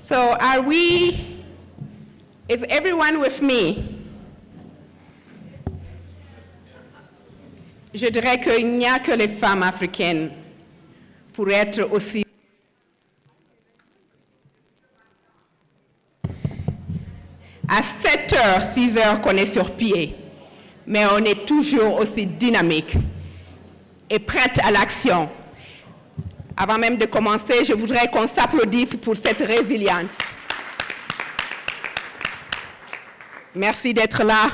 So is everyone with me? Je dirais qu'il n'y a que les femmes africaines pour être aussi. À 7h, 6h qu'on est sur pied, mais on est toujours aussi dynamique et prête à l'action. Avant même de commencer, je voudrais qu'on s'applaudisse pour cette résilience. Merci d'être là.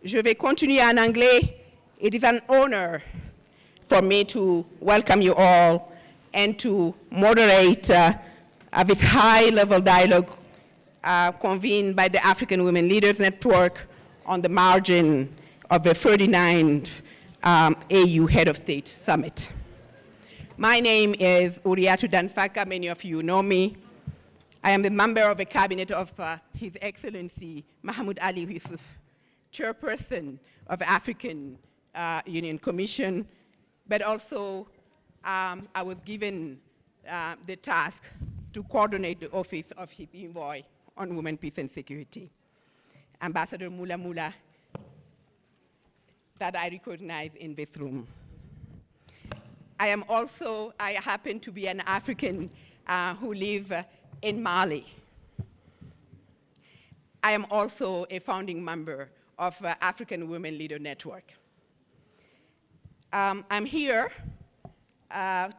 Je vais continuer en anglais. It is an honor for me to welcome you all and to moderate this high-level dialogue convened by the African Women Leaders Network on the margin of the 39th AU Head of State Summit. My name is Uriatu Danfaka. Many of you know me. I am the member of the cabinet of His Excellency Mahmoud Ali Yusuf, chairperson of the African Union Commission, but also I was given the task to coordinate the office of his envoy on women, peace, and security, Ambassador Mula Mula, that I recognize in this room. I happen to be an African who live in Mali. I am also a founding member of African Women Leader Network. I'm here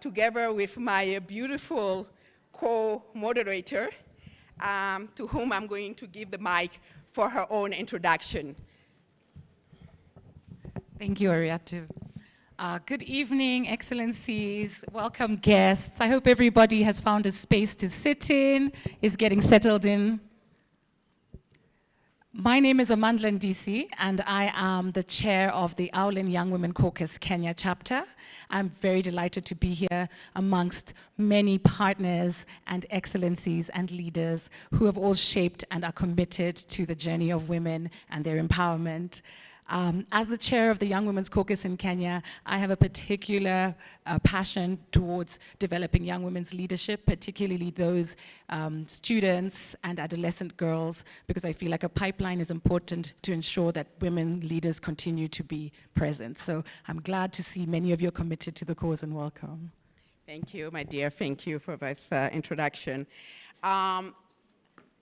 together with my beautiful co-moderator, to whom I'm going to give the mic for her own introduction. Thank you, Ariatu. Good evening, Excellencies, welcome guests. I hope everybody has found a space to sit in, is getting settled in. My name is Amandla Ndisi, and I am the chair of the AWLN Young Women Caucus Kenya chapter. I'm very delighted to be here amongst many partners and excellencies and leaders who have all shaped and are committed to the journey of women and their empowerment. As the chair of the Young Women's Caucus in Kenya, I have a particular passion towards developing young women's leadership, particularly those students and adolescent girls, because I feel like a pipeline is important to ensure that women leaders continue to be present. So I'm glad to see many of you are committed to the cause, and welcome. Thank you, my dear. Thank you for this introduction.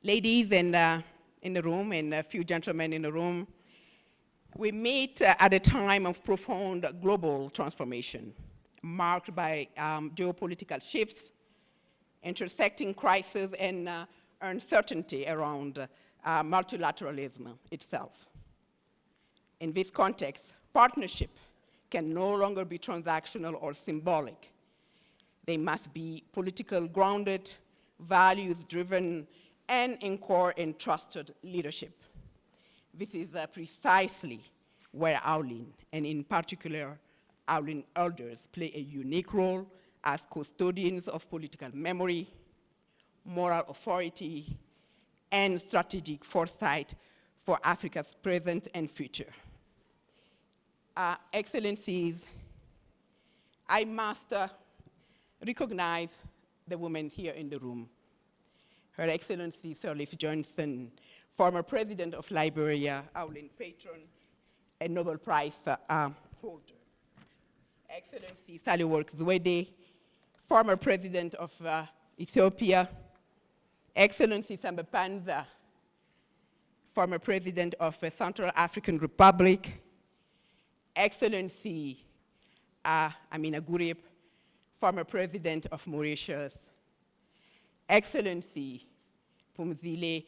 Ladies in the room and a few gentlemen in the room, we meet at a time of profound global transformation, marked by geopolitical shifts, intersecting crises, and uncertainty around multilateralism itself. In this context, partnership can no longer be transactional or symbolic. They must be political grounded, values-driven, and anchor in trusted leadership. This is precisely where AWLN, and in particular AWLN elders, play a unique role as custodians of political memory, moral authority, and strategic foresight for Africa's present and future. Excellencies, I must recognize the women here in the room. Her Excellency Sirleaf Johnson, former president of Liberia, AWLN patron, and Nobel Prize holder. Excellency Sahle-Work Zewde, former president of Ethiopia. Excellency Samba Panza, former president of the Central African Republic. Excellency Amina Gurib, former president of Mauritius. Excellency Phumzile,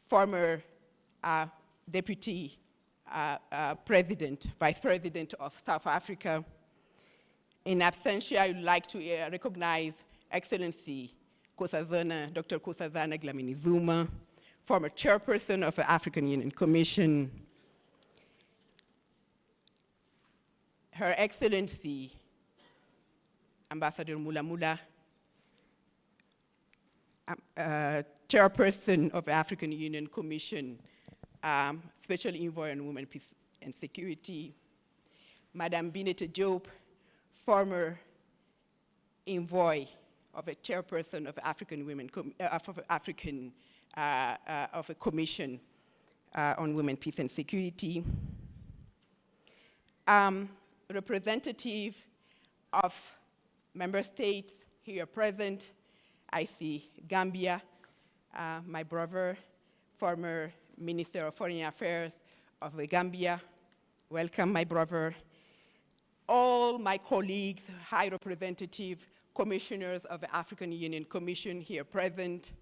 former deputy president, vice president of South Africa. In absentia, I would like to recognize Excellency Dr. Nkosazana Dlamini Zuma, former chairperson of the African Union Commission. Her Excellency Ambassador Mula Mula, chairperson of the African Union Commission, Special Envoy on Women, Peace and Security. Madame Binete Diop, former envoy of a chairperson of African women, of a commission on women, peace and security. Representative of member states here present. I see Gambia, my brother, former Minister of Foreign Affairs of the Gambia. Welcome, my brother. All my colleagues, high representative, commissioners of the African Union Commission here present.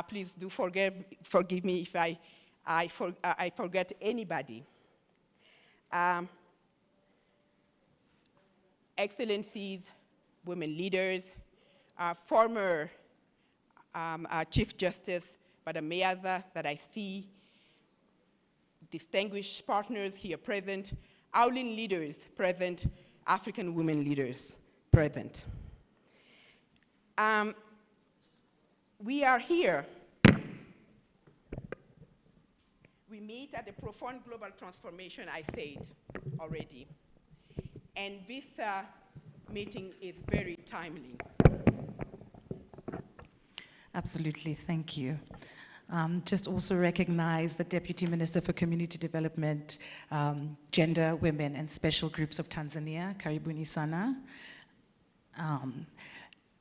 Please do forgive me if I forget anybody. Excellencies, women leaders, former Chief Justice, Madam Meaza, that I see, distinguished partners here present, AWLN leaders present, African women leaders present. We are here. We meet at the profound global transformation, I said already. And this meeting is very timely. Absolutely, thank you. Just also recognize the Deputy Minister for Community Development, Gender, Women, and Special Groups of Tanzania, Karibuni Sana.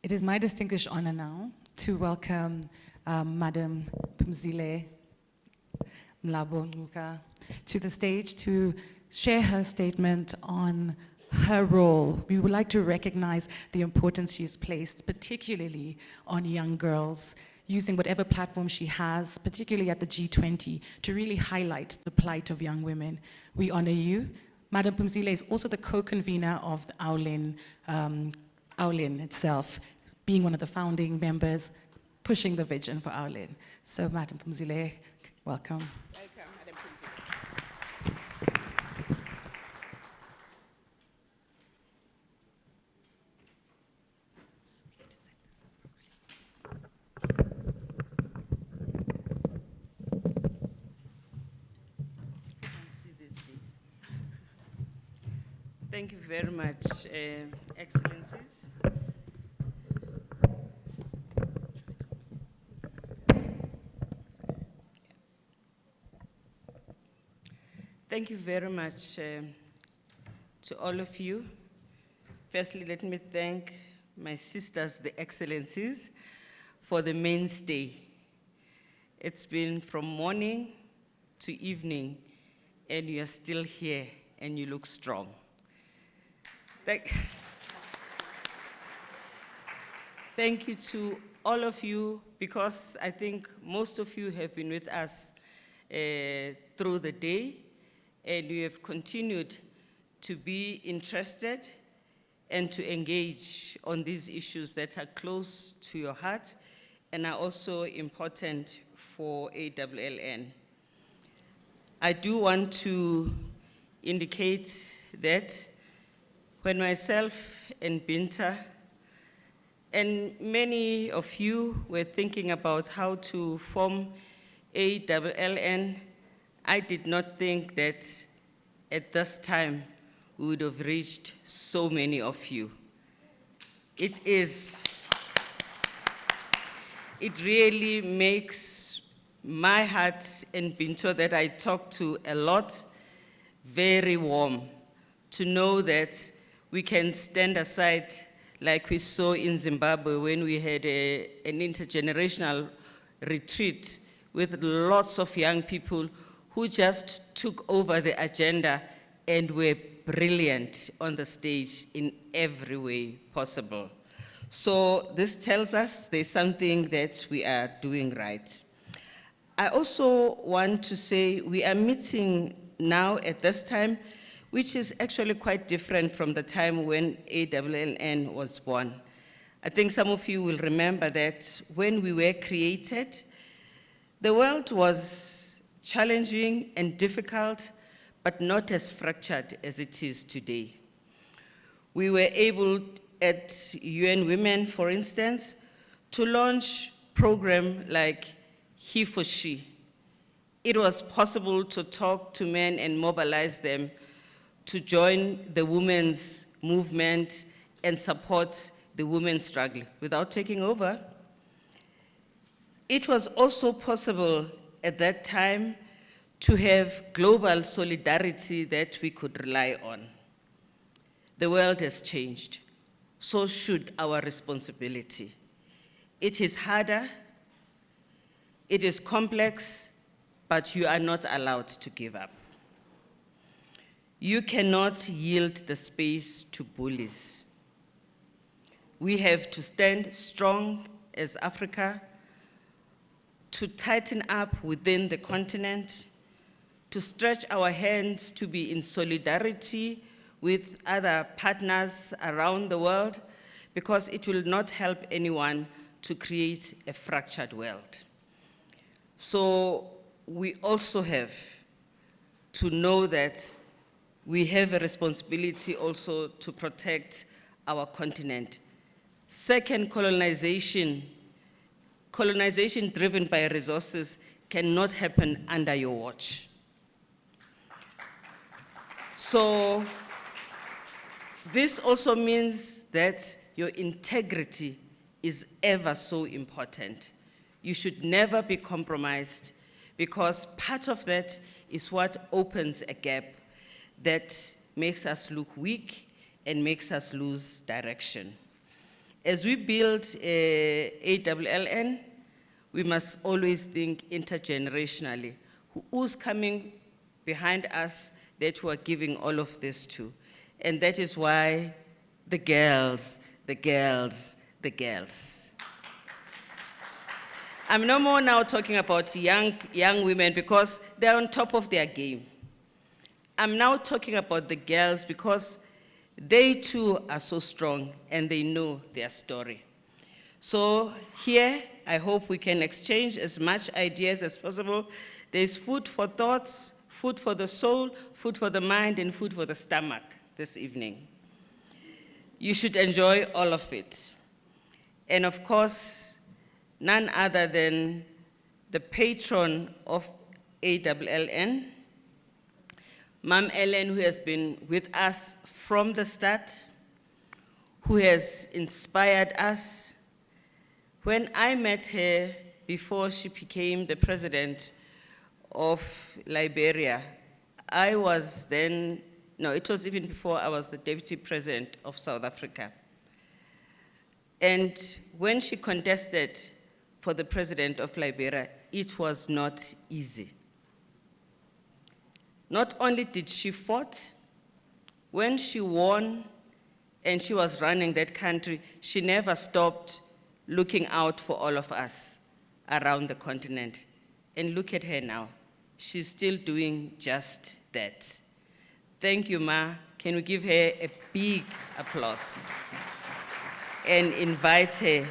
It is my distinguished honor now to welcome Madam Phumzile Mlabo to the stage to share her statement on her role. We would like to recognize the importance she has placed, particularly on young girls, using whatever platform she has, particularly at the G20, to really highlight the plight of young women. We honor you. Madam Phumzile is also the co-convener of the AWLN itself, being one of the founding members, pushing the vision for AWLN. So, Madam Phumzile, welcome. Welcome, Madam Phumzile. Thank you very much, Excellencies. Thank you very much to all of you. Firstly, let me thank my sisters, the Excellencies, for the mainstay. It's been from morning to evening, and you are still here, and you look strong. Thank you to all of you, because I think most of you have been with us through the day, and you have continued to be interested and to engage on these issues that are close to your heart and are also important for AWLN. I do want to indicate that when myself and Binta and many of you were thinking about how to form AWLN, I did not think that at this time we would have reached so many of you. It really makes my heart and Binto, that I talk to a lot, very warm to know that we can stand aside, like we saw in Zimbabwe when we had an intergenerational retreat with lots of young people who just took over the agenda and were brilliant on the stage in every way possible. So this tells us there's something that we are doing right. I also want to say we are meeting now at this time, which is actually quite different from the time when AWLN was born. I think some of you will remember that when we were created, the world was challenging and difficult, but not as fractured as it is today. We were able at UN Women, for instance, to launch a program like He for She. It was possible to talk to men and mobilize them to join the women's movement and support the women's struggle without taking over. It was also possible at that time to have global solidarity that we could rely on. The world has changed, so should our responsibility. It is harder, it is complex, but you are not allowed to give up. You cannot yield the space to bullies. We have to stand strong as Africa, to tighten up within the continent, to stretch our hands to be in solidarity with other partners around the world, because it will not help anyone to create a fractured world. So we also have to know that we have a responsibility also to protect our continent. Second, colonization driven by resources cannot happen under your watch. So this also means that your integrity is ever so important. You should never be compromised, because part of that is what opens a gap that makes us look weak and makes us lose direction. As we build AWLN, we must always think intergenerationally. Who's coming behind us that we're giving all of this to? And that is why the girls. I'm no more now talking about young women because they're on top of their game. I'm now talking about the girls because they too are so strong and they know their story. So here, I hope we can exchange as much ideas as possible. There's food for thoughts, food for the soul, food for the mind, and food for the stomach this evening. You should enjoy all of it. And of course, none other than the patron of AWLN, Ma'am Ellen, who has been with us from the start, who has inspired us. When I met her before she became the president of Liberia, I was then, no, it was even before I was the deputy president of South Africa. And when she contested for the president of Liberia, it was not easy. Not only did she fight, when she won and she was running that country, she never stopped looking out for all of us around the continent. And look at her now. She's still doing just that. Thank you, Ma. Can we give her a big applause and invite her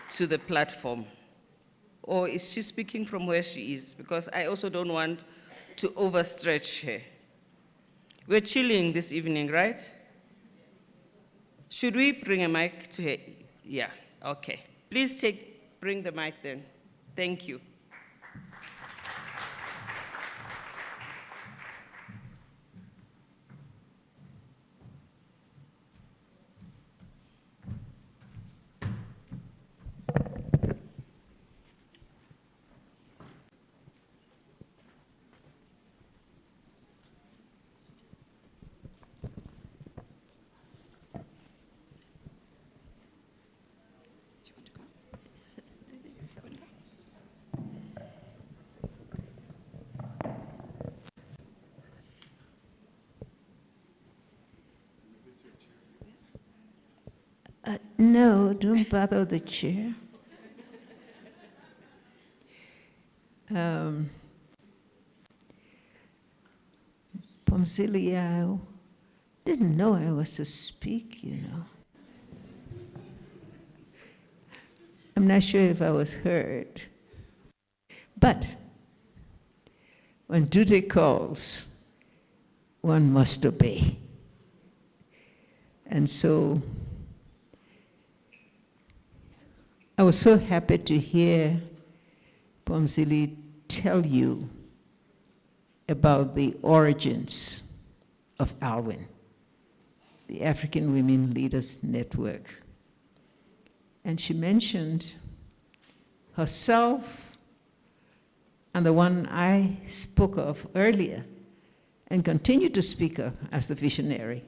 to the platform? Or is she speaking from where she is? Because I also don't want to overstretch her. We're chilling this evening, right? Should we bring a mic to her? Yeah, okay. Please bring the mic then. Thank you. No, don't bother the chair. Pomsili, I didn't know I was to speak, you know. I'm not sure if I was heard. But when duty calls, one must obey. And so I was so happy to hear Pomsili tell you about the origins of AWLN, the African Women Leaders Network. And she mentioned herself and the one I spoke of earlier and continue to speak of as the visionary,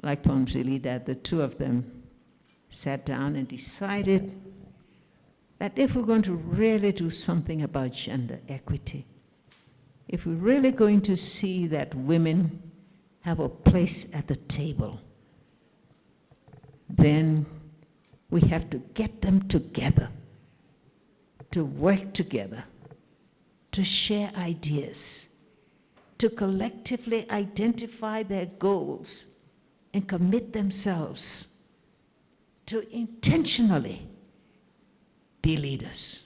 like Pomzili, that the two of them sat down and decided that if we're going to really do something about gender equity, if we're really going to see that women have a place at the table, then we have to get them together, to work together, to share ideas, to collectively identify their goals and commit themselves to intentionally be leaders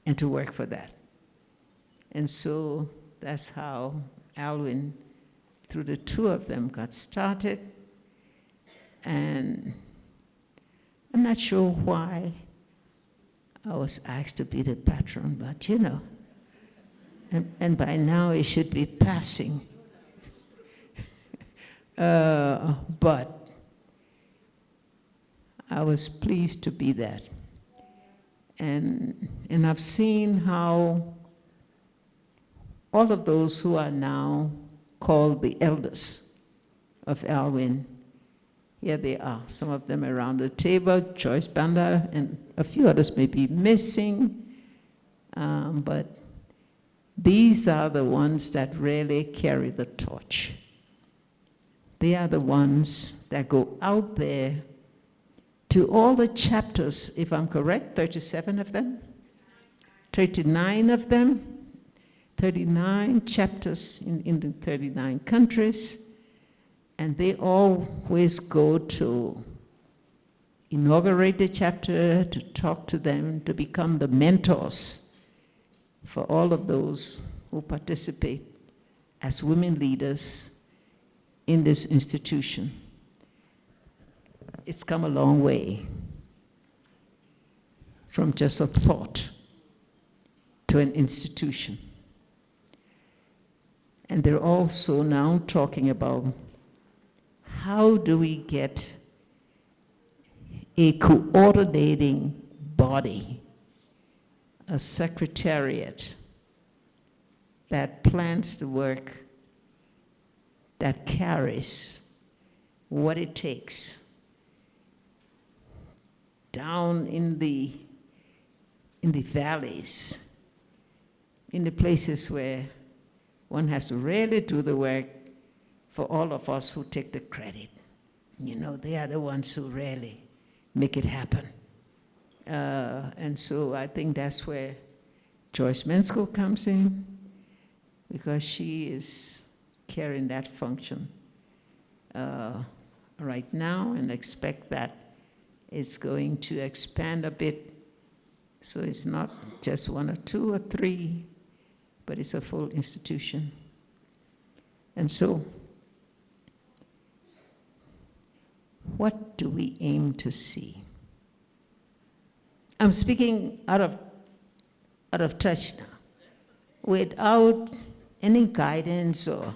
and to work for that. And so that's how AWLN, through the two of them, got started. And I'm not sure why I was asked to be the patron, but you know, and by now it should be passing. But I was pleased to be that. And I've seen how all of those who are now called the elders of AWLN, here they are, some of them around the table, Joyce Banda, and a few others may be missing, but these are the ones that really carry the torch. They are the ones that go out there to all the chapters, if I'm correct, 37 of them? 39 of them? 39 chapters in the 39 countries, and they always go to inaugurate the chapter, to talk to them, to become the mentors for all of those who participate as women leaders in this institution. It's come a long way from just a thought to an institution. And they're also now talking about how do we get a coordinating body, a secretariat that plans the work, that carries what it takes down in the valleys, in the places where one has to really do the work for all of us who take the credit. You know, they are the ones who really make it happen. And so I think that's where Joyce Mensko comes in, because she is carrying that function right now, and expect that it's going to expand a bit. So it's not just one or two or three, but it's a full institution. And so, what do we aim to see? I'm speaking out of touch now, without any guidance or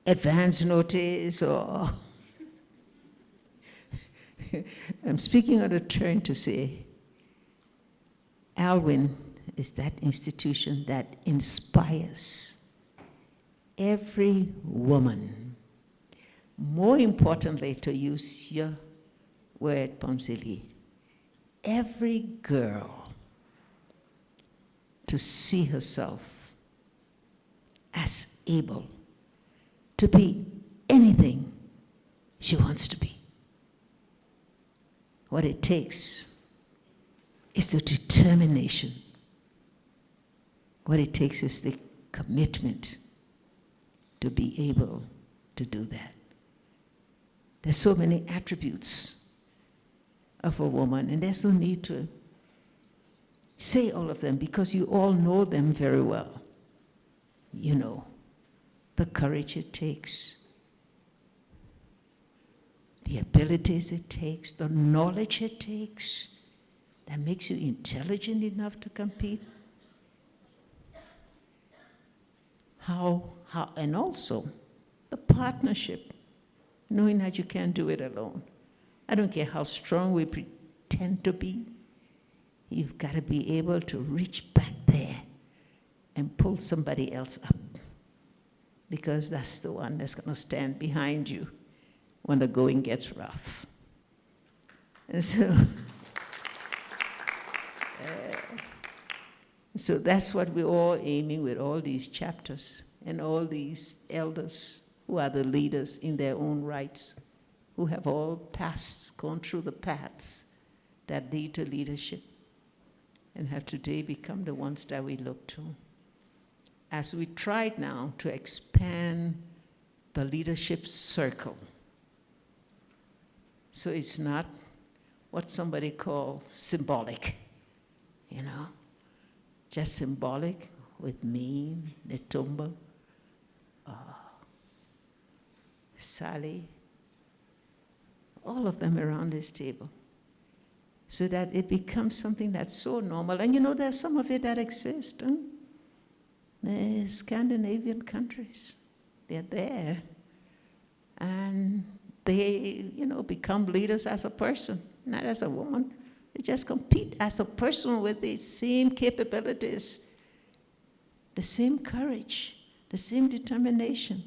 advance notice, or I'm speaking out of turn to say, AWLN is that institution that inspires every woman. More importantly, to use your word, Pomzili, every girl to see herself as able to be anything she wants to be. What it takes is the determination. What it takes is the commitment to be able to do that. There's so many attributes of a woman, and there's no need to say all of them, because you all know them very well. You know, the courage it takes, the abilities it takes, the knowledge it takes that makes you intelligent enough to compete. And also the partnership, knowing that you can't do it alone. I don't care how strong we pretend to be. You've got to be able to reach back there and pull somebody else up, because that's the one that's going to stand behind you when the going gets rough. And so that's what we're all aiming with all these chapters and all these elders who are the leaders in their own rights, who have all gone through the paths that lead to leadership, and have today become the ones that we look to. As we tried now to expand the leadership circle, so it's not what somebody calls symbolic, you know, just symbolic with me, Netumba, Sally, all of them around this table, so that it becomes something that's so normal. And you know, there's some of it that exist. Huh? The Scandinavian countries, they're there. And they, you know, become leaders as a person, not as a woman. They just compete as a person with the same capabilities, the same courage, the same determination.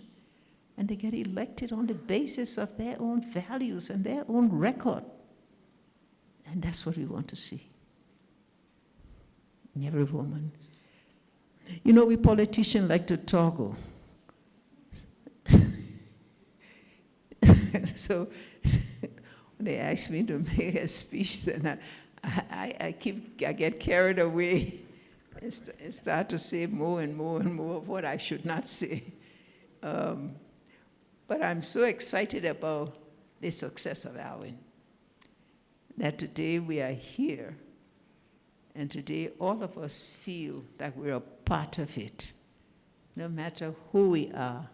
And they get elected on the basis of their own values and their own record. And that's what we want to see in every woman. You know, we politicians like to toggle. So when they ask me to make a speech, then I get carried away and start to say more and more and more of what I should not say. But I'm so excited about the success of AWLN, that today we are here, and today all of us feel that we're a part of it, no matter who we are,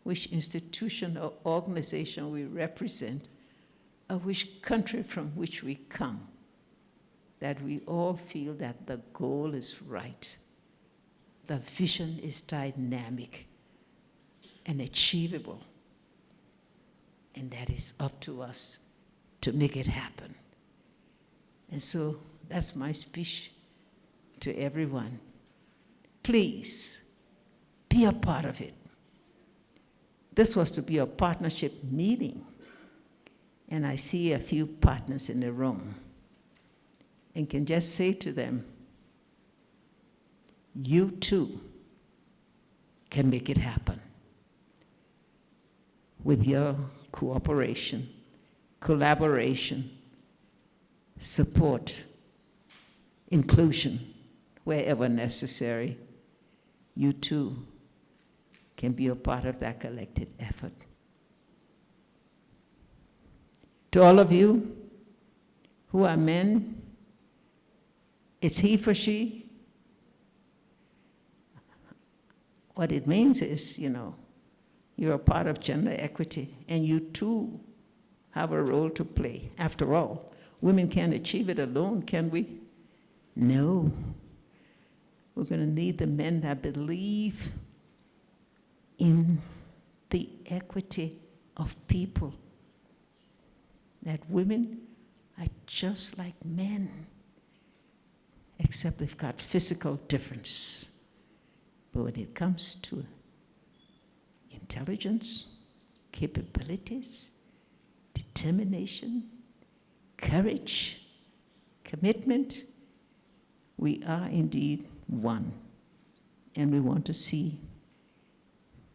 which institution or organization we represent, or which country from which we come, that we all feel that the goal is right, the vision is dynamic and achievable, and that is up to us to make it happen. And so that's my speech to everyone. Please be a part of it. This was to be a partnership meeting, and I see a few partners in the room, and can just say to them, you too can make it happen with your cooperation, collaboration, support, inclusion, wherever necessary. You too can be a part of that collective effort. To all of you who are men, it's he for she. What it means is, you know, you're a part of gender equity, and you too have a role to play. After all, women can't achieve it alone, can we? No. We're going to need the men that believe in the equity of people, that women are just like men, except they've got physical difference. But when it comes to intelligence, capabilities, determination, courage, commitment, we are indeed one. And we want to see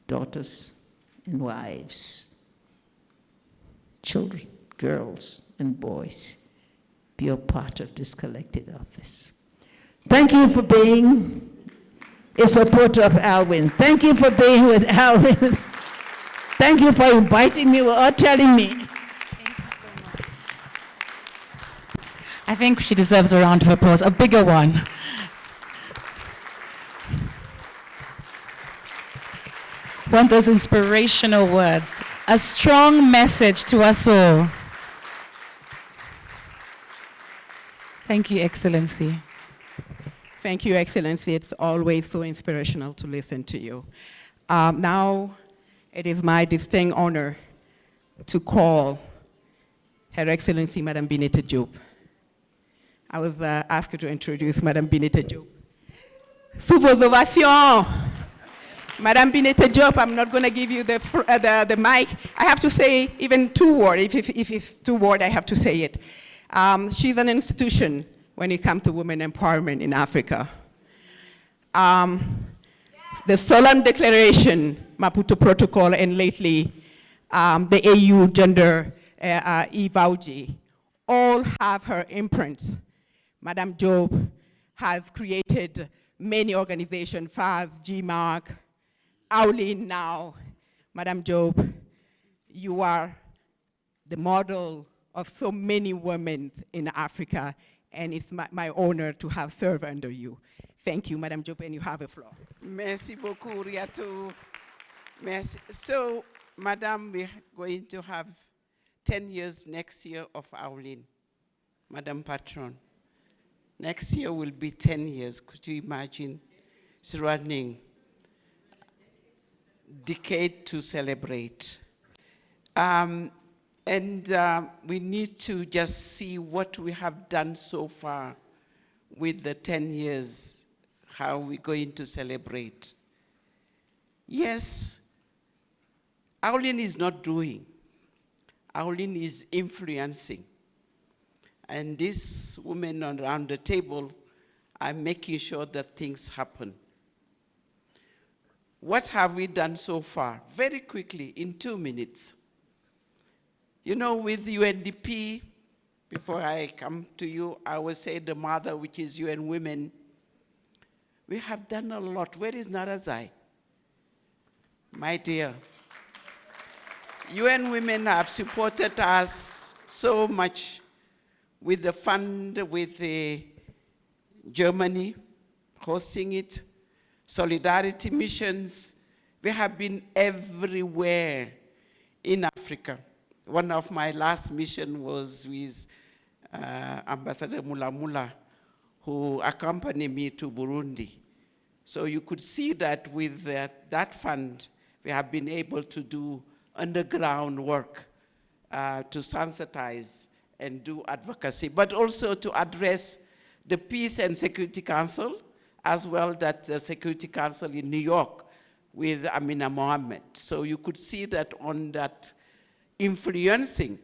daughters and wives, children, girls and boys be a part of this collected office. Thank you for being a supporter of AWLN. Thank you for being with AWLN. Thank you for inviting me or telling me. Thank you so much. I think she deserves a round of applause, a bigger one. Want those inspirational words, a strong message to us all. Thank you, Excellency. Thank you, Excellency. It's always so inspirational to listen to you. Now, it is my distinct honor to call Her Excellency, Madame Bineta Diop. I was asked to introduce Madame Bineta Diop. Sous vos ovations, Madame Bineta Diop, I'm not going to give you the mic. I have to say even 2 words. If it's 2 words, I have to say it. She's an institution when it comes to women empowerment in Africa. The solemn declaration, Maputo Protocol, and lately the AU Gender AWLN, all have her imprints. Madame Diop has created many organizations, FAS, GMARC, AWLN now. Madame Diop, you are the model of so many women in Africa, and it's my honor to have served under you. Thank you, Madame Diop, and you have the floor. Merci beaucoup, Riatou. Merci. So, Madame, we're going to have 10 years next year of AWLN, Madame Patron. Next year will be 10 years. Could you imagine? It's running. Decade to celebrate. We need to just see what we have done so far with the 10 years, how we're going to celebrate. Yes, AWLN is not doing. AWLN is influencing. And these women around the table are making sure that things happen. What have we done so far? Very quickly, in 2 minutes. You know, with UNDP, before I come to you, I will say the mother, which is UN Women. We have done a lot. Where is Narazai? My dear. UN Women have supported us so much with the fund, with Germany hosting it, solidarity missions. We have been everywhere in Africa. One of my last missions was with Ambassador Mulamula, who accompanied me to Burundi. So you could see that with that fund, we have been able to do underground work to sensitize and do advocacy, but also to address the Peace and Security Council, as well as the Security Council in New York with Amina Mohammed. So you could see that on that influencing,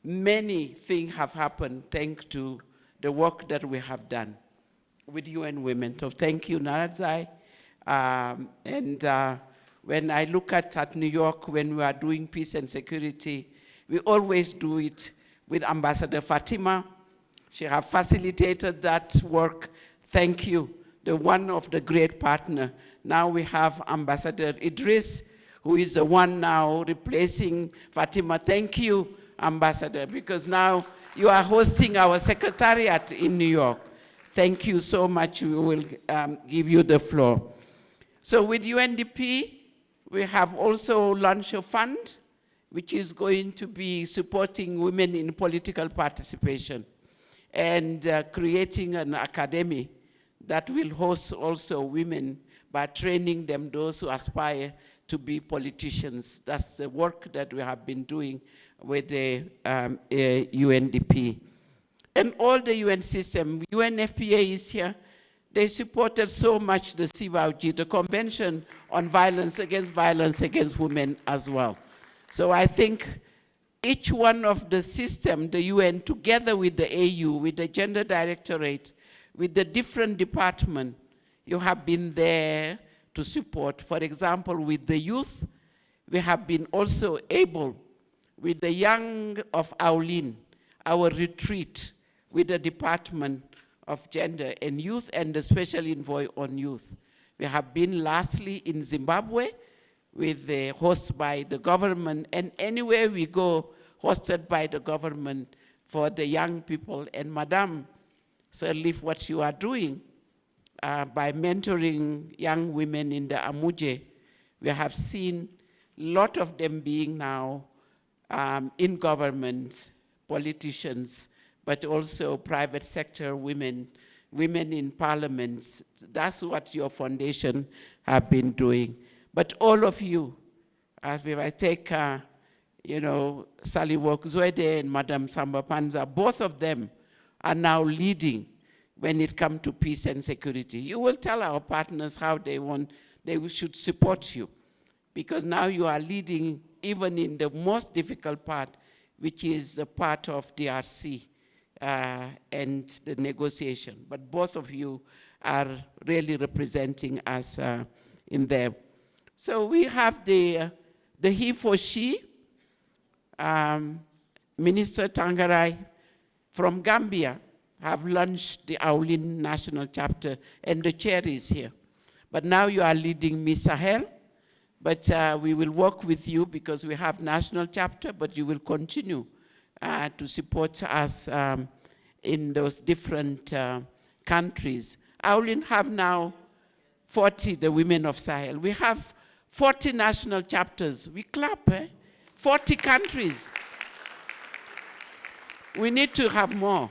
many things have happened thanks to the work that we have done with UN Women. So thank you, Narazai. When I look at New York, when we are doing peace and security, we always do it with Ambassador Fatima. She has facilitated that work. Thank you, the one of the great partner. Now we have Ambassador Idris, who is the one now replacing Fatima. Thank you, Ambassador, because now you are hosting our secretariat in New York. Thank you so much. We will give you the floor. So with UNDP, we have also launched a fund which is going to be supporting women in political participation and creating an academy that will host also women by training them, those who aspire to be politicians. That's the work that we have been doing with the UNDP. And all the UN system, UNFPA is here. They supported so much the AUCEVAWG, the Convention on Violence Against Women as well. So I think each one of the system, the UN, together with the AU, with the Gender Directorate, with the different departments, you have been there to support. For example, with the youth, we have been also able, with the young of AWLN, our retreat with the Department of Gender and Youth and the Special Envoy on Youth. We have been lastly in Zimbabwe with the host by the government, and anywhere we go, hosted by the government for the young people. And Madam, certainly what you are doing by mentoring young women in the Amuje, we have seen a lot of them being now in government, politicians, but also private sector women, women in parliaments. That's what your foundation have been doing. But all of you, if I take you know, Saliwok Zwede and Madam Samba Panza, both of them are now leading when it comes to peace and security. You will tell our partners how they should support you, because now you are leading even in the most difficult part, which is the part of DRC and the negotiation. But both of you are really representing us in there. So we have the he for she, Minister Tangarai from Gambia have launched the AWLN National Chapter, and the chair is here. But now you are leading Miss Sahel, but we will work with you because we have national chapter, but you will continue to support us in those different countries. AWLN have now 40, the women of Sahel. We have 40 national chapters. We clap, 40 countries. We need to have more.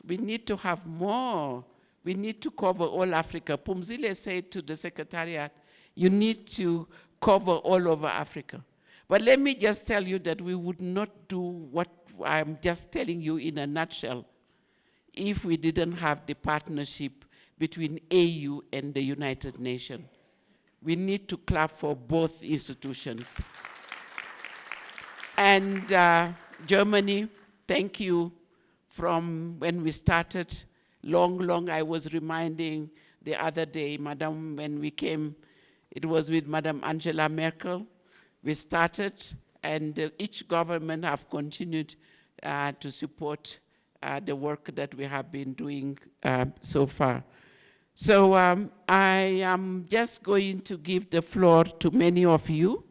We need to have more. We need to cover all Africa. Pumzile said to the Secretariat, you need to cover all over Africa. But let me just tell you that we would not do what I'm just telling you in a nutshell if we didn't have the partnership between AU and the United Nations. We need to clap for both institutions. And Germany, thank you. From when we started, long, I was reminding the other day, Madam, when we came, it was with Madam Angela Merkel. We started, and each government have continued to support the work that we have been doing so far. So I am just going to give the floor to many of you,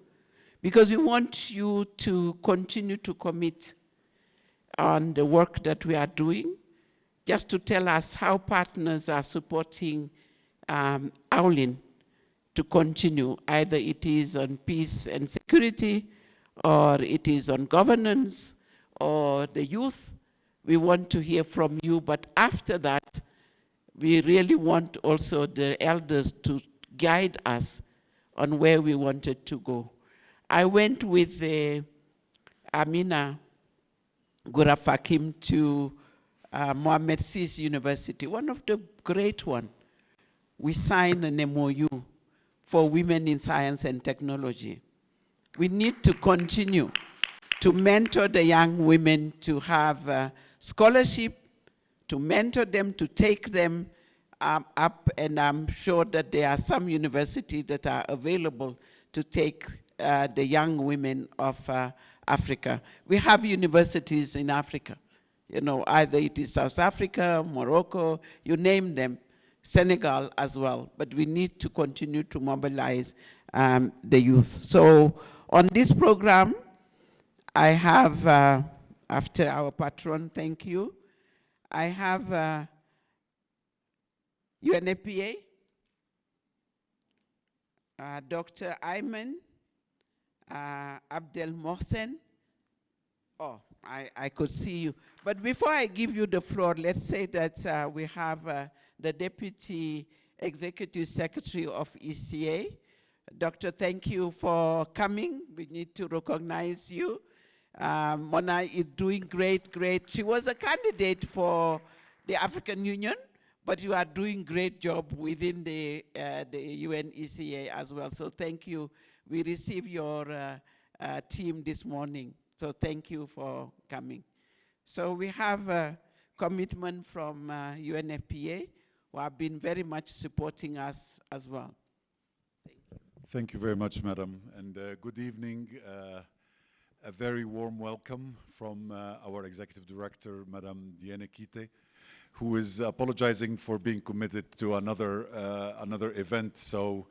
because we want you to continue to commit on the work that we are doing, just to tell us how partners are supporting AWLN to continue. Either it is on peace and security, or it is on governance, or the youth. We want to hear from you, but after that, we really want also the elders to guide us on where we wanted to go. I went with Amina Gurafakim to Mohammed VI University, one of the great ones. We signed an MOU for women in science and technology. We need to continue to mentor the young women to have scholarship, to mentor them, to take them up, and I'm sure that there are some universities that are available to take the young women of Africa. We have universities in Africa, you know, either it is South Africa, Morocco, you name them, Senegal as well, but we need to continue to mobilize the youth. So on this program, I have, after our patron, thank you, I have UNFPA, Dr. Ayman Abdel Mohsen. Oh, I could see you. But before I give you the floor, let's say that we have the Deputy Executive Secretary of ECA. Doctor, thank you for coming. We need to recognize you. Mona is doing great. She was a candidate for the African Union, but you are doing great job within the UN ECA as well. So thank you. We received your team this morning. So thank you for coming. So we have a commitment from UNFPA, who have been very much supporting us as well. Thank you. Thank you very much, Madam, and good evening. A very warm welcome from our Executive Director, Madam Diene Kite, who is apologizing for being committed to another event, so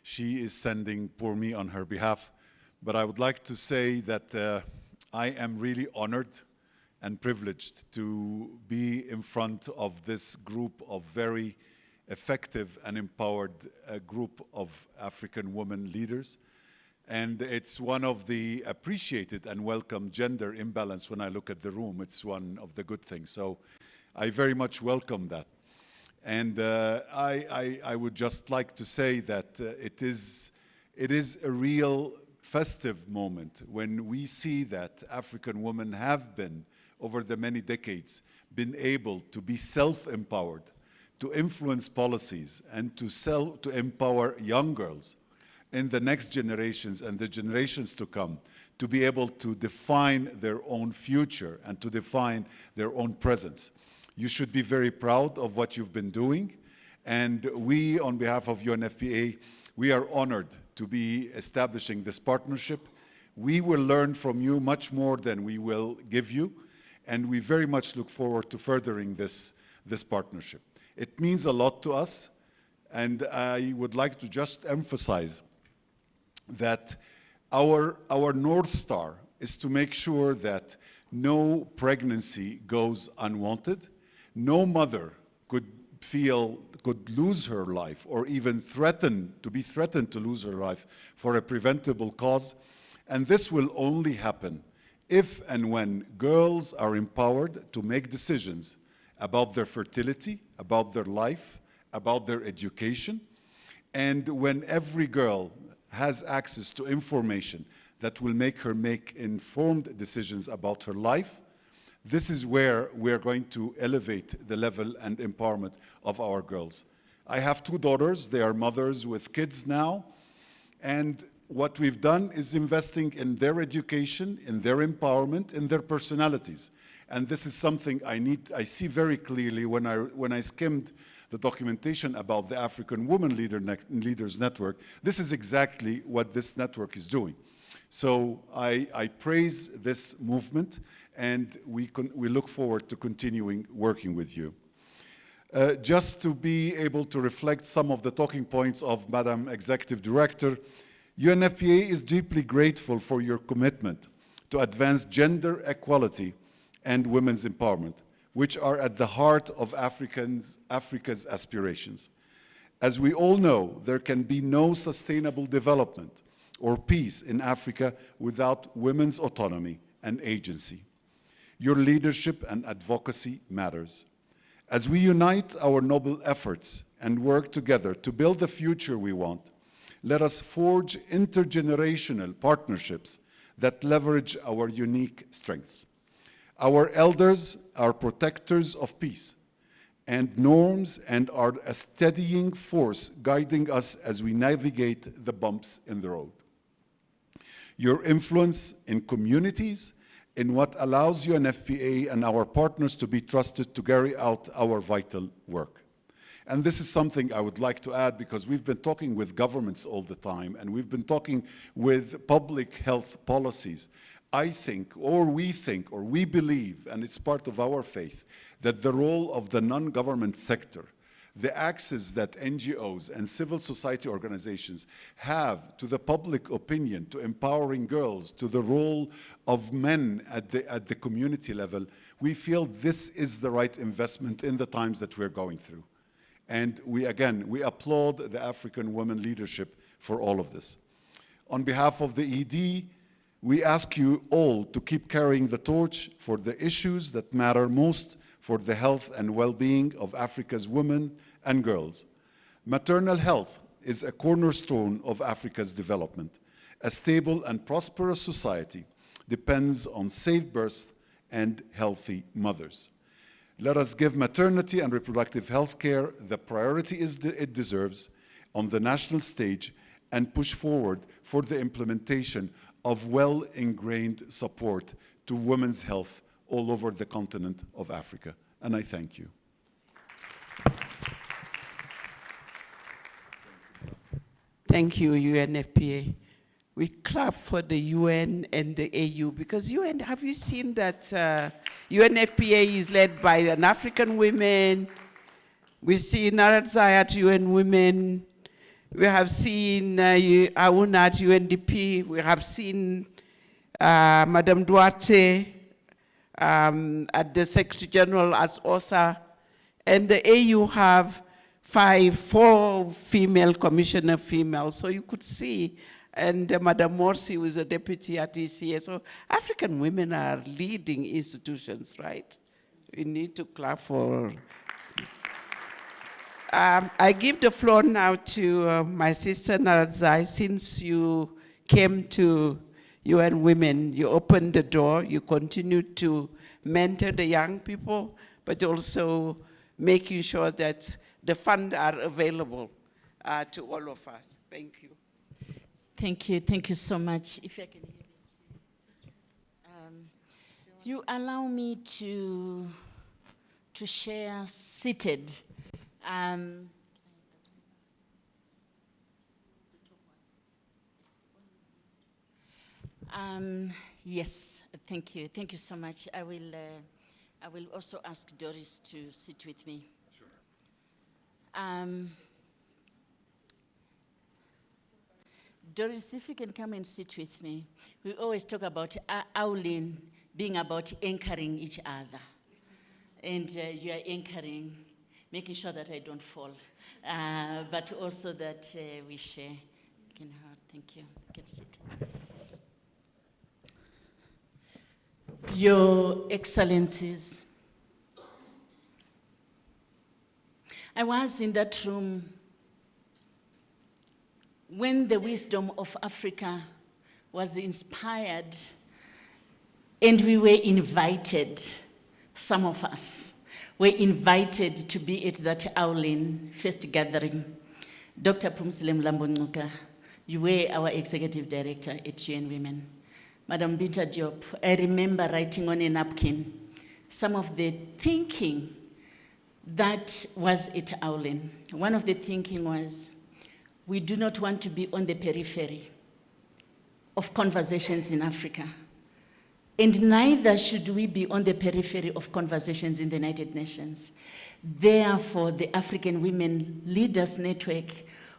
she is sending pour me on her behalf. But I would like to say that I am really honored and privileged to be in front of this group of very effective and empowered group of African women leaders. And it's one of the appreciated and welcome gender imbalance when I look at the room. It's one of the good things. So I very much welcome that. And I would just like to say that it is a real festive moment when we see that African women have been, over the many decades, been able to be self-empowered, to influence policies, and to empower young girls in the next generations and the generations to come, to be able to define their own future and to define their own presence. You should be very proud of what you've been doing. And we, on behalf of UNFPA, we are honored to be establishing this partnership. We will learn from you much more than we will give you. And we very much look forward to furthering this partnership. It means a lot to us. And I would like to just emphasize that our North Star is to make sure that no pregnancy goes unwanted. No mother could lose her life or even be threatened to lose her life for a preventable cause. And this will only happen if and when girls are empowered to make decisions about their fertility, about their life, about their education, and when every girl has access to information that will make her make informed decisions about her life. This is where we're going to elevate the level and empowerment of our girls. I have 2 daughters. They are mothers with kids now. And what we've done is investing in their education, in their empowerment, in their personalities. And this is something I see very clearly when I skimmed the documentation about the African Women Leaders Network. This is exactly what this network is doing. So I praise this movement, and we look forward to continuing working with you. Just to be able to reflect some of the talking points of Madam Executive Director, UNFPA is deeply grateful for your commitment to advance gender equality and women's empowerment, which are at the heart of Africa's aspirations. As we all know, there can be no sustainable development or peace in Africa without women's autonomy and agency. Your leadership and advocacy matters. As we unite our noble efforts and work together to build the future we want, let us forge intergenerational partnerships that leverage our unique strengths. Our elders are protectors of peace and norms and are a steadying force guiding us as we navigate the bumps in the road. Your influence in communities, in what allows UNFPA and our partners to be trusted to carry out our vital work. And this is something I would like to add, because we've been talking with governments all the time, and we've been talking with public health policies. I think, or we believe, and it's part of our faith, that the role of the non-government sector, the access that NGOs and civil society organizations have to the public opinion, to empowering girls, to the role of men at the community level, we feel this is the right investment in the times that we're going through. And we applaud the African women leadership for all of this. On behalf of the ED, we ask you all to keep carrying the torch for the issues that matter most for the health and well-being of Africa's women and girls. Maternal health is a cornerstone of Africa's development. A stable and prosperous society depends on safe births and healthy mothers. Let us give maternity and reproductive health care the priority it deserves on the national stage and push forward for the implementation of well-ingrained support to women's health all over the continent of Africa. And I thank you. Thank you, UNFPA. We clap for the UN and the AU, because UN, have you seen that UNFPA is led by an African woman? We see Naratzai at UN Women. We have seen Aouna at UNDP. We have seen Madame Duarte at the Secretary General as OSA. And the AU have 4 female commissioner females. So you could see, and Madame Morsi was a deputy at ECA. So African women are leading institutions, right? We need to clap for. I give the floor now to my sister Naratzai, since you came to UN Women, you opened the door, you continued to mentor the young people, but also making sure that the funds are available to all of us. Thank you. Thank you so much. If I can hear it. You allow me to share seated. Yes, thank you so much. I will also ask Doris to sit with me. Sure. Doris, if you can come and sit with me. We always talk about AWLN being about anchoring each other. And you are anchoring, making sure that I don't fall, but also that we share. Thank you. You can sit. Your Excellencies, I was in that room when the wisdom of Africa was inspired and we were invited, some of us were invited to be at that AWLN first gathering. Dr. Phumzile Mlambo-Ngcuka, you were our executive director at UN Women. Madam Binta Diop, I remember writing on a napkin some of the thinking that was at AWLN. One of the thinking was, we do not want to be on the periphery of conversations in Africa. And neither should we be on the periphery of conversations in the United Nations. Therefore, the African Women Leaders Network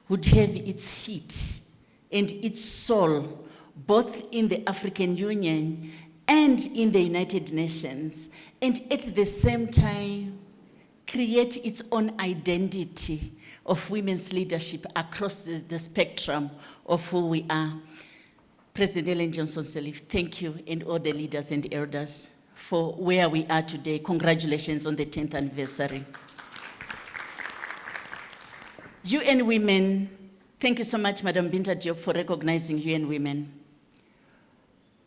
would have its feet and its soul both in the African Union and in the United Nations, and at the same time, create its own identity of women's leadership across the spectrum of who we are. President Ellen Johnson Sirleaf, thank you, and all the leaders and elders for where we are today. Congratulations on the 10th anniversary. UN Women, thank you so much, Madam Binta Diop, for recognizing UN Women.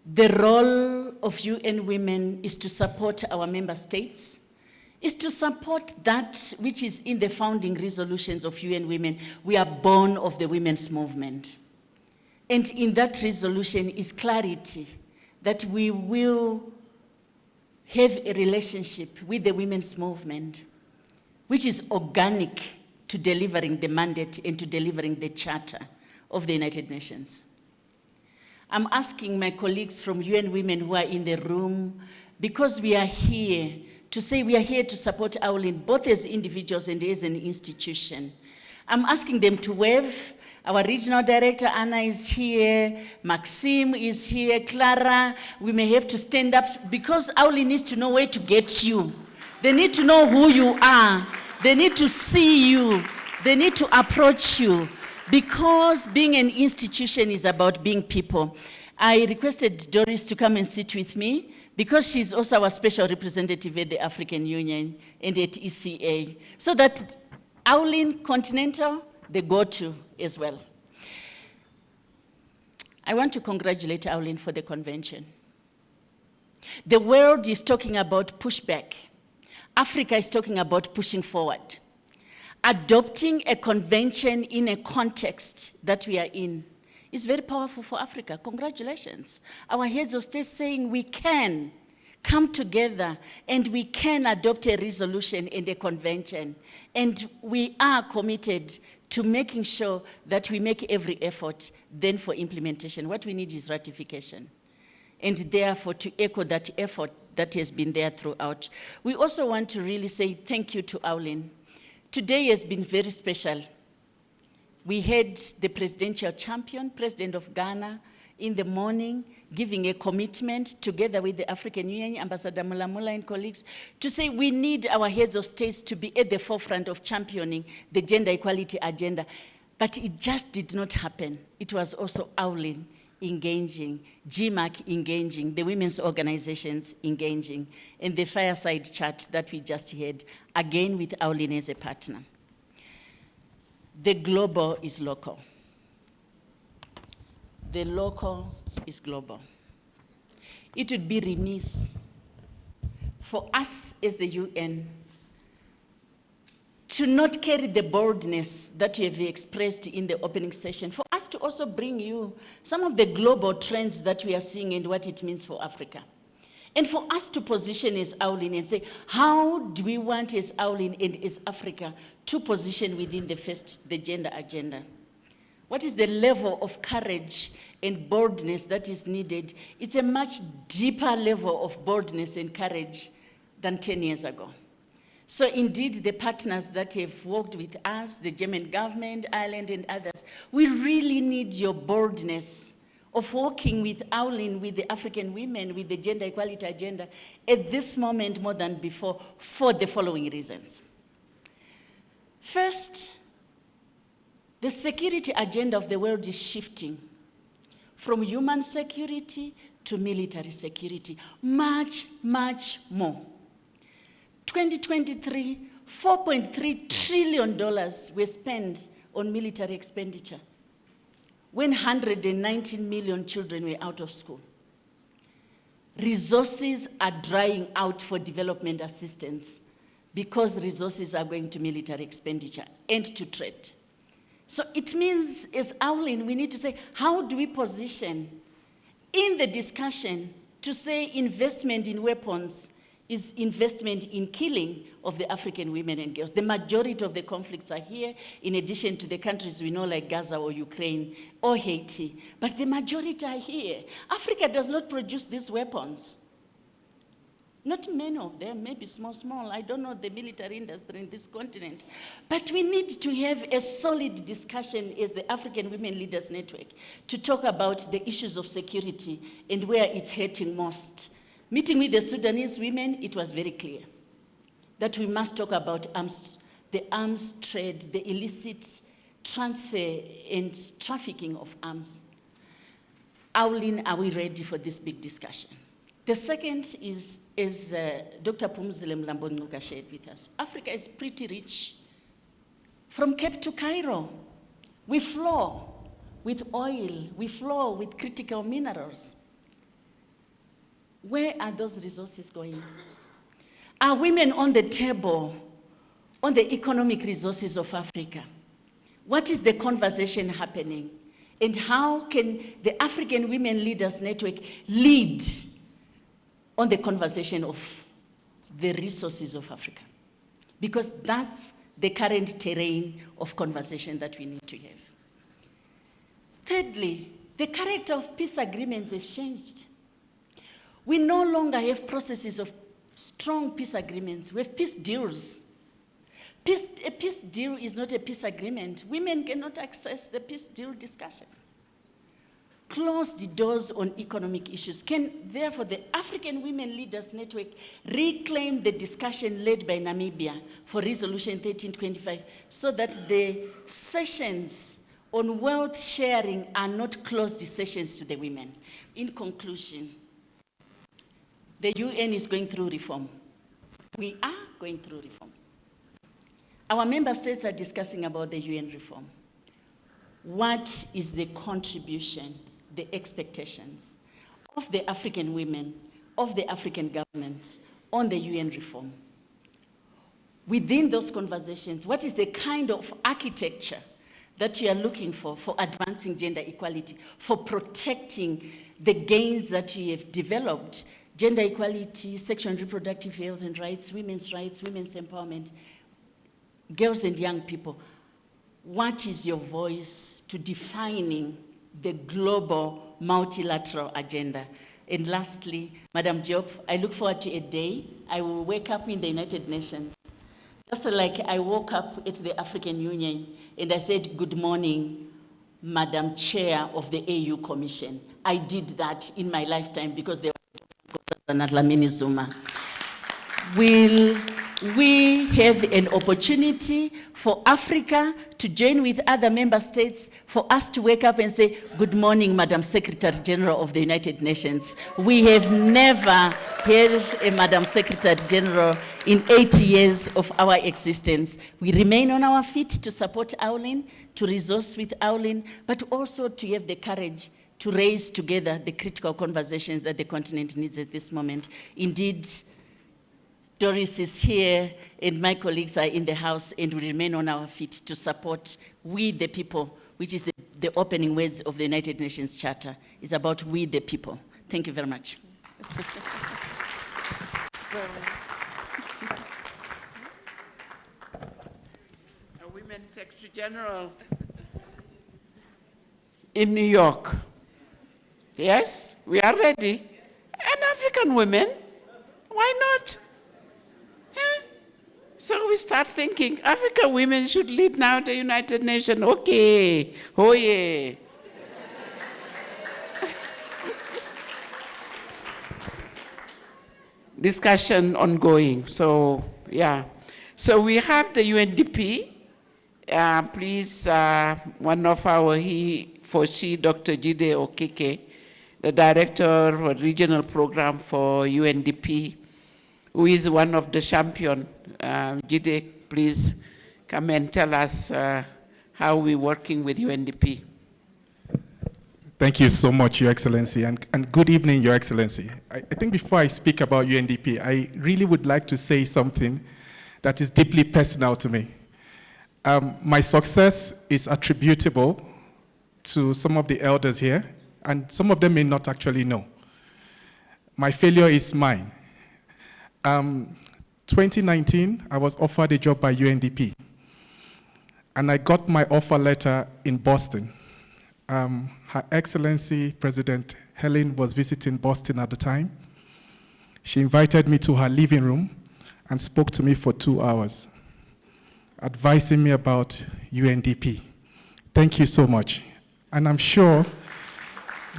The role of UN Women is to support our member states, is to support that which is in the founding resolutions of UN Women. We are born of the women's movement. And in that resolution is clarity that we will have a relationship with the women's movement, which is organic to delivering the mandate and to delivering the Charter of the United Nations. I'm asking my colleagues from UN Women who are in the room, because we are here, to say we are here to support AWLN, both as individuals and as an institution. I'm asking them to wave. Our regional director, Anna, is here. Maxime is here. Clara, we may have to stand up because AWLN needs to know where to get you. They need to know who you are. They need to see you. They need to approach you. Because being an institution is about being people. I requested Doris to come and sit with me because she's also our special representative at the African Union and at ECA. So that AWLN Continental, they go to as well. I want to congratulate AWLN for the convention. The world is talking about pushback. Africa is talking about pushing forward. Adopting a convention in a context that we are in is very powerful for Africa. Congratulations. Our heads of state saying we can come together and we can adopt a resolution and a convention. And we are committed to making sure that we make every effort then for implementation. What we need is ratification. And therefore, to echo that effort that has been there throughout. We also want to really say thank you to AWLN. Today has been very special. We had the presidential champion, President of Ghana, in the morning, giving a commitment together with the African Union, Ambassador Mulamula and colleagues, to say we need our heads of states to be at the forefront of championing the gender equality agenda. But it just did not happen. It was also AWLN engaging, GMAC engaging, the women's organizations engaging, and the fireside chat that we just had, again with AWLN as a partner. The global is local. the local is global. It would be remiss for us as the UN to not carry the boldness that you have expressed in the opening session, for us to also bring you some of the global trends that we are seeing and what it means for Africa. And for us to position as AWLN and say, how do we want as AWLN and as Africa to position within the gender agenda? What is the level of courage and boldness that is needed? It's a much deeper level of boldness and courage than 10 years ago. So indeed, the partners that have worked with us, the German government, Ireland and others, we really need your boldness of working with AWLN, with the African women, with the gender equality agenda at this moment more than before for the following reasons. First, the security agenda of the world is shifting from human security to military security, much, much more. 2023, $4.3 trillion were spent on military expenditure when 119 million children were out of school. Resources are drying out for development assistance because resources are going to military expenditure and to trade. So it means, as AWLN, we need to say, how do we position in the discussion to say investment in weapons is investment in killing of the African women and girls? The majority of the conflicts are here, in addition to the countries we know like Gaza or Ukraine or Haiti. But the majority are here. Africa does not produce these weapons. Not many of them, maybe small. I don't know the military industry in this continent. But we need to have a solid discussion as the African Women Leaders Network to talk about the issues of security and where it's hurting most. Meeting with the Sudanese women, it was very clear that we must talk about the arms trade, the illicit transfer and trafficking of arms. AWLN, are we ready for this big discussion? The second is, as Dr. Phumzile Mlambo-Ngcuka shared with us, Africa is pretty rich. From Cape to Cairo, we flow with oil, we flow with critical minerals. Where are those resources going? Are women on the table on the economic resources of Africa? What is the conversation happening? And how can the African Women Leaders Network lead on the conversation of the resources of Africa? Because that's the current terrain of conversation that we need to have. Thirdly, the character of peace agreements has changed. We no longer have processes of strong peace agreements. We have peace deals. A peace deal is not a peace agreement. Women cannot access the peace deal discussions. Closed doors on economic issues. Can, therefore, the African Women Leaders Network reclaim the discussion led by Namibia for Resolution 1325 so that the sessions on wealth sharing are not closed sessions to the women? In conclusion, the UN is going through reform. We are going through reform. Our member states are discussing about the UN reform. What is the contribution, the expectations of the African women, of the African governments on the UN reform? Within those conversations, what is the kind of architecture that you are looking for advancing gender equality, for protecting the gains that you have developed, gender equality, sexual and reproductive health and rights, women's empowerment, girls and young people? What is your voice to defining the global multilateral agenda? And lastly, Madam Diop, I look forward to a day I will wake up in the United Nations, just like I woke up at the African Union and I said, good morning, Madam Chair of the AU Commission. I did that in my lifetime because there was Dlamini Zuma. Will we have an opportunity for Africa to join with other member states, for us to wake up and say, good morning, Madam Secretary General of the United Nations. We have never had a Madam Secretary General in 80 years of our existence. We remain on our feet to support AWLN, to resource with AWLN, but also to have the courage to raise together the critical conversations that the continent needs at this moment. Indeed, Doris is here and my colleagues are in the house, and we remain on our feet to support we the people, which is the opening words of the United Nations Charter. It's about we the people. Thank you very much. Women's Secretary General in New York. Yes, we are ready. And African women, why not? Yeah. So we start thinking, African women should lead now the United Nations. Okay, oh yeah. Discussion ongoing, so yeah. So we have the UNDP. Please, one of our she, Dr. Jide Okeke, the director of regional program for UNDP, who is one of the champion. Jide, please come and tell us how we're working with UNDP. Thank you so much, Your Excellency, and good evening, Your Excellency. I think before I speak about UNDP, I really would like to say something that is deeply personal to me. My success is attributable to some of the elders here, and some of them may not actually know. My failure is mine. 2019, I was offered a job by UNDP, and I got my offer letter in Boston. Her Excellency President Helen was visiting Boston at the time. She invited me to her living room and spoke to me for 2 hours, advising me about UNDP. Thank you so much. And I'm sure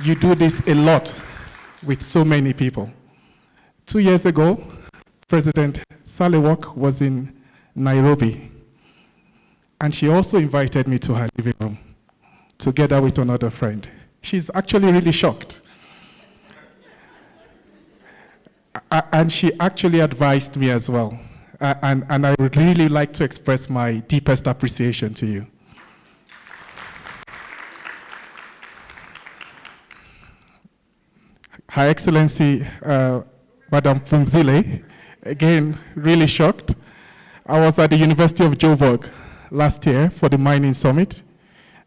you do this a lot with so many people. 2 years ago, President AWCEVAWG was in Nairobi, and she also invited me to her living room, together with another friend. She's actually really shocked. And she actually advised me as well. And I would really like to express my deepest appreciation to you. Her Excellency, Madam Phumzile, again, really shocked. I was at the University of Joburg last year for the mining summit,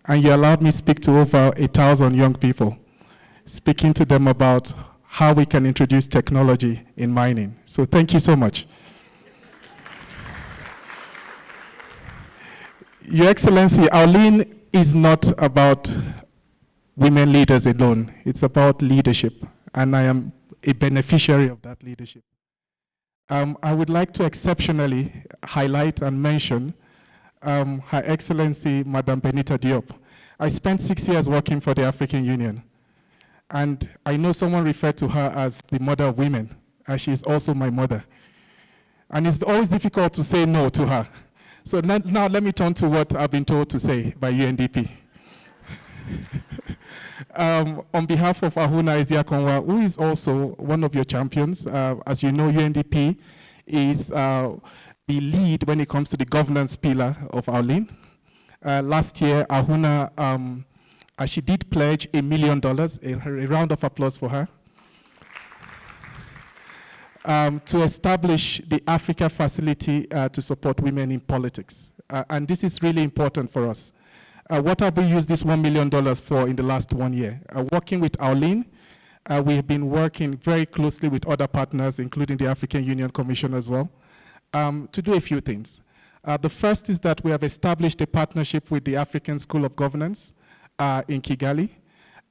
and you allowed me to speak to over 1,000 young people, speaking to them about how we can introduce technology in mining. So thank you so much. Your Excellency, AWLN is not about women leaders alone. It's about leadership, and I am a beneficiary of that leadership. I would like to exceptionally highlight and mention Her Excellency, Madam Benita Diop. I spent 6 years working for the African Union, and I know someone referred to her as the mother of women, as she is also my mother. And it's always difficult to say no to her. So now let me turn to what I've been told to say by UNDP. On behalf of Ahuna Eziakonwa, who is also one of your champions, as you know, UNDP is the lead when it comes to the governance pillar of AWLN. Last year, Ahuna, she did pledge $1 million, a round of applause for her, to establish the Africa facility to support women in politics. And this is really important for us. What have we used this $1 million for in the last 1 year? Working with AWLN, we have been working very closely with other partners, including the African Union Commission as well, to do a few things. The first is that we have established a partnership with the African School of Governance in Kigali.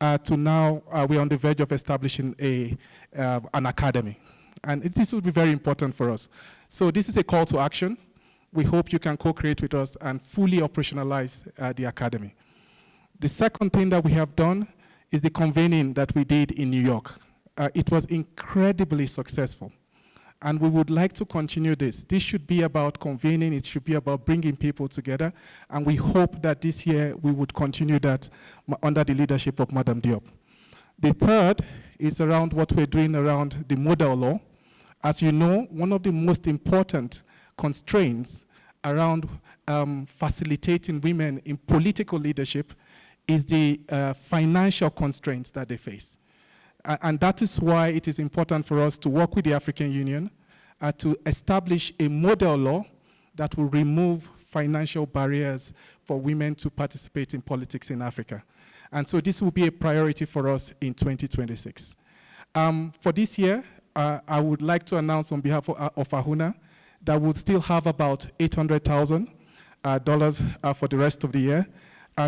To now, we're on the verge of establishing an academy. And this will be very important for us. So this is a call to action. We hope you can co-create with us and fully operationalize the academy. The second thing that we have done is the convening that we did in New York. It was incredibly successful. And we would like to continue this. This should be about convening, it should be about bringing people together, and we hope that this year we would continue that under the leadership of Madam Diop. The third is around what we're doing around the model law. As you know, one of the most important constraints around facilitating women in political leadership is the financial constraints that they face. And that is why it is important for us to work with the African Union to establish a model law that will remove financial barriers for women to participate in politics in Africa. And so this will be a priority for us in 2026. For this year, I would like to announce on behalf of AHUNA that we'll still have about $800,000 for the rest of the year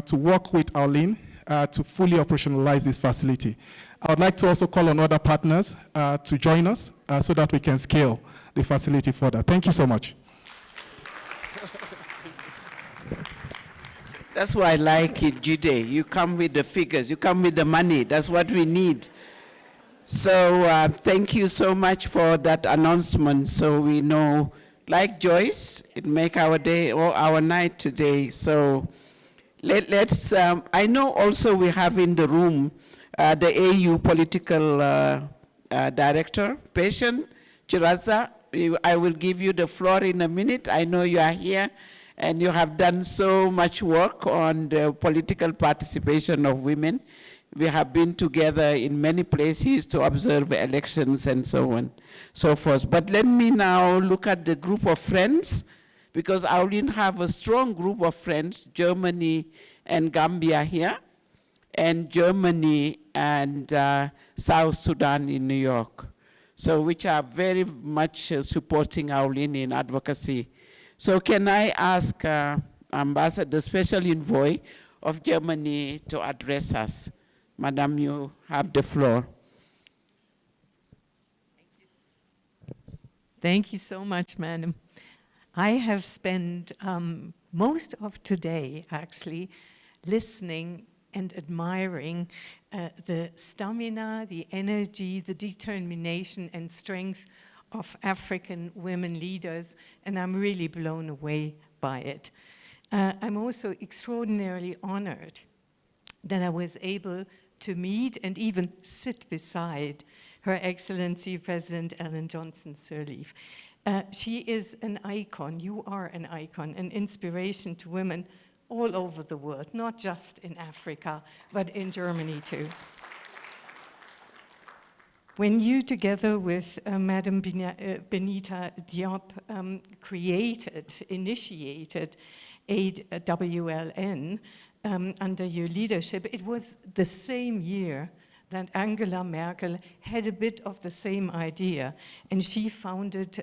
to work with AWLN to fully operationalize this facility. I would like to also call on other partners to join us so that we can scale the facility further. Thank you so much. That's why I like it, Jide. You come with the figures, you come with the money. That's what we need. So thank you so much for that announcement. So we know, like Joyce, it make our day or our night today. So let's, I know also we have in the room the AU political director, Patient Chiraza. I will give you the floor in a minute. I know you are here and you have done so much work on the political participation of women. We have been together in many places to observe elections and so on, so forth. But let me now look at the group of friends, because I will have a strong group of friends, Germany and Gambia here, and Germany and South Sudan in New York. So which are very much supporting AWLN in advocacy. So can I ask Ambassador, the Special Envoy of Germany to address us? Madam, you have the floor. Thank you so much, madam. I have spent most of today actually listening and admiring the stamina, the energy, the determination and strength of African women leaders, and I'm really blown away by it. I'm also extraordinarily honored that I was able to meet and even sit beside Her Excellency President Ellen Johnson Sirleaf. She is an icon, you are an icon, an inspiration to women all over the world, not just in Africa, but in Germany too. When you, together with Madam Benita Diop, initiated AWLN under your leadership, it was the same year that Angela Merkel had a bit of the same idea, and she founded,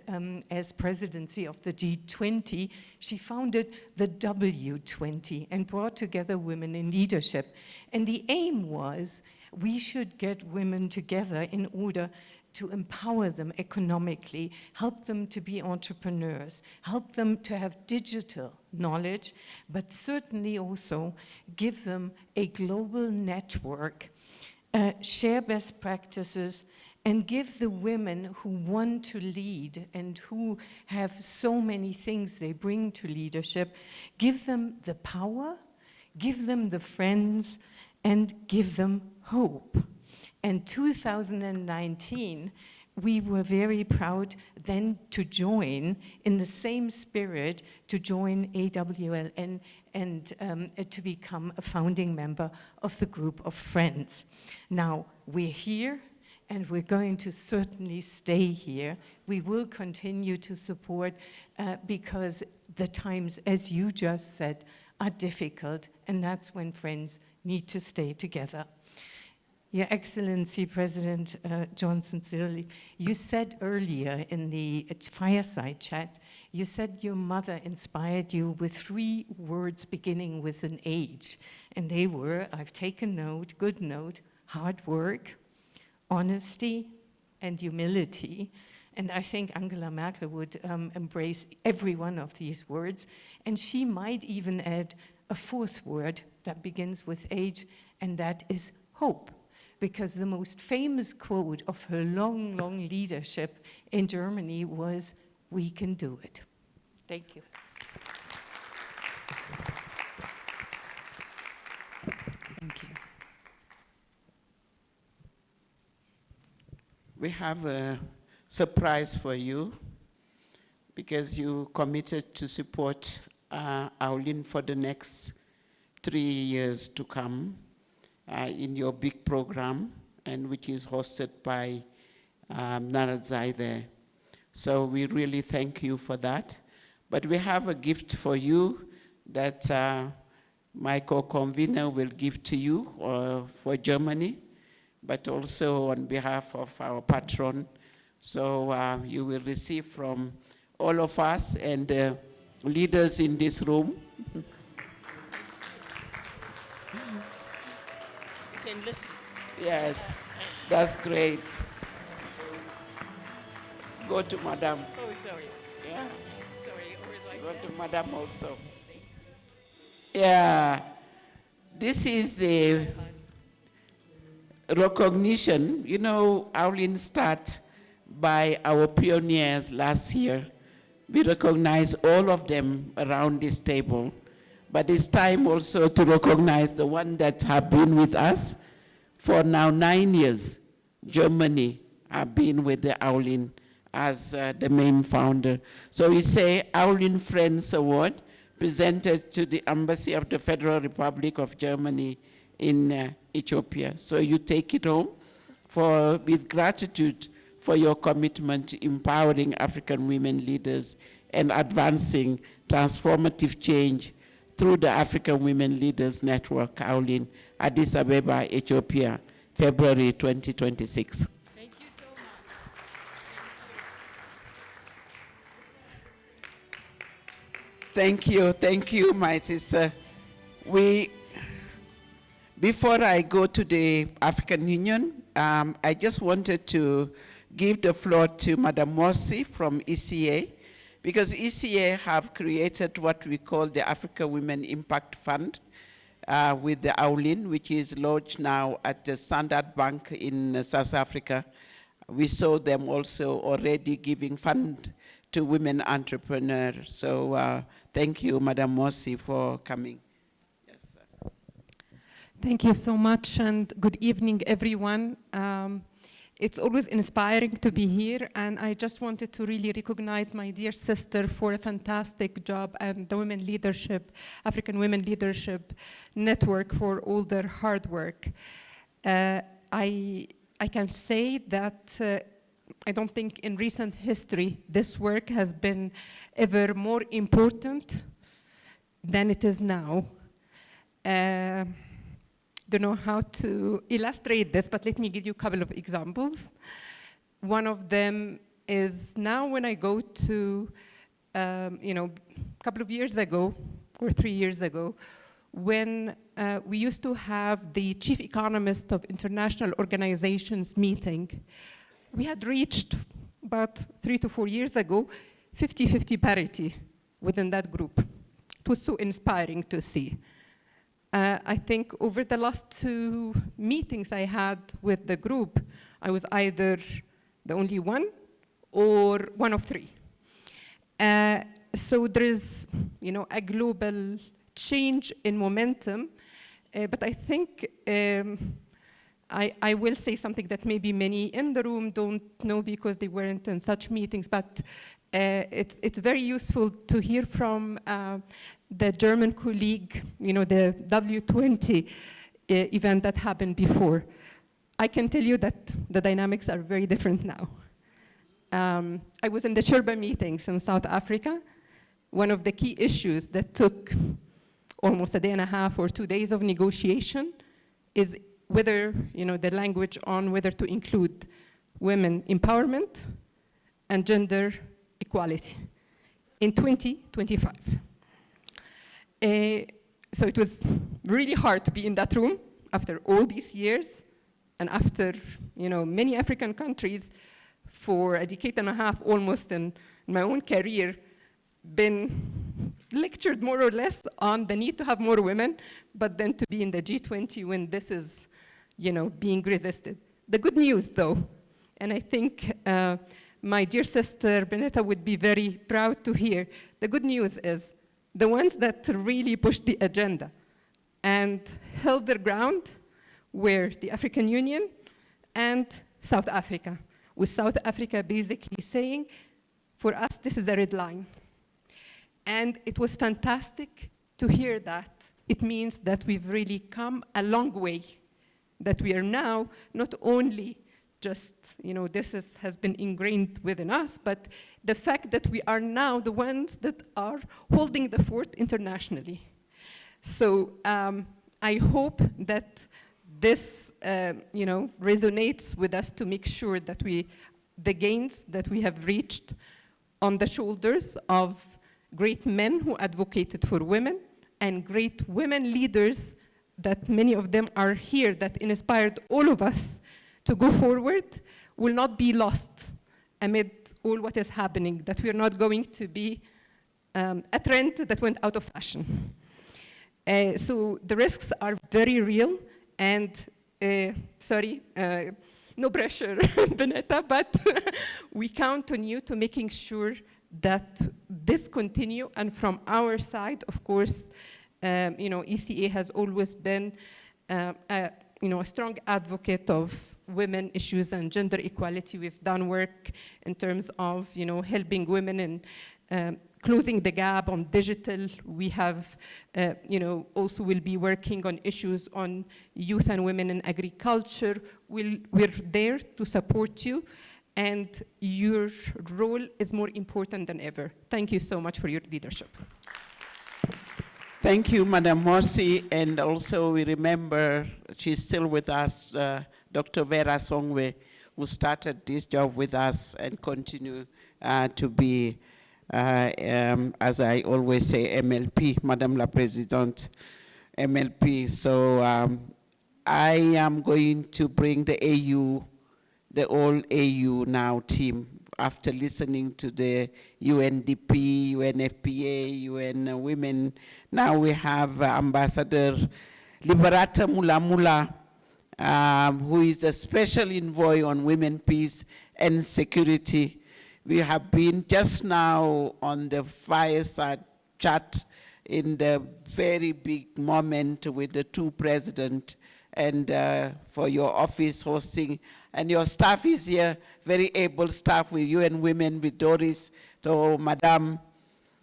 as presidency of the G20, she founded the W20 and brought together women in leadership. And the aim was, we should get women together in order to empower them economically, help them to be entrepreneurs, help them to have digital knowledge, but certainly also give them a global network, share best practices, and give the women who want to lead and who have so many things they bring to leadership, give them the power, give them the friends, and give them hope. And 2019, we were very proud then to join, in the same spirit, to join AWLN and to become a founding member of the group of friends. Now, we're here, and we're going to certainly stay here. We will continue to support because the times, as you just said, are difficult, and that's when friends need to stay together. Your Excellency, President Johnson Sirleaf, you said earlier in the fireside chat, you said your mother inspired you with 3 words beginning with an H, and they were, I've taken note, good note, hard work, honesty, and humility. And I think Angela Merkel would embrace every one of these words, and she might even add a 4th word that begins with H, and that is hope. Because the most famous quote of her long, long leadership in Germany was, "We can do it." Thank you. Thank you. We have a surprise for you because you committed to support AWLN for the next 3 years to come in your big program, and which is hosted by Narazai there. So we really thank you for that. But we have a gift for you that my co-convener will give to you for Germany, but also on behalf of our patron. So you will receive from all of us and leaders in this room. You can lift it. Yes, that's great. Go to Madam. Oh, sorry. Yeah, Sorry. go to Madam also. Yeah, this is a recognition. You know, AWLN start by our pioneers last year. We recognize all of them around this table, but it's time also to recognize the ones that have been with us for now 9 years. Germany have been with the AWLN as the main founder. So we say AWLN Friends Award presented to the Embassy of the Federal Republic of Germany in Ethiopia. So you take it home with gratitude for your commitment to empowering African women leaders and advancing transformative change through the African Women Leaders Network, AWLN, Addis Ababa, Ethiopia, February 2026. Thank you so much. Thank you, my sister. Before I go to the African Union, I just wanted to give the floor to Madam Morsi from ECA, because ECA have created what we call the Africa Women Impact Fund with the AWLN, which is lodged now at the Standard Bank in South Africa. We saw them also already giving fund to women entrepreneurs. So thank you, Madam Morsi, for coming. Yes, sir. Thank you so much, and good evening, everyone. It's always inspiring to be here, and I just wanted to really recognize my dear sister for a fantastic job, and the Women Leadership, African Women Leadership Network for all their hard work. I can say that I don't think in recent history this work has been ever more important than it is now. Don't know how to illustrate this, but let me give you a couple of examples. One of them is now when I go to, a couple of years ago, or 3 years ago, when we used to have the chief economist of international organizations meeting, we had reached about 3 to 4 years ago, 50-50 parity within that group. It was so inspiring to see. I think over the last 2 meetings I had with the group, I was either the only one or one of 3. So there is, a global change in momentum, but I think I will say something that maybe many in the room don't know because they weren't in such meetings, but it's very useful to hear from the German colleague, the W20 event that happened before. I can tell you that the dynamics are very different now. I was in the Chirba meetings in South Africa. One of the key issues that took almost a day and a half or 2 days of negotiation is whether, the language on whether to include women empowerment and gender equality in 2025. So it was really hard to be in that room after all these years and after, many African countries for a decade and a half almost in my own career been lectured more or less on the need to have more women, but then to be in the G20 when this is, being resisted. The good news though, and I think my dear sister Benetta would be very proud to hear, the good news is the ones that really pushed the agenda and held their ground were the African Union and South Africa, with South Africa basically saying, for us, this is a red line. And it was fantastic to hear that it means that we've really come a long way, that we are now not only just, this has been ingrained within us, but the fact that we are now the ones that are holding the fort internationally. So I hope that this, resonates with us to make sure that the gains that we have reached on the shoulders of great men who advocated for women and great women leaders, that many of them are here, that inspired all of us to go forward, will not be lost amid all what is happening, that we are not going to be a trend that went out of fashion. So the risks are very real, and no pressure, Benetta, but we count on you to making sure that this continue, and from our side, of course, ECA has always been a strong advocate of women issues and gender equality. We've done work in terms of, helping women and closing the gap on digital. We have, also will be working on issues on youth and women in agriculture. We're there to support you, and your role is more important than ever. Thank you so much for your leadership. Thank you, Madam Morsi, and also we remember she's still with us, Dr. Vera Songwe, who started this job with us and continue to be, as I always say, MLP, Madame la Présidente, MLP. So I am going to bring the all AU now team, after listening to the UNDP, UNFPA, UN Women. Now we have Ambassador Liberata Mulamula, who is a special envoy on women, peace, and security. We have been just now on the fireside chat in the very big moment with the two presidents, and for your office hosting, and your staff is here, very able staff with UN Women, with Doris. So, Madam,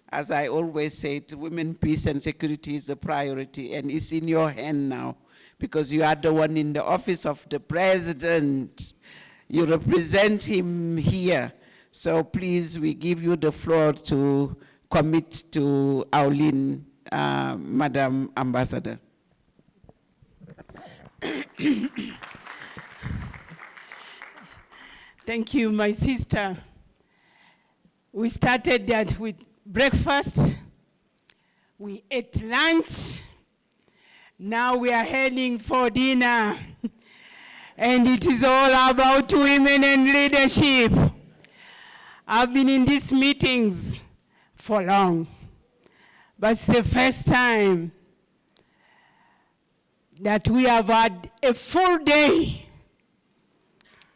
as I always say, women, peace, and security is the priority, and it's in your hand now, because you are the one in the office of the president. You represent him here. So please, we give you the floor to commit to AWLN, Madam Ambassador. Thank you, my sister. We started that with breakfast. We ate lunch. Now we are heading for dinner. And it is all about women and leadership. I've been in these meetings for long, but it's the first time that we have had a full day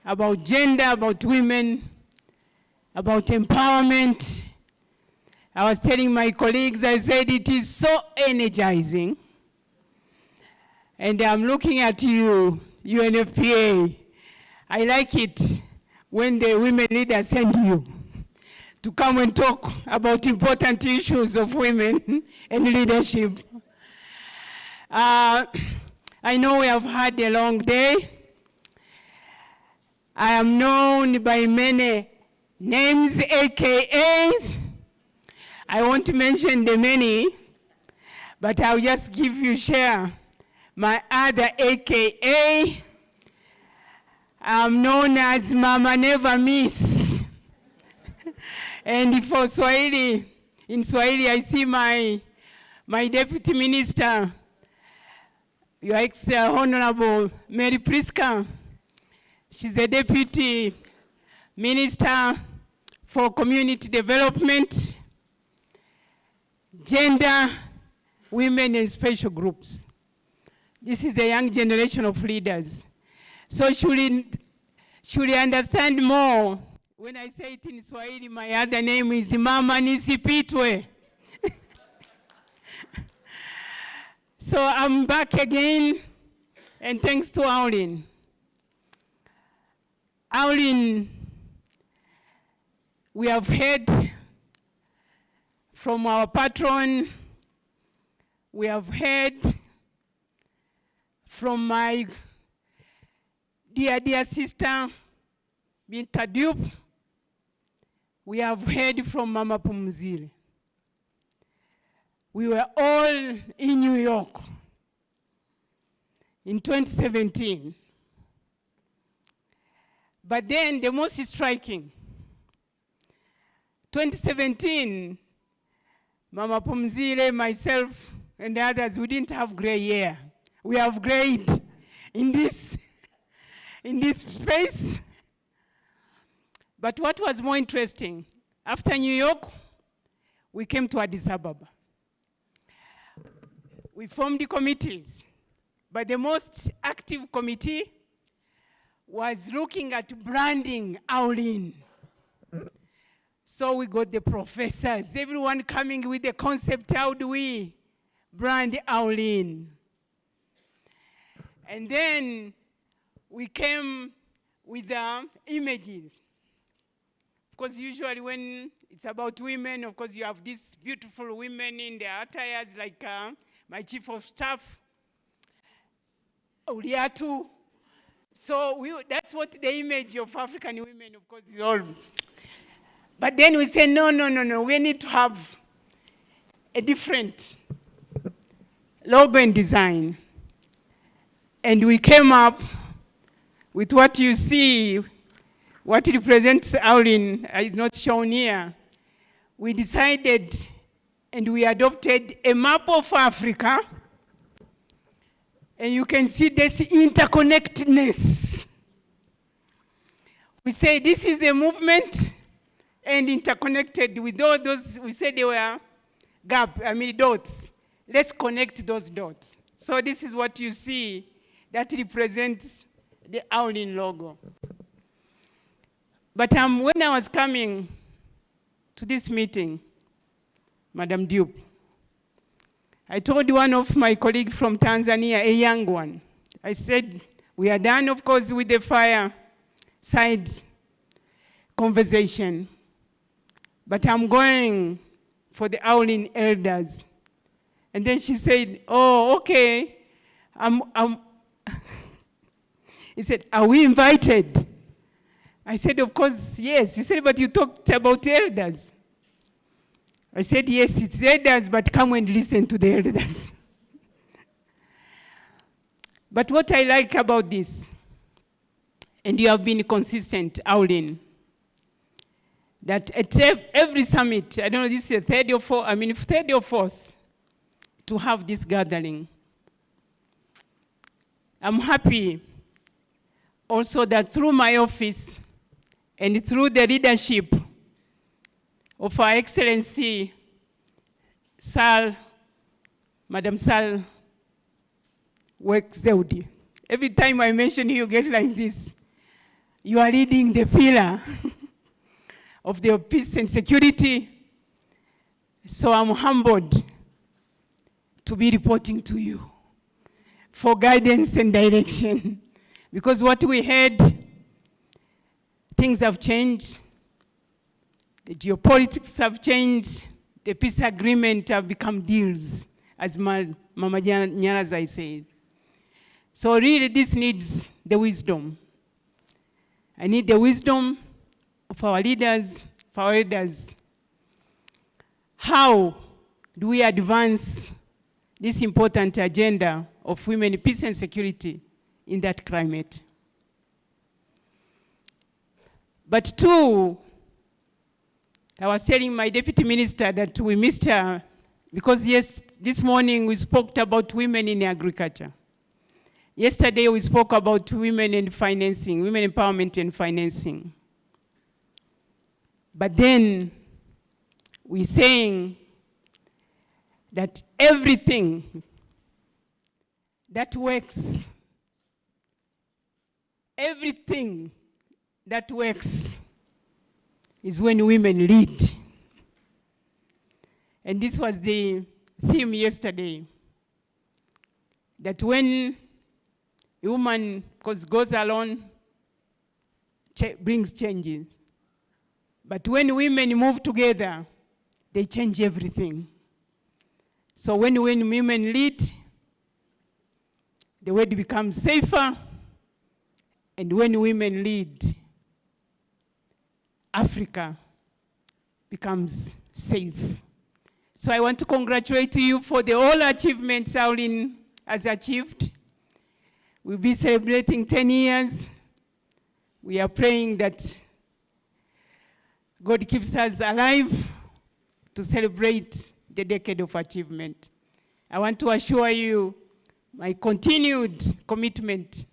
about gender, about women, about empowerment. I was telling my colleagues, I said it is so energizing. And I'm looking at you, UNFPA. I like it when the women leaders send you to come and talk about important issues of women and leadership. I know we have had a long day. I am known by many names, AKAs. I won't mention the many, but I'll just give you share my other AKA. I'm known as Mama Never Miss. And for Swahili, in Swahili, I see my Deputy Minister, Your Honorable Mary Priska. She's a Deputy Minister for Community Development, Gender, Women, and Special Groups. This is a young generation of leaders. So should you understand more, when I say it in Swahili, my other name is Mama Nisipitwe. So I'm back again, and thanks to AWLN. AWLN, we have heard from our patron, we have heard from my dear sister, Binta Diop. We have heard from Mama Pumzile. We were all in New York in 2017. But then the most striking, 2017, Mama Pumzile, myself, and the others, we didn't have gray hair. We have grayed in this space. But what was more interesting, after New York, we came to Addis Ababa. We formed the committees, but the most active committee was looking at branding AWLN. So we got the professors, everyone coming with the concept, how do we brand AWLN? And then we came with the images. Because usually when it's about women, of course you have these beautiful women in their attires, like my chief of staff, Uriatu. So that's what the image of African women, of course, is all. But then we say, no, we need to have a different logo and design. And we came up with what you see, what represents AWLN is not shown here. We decided and we adopted a map of Africa. And you can see this interconnectedness. We say this is a movement and interconnected with all those, we said they were dots. Let's connect those dots. So this is what you see that represents the AWLN logo. But when I was coming to this meeting, Madam Diop, I told one of my colleagues from Tanzania, a young one, I said, we are done, of course, with the fireside conversation, but I'm going for the AWLN elders. And then she said, oh, okay. He said, are we invited? I said, of course, yes. He said, but you talked about elders. I said, yes, it's elders, but come and listen to the elders. But what I like about this, and you have been consistent, AWLN, that at every summit, I don't know, this is the third or fourth, to have this gathering. I'm happy also that through my office and through the leadership of Our Excellency, Madam Sal Zeudi. Every time I mention you get like this. You are leading the pillar of the peace and security. So I'm humbled to be reporting to you for guidance and direction. Because what we heard, things have changed. The geopolitics have changed. The peace agreement have become deals, as Mama Nyarazai said. So really this needs the wisdom. I need the wisdom of our leaders, of our elders. How do we advance this important agenda of women, peace and security in that climate? But two, I was telling my deputy minister that we missed her because this morning we spoke about women in agriculture. Yesterday we spoke about women and financing, women empowerment and financing. But then we're saying that everything that works, is when women lead. And this was the theme yesterday, that when a woman goes alone, brings changes. But when women move together, they change everything. So when women lead, the world becomes safer. And when women lead, Africa becomes safe. So I want to congratulate you for the all achievements AWLN has achieved. We'll be celebrating 10 years. We are praying that God keeps us alive to celebrate the decade of achievement. I want to assure you my continued commitment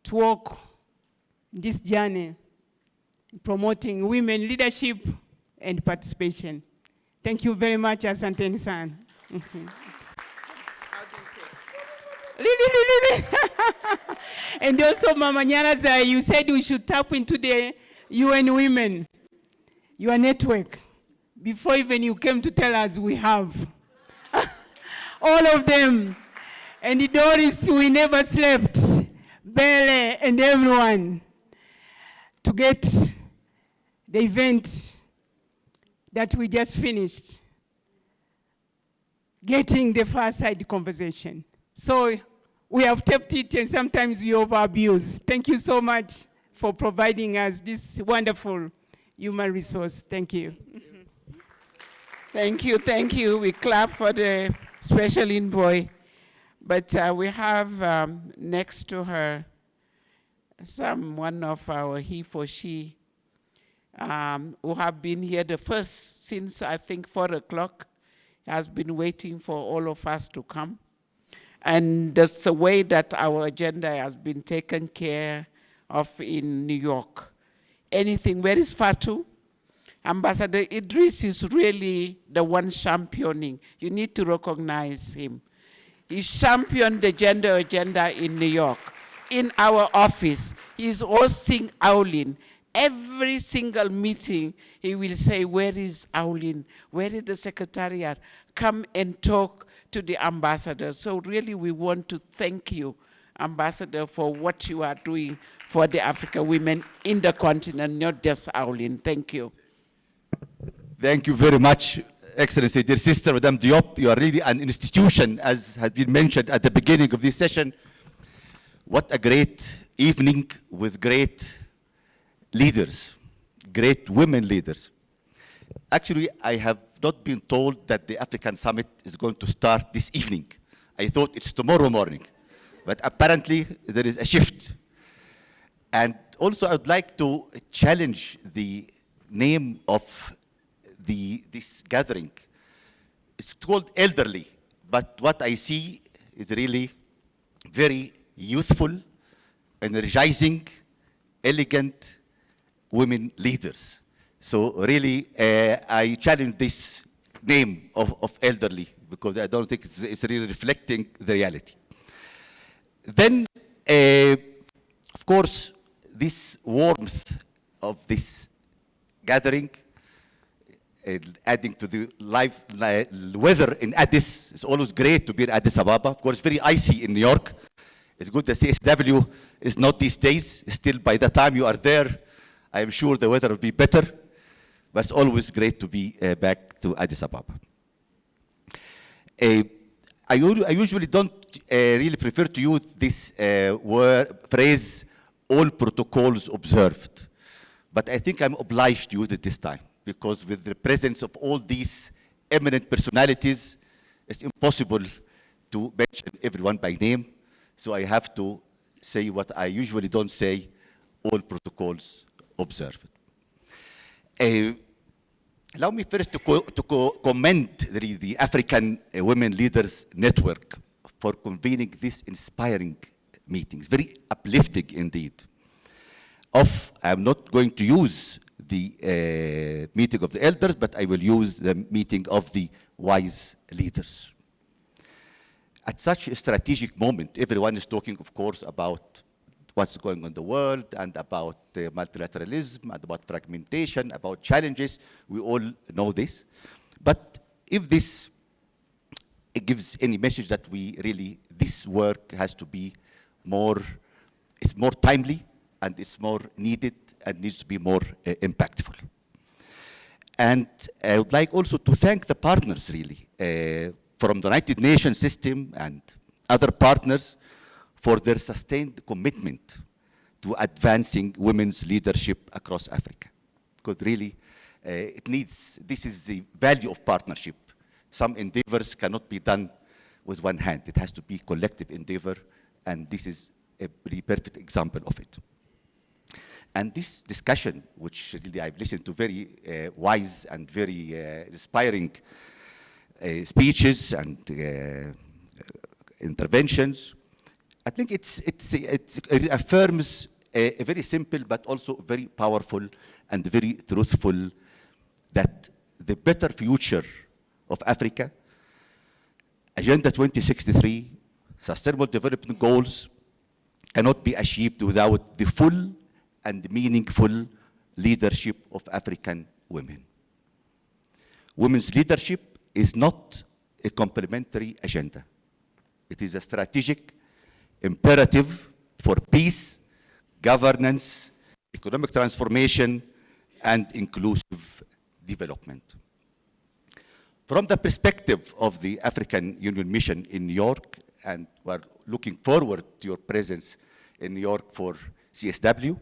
to walk this journey, promoting women leadership and participation. Thank you very much, Asanteni sana. Really. And also, Mama Nyaraza, you said we should tap into the UN Women, your network. Before even you came to tell us, we have. All of them. And Doris, we never slept. Bele and everyone to get the event that we just finished, getting the far side conversation. So we have tapped it and sometimes we over-abuse. Thank you so much for providing us this wonderful human resource. Thank you. Thank you. We clap for the special envoy. But we have next to her one of our he for she who have been here the first since I think 4 o'clock, has been waiting for all of us to come. And that's the way that our agenda has been taken care of in New York. Where is Fatu? Ambassador Idris is really the one championing. You need to recognize him. He championed the gender agenda in New York. In our office, he's hosting AWLN. Every single meeting, he will say, where is AWLN? Where is the secretariat? Come and talk to the ambassador. So really, we want to thank you, Ambassador, for what you are doing for the African women in the continent, not just AWLN. Thank you. Thank you very much, Excellency. Dear Sister Madame Diop, you are really an institution, as has been mentioned at the beginning of this session. What a great evening with great leaders, great women leaders. Actually, I have not been told that the African Summit is going to start this evening. I thought it's tomorrow morning, but apparently there is a shift. And also, I would like to challenge the name of this gathering. It's called elderly, but what I see is really very youthful, energizing, elegant women leaders. So really, I challenge this name of elderly because I don't think it's really reflecting the reality. Then, of course, this warmth of this gathering, adding to the live weather in Addis, it's always great to be in Addis Ababa. Of course, very icy in New York. It's good that CSW is not these days. Still, by the time you are there, I am sure the weather will be better. But it's always great to be back to Addis Ababa. I usually don't really prefer to use this phrase, all protocols observed. But I think I'm obliged to use it this time, because with the presence of all these eminent personalities, it's impossible to mention everyone by name. So I have to say what I usually don't say, all protocols observed. Allow me first to commend the African Women Leaders Network for convening these inspiring meetings, very uplifting indeed. I'm not going to use the meeting of the elders, but I will use the meeting of the wise leaders. At such a strategic moment, everyone is talking, of course, about what's going on in the world and about multilateralism and about fragmentation, about challenges. We all know this. But if this gives any message that we really, this work has to be it's more timely and it's more needed and needs to be more impactful. And I would like also to thank the partners really from the United Nations system and other partners for their sustained commitment to advancing women's leadership across Africa. Because really, this is the value of partnership. Some endeavors cannot be done with one hand. It has to be collective endeavor, and this is a really perfect example of it. And this discussion, which really I've listened to very wise and very inspiring speeches and interventions, I think it affirms a very simple but also very powerful and very truthful that the better future of Africa, Agenda 2063, Sustainable Development Goals, cannot be achieved without the full and meaningful leadership of African women. Women's leadership is not a complementary agenda. It is a strategic imperative for peace, governance, economic transformation, and inclusive development. From the perspective of the African Union Mission in New York, and we're looking forward to your presence in New York for CSW,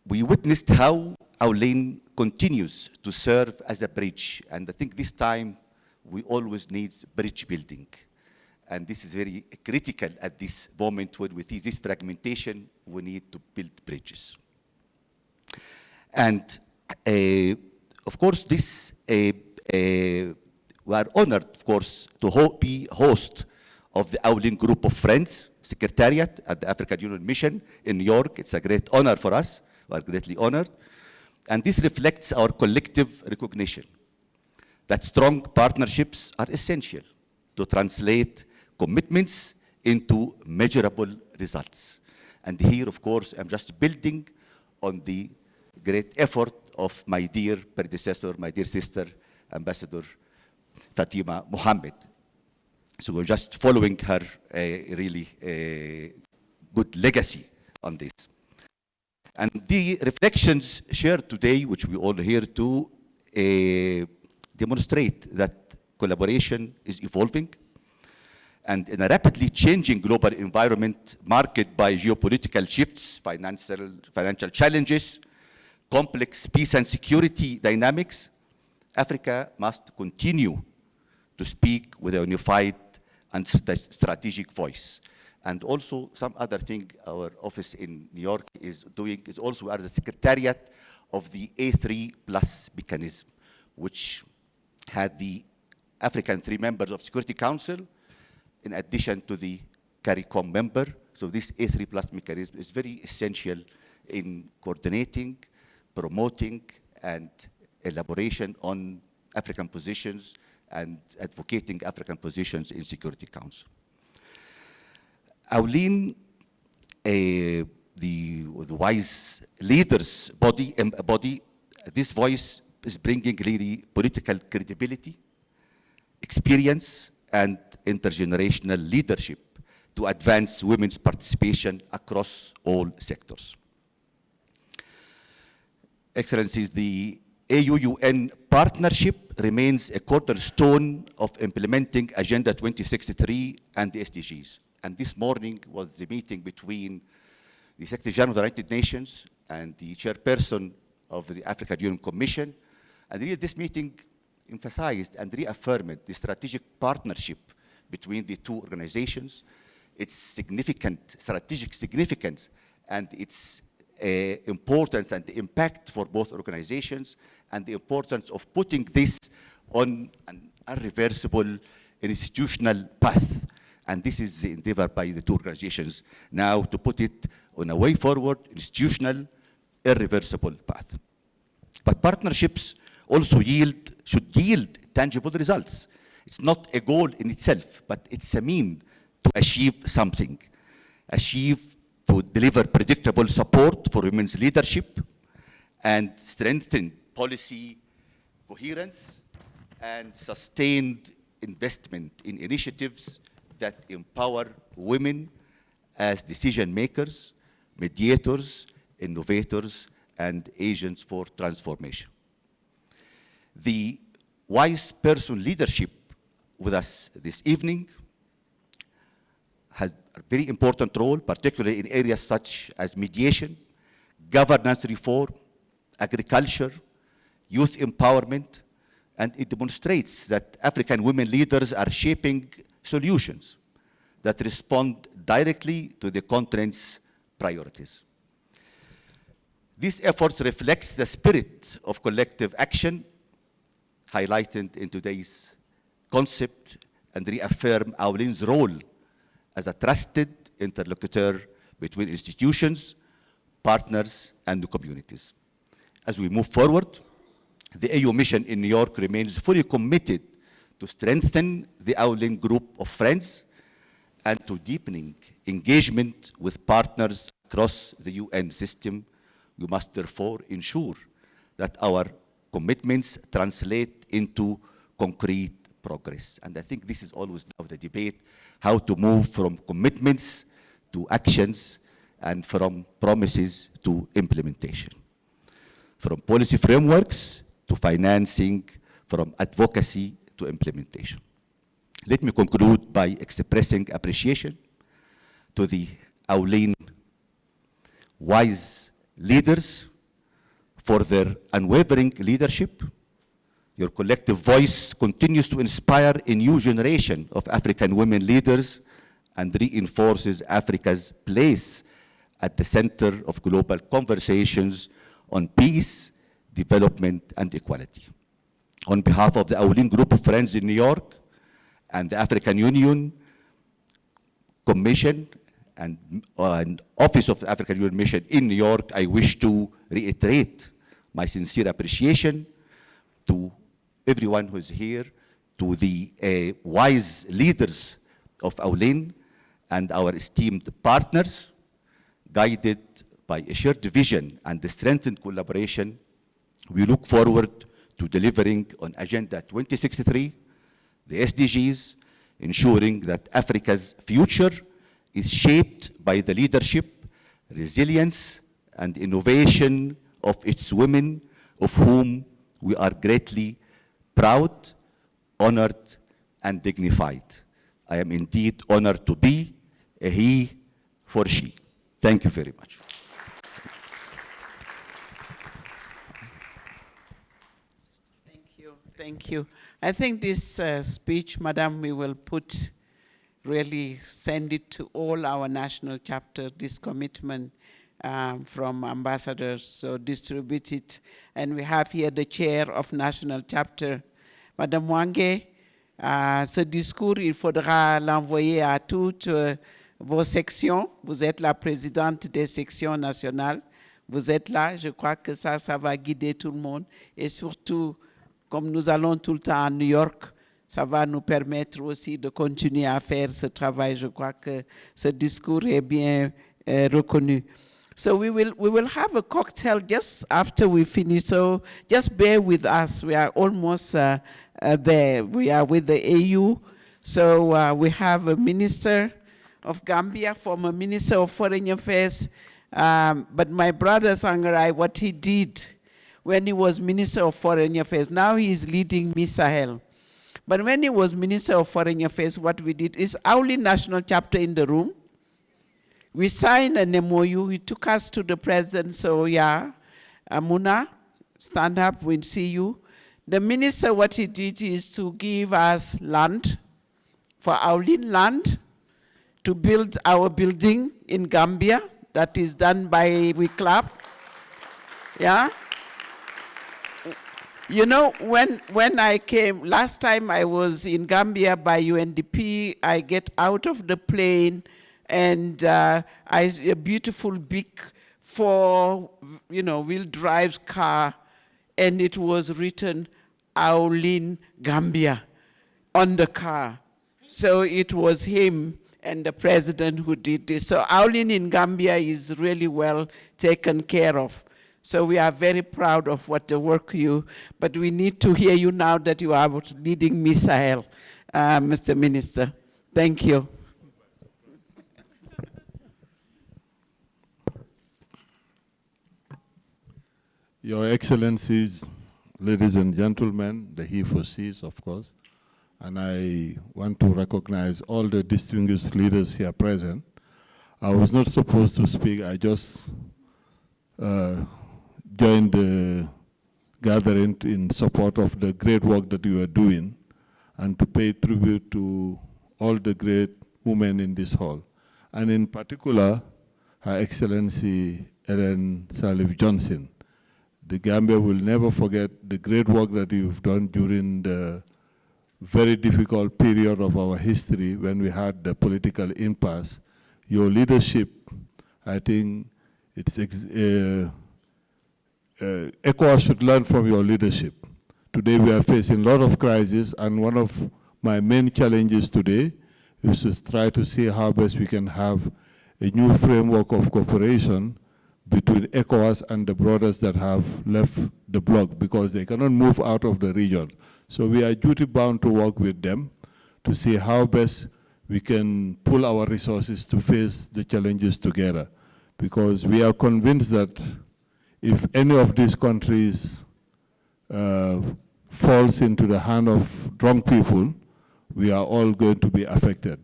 we witnessed how AWLN continues to serve as a bridge, and I think this time we always need bridge building. And this is very critical at this moment when we see this fragmentation, we need to build bridges. And of course, we are honored, of course, to be host of the AWLN Group of Friends Secretariat at the African Union Mission in New York. It's a great honor for us. We are greatly honored. And this reflects our collective recognition that strong partnerships are essential to translate commitments into measurable results. And here, of course, I'm just building on the great effort of my dear predecessor, my dear sister, Ambassador Fatima Mohammed. So we're just following her really good legacy on this. And the reflections shared today, which we all hear too, demonstrate that collaboration is evolving. And in a rapidly changing global environment marked by geopolitical shifts, financial challenges, complex peace and security dynamics, Africa must continue to speak with a unified and strategic voice. And also some other thing our office in New York is doing is also we are the secretariat of the A3 Plus mechanism, which had the African 3 members of Security Council in addition to the CARICOM member. So this A3 Plus mechanism is very essential in coordinating, promoting, and elaboration on African positions and advocating African positions in Security Council. AWLN, the wise leaders body, this voice is bringing really political credibility, experience, and intergenerational leadership to advance women's participation across all sectors. Excellencies, the AUUN partnership remains a cornerstone of implementing Agenda 2063 and the SDGs. And this morning was the meeting between the Secretary General of the United Nations and the chairperson of the African Union Commission. And really this meeting emphasized and reaffirmed the strategic partnership between the two organizations, its strategic significance, and its importance and impact for both organizations, and the importance of putting this on an irreversible institutional path. And this is the endeavor by the two organizations now to put it on a way forward, institutional, irreversible path. But partnerships also should yield tangible results. It's not a goal in itself, but it's a mean to achieve something. To deliver predictable support for women's leadership and strengthen policy coherence and sustained investment in initiatives that empower women as decision makers, mediators, innovators, and agents for transformation. The wise person leadership with us this evening has a very important role, particularly in areas such as mediation, governance reform, agriculture, youth empowerment, and it demonstrates that African women leaders are shaping solutions that respond directly to the continent's priorities. These efforts reflect the spirit of collective action highlighted in today's concept and reaffirm AWLN's role as a trusted interlocutor between institutions, partners, and the communities. As we move forward, the AU mission in New York remains fully committed to strengthen the AWLN group of friends and to deepening engagement with partners across the UN system. We must therefore ensure that our commitments translate into concrete progress. And I think this is always now the debate, how to move from commitments to actions and from promises to implementation. From policy frameworks to financing, from advocacy to implementation. Let me conclude by expressing appreciation to the AWLN wise leaders for their unwavering leadership. Your collective voice continues to inspire a new generation of African women leaders and reinforces Africa's place at the center of global conversations on peace, development, and equality. On behalf of the AWLN Group of Friends in New York and the African Union Commission and Office of the African Union Mission in New York, I wish to reiterate my sincere appreciation to everyone who is here, to the wise leaders of AWLN and our esteemed partners, guided by a shared vision and the strengthened collaboration. We look forward to delivering on Agenda 2063, the SDGs, ensuring that Africa's future is shaped by the leadership, resilience, and innovation of its women, of whom we are greatly proud, honored, and dignified. I am indeed honored to be a he for she. Thank you very much. Thank you. I think this speech, Madam, we will put, really send it to all our national chapter, this commitment from ambassadors, so distribute it. And we have here the chair of national chapter, Madame Wange. Ce discours, il faudra l'envoyer à toutes vos sections. Vous êtes la présidente des sections nationales. Vous êtes là, je crois que ça va guider tout le monde. Et surtout, comme nous allons tout le temps à New York, ça va nous permettre aussi de continuer à faire ce travail. Je crois que ce discours est bien reconnu. So we will have a cocktail just after we finish. So just bear with us. We are almost there. We are with the AU. So we have a minister of Gambia, former minister of foreign affairs. But my brother Sangarai, what he did when he was Minister of Foreign Affairs. Now he is leading Miss Sahel. But when he was Minister of Foreign Affairs, what we did is AWLN National Chapter in the room. We signed an MOU. He took us to the president. So yeah, Amuna, stand up, we'll see you. The minister, what he did is to give us land, for AWLN land, to build our building in Gambia. That is done by We Club. Yeah. You know, when I came, last time I was in Gambia by UNDP, I get out of the plane and I see a beautiful big wheel drive car, and it was written AWLN Gambia on the car. So it was him and the president who did this. So AWLN in Gambia is really well taken care of. So we are very proud of what the work but we need to hear you now that you are leading Miss Sahel, Mr. Minister. Thank you. Your Excellencies, ladies and gentlemen, the he for she's, of course, and I want to recognize all the distinguished leaders here present. I was not supposed to speak. I just joined the gathering in support of the great work that you are doing and to pay tribute to all the great women in this hall. And in particular, Her Excellency Ellen Sirleaf Johnson. The Gambia will never forget the great work that you've done during the very difficult period of our history when we had the political impasse. Your leadership, I think ECOWAS should learn from your leadership. Today we are facing a lot of crises, and one of my main challenges today is to try to see how best we can have a new framework of cooperation between ECOWAS and the brothers that have left the bloc, because they cannot move out of the region. So we are duty bound to work with them to see how best we can pull our resources to face the challenges together. Because we are convinced that if any of these countries falls into the hand of drunk people, we are all going to be affected.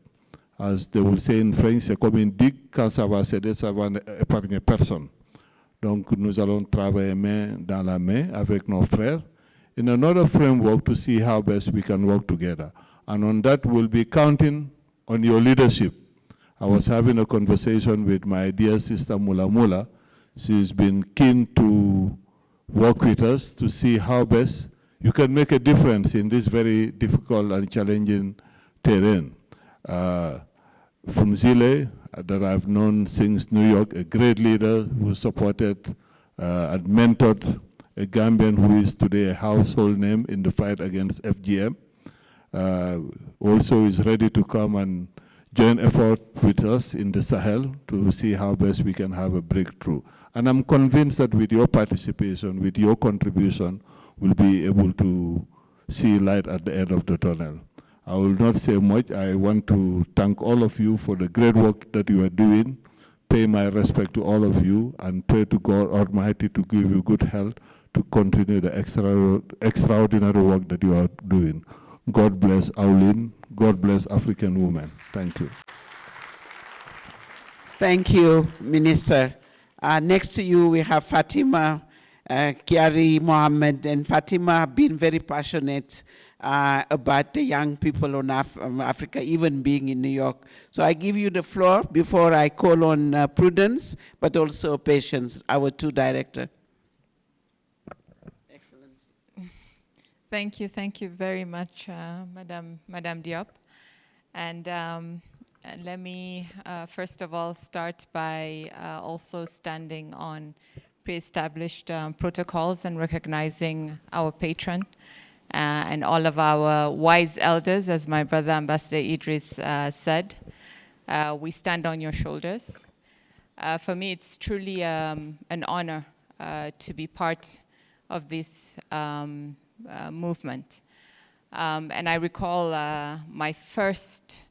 As they will say in French, c'est comme une digue, quand ça va céder, ça va épargner personne. Donc nous allons travailler main dans la main avec nos frères in another framework to see how best we can work together. And on that, we'll be counting on your leadership. I was having a conversation with my dear sister Mula Mula. She's been keen to work with us to see how best you can make a difference in this very difficult and challenging terrain. From Zile, that I've known since New York, a great leader who supported and mentored a Gambian who is today a household name in the fight against FGM. Also is ready to come and join effort with us in the Sahel to see how best we can have a breakthrough. And I'm convinced that with your participation, with your contribution, we'll be able to see light at the end of the tunnel. I will not say much. I want to thank all of you for the great work that you are doing, pay my respect to all of you, and pray to God Almighty to give you good health to continue the extraordinary work that you are doing. God bless AWLN. God bless African women. Thank you. Thank you, Minister. Next to you, we have Fatima Kiari Mohammed, and Fatima have been very passionate about the young people on Africa, even being in New York. So I give you the floor before I call on Prudence, but also Patience, our two directors. Excellency. Thank you very much, Madam Diop. And let me first of all start by also standing on pre-established protocols and recognizing our patron and all of our wise elders, as my brother Ambassador Idris said. We stand on your shoulders. For me, it's truly an honor to be part of this movement. And I recall my first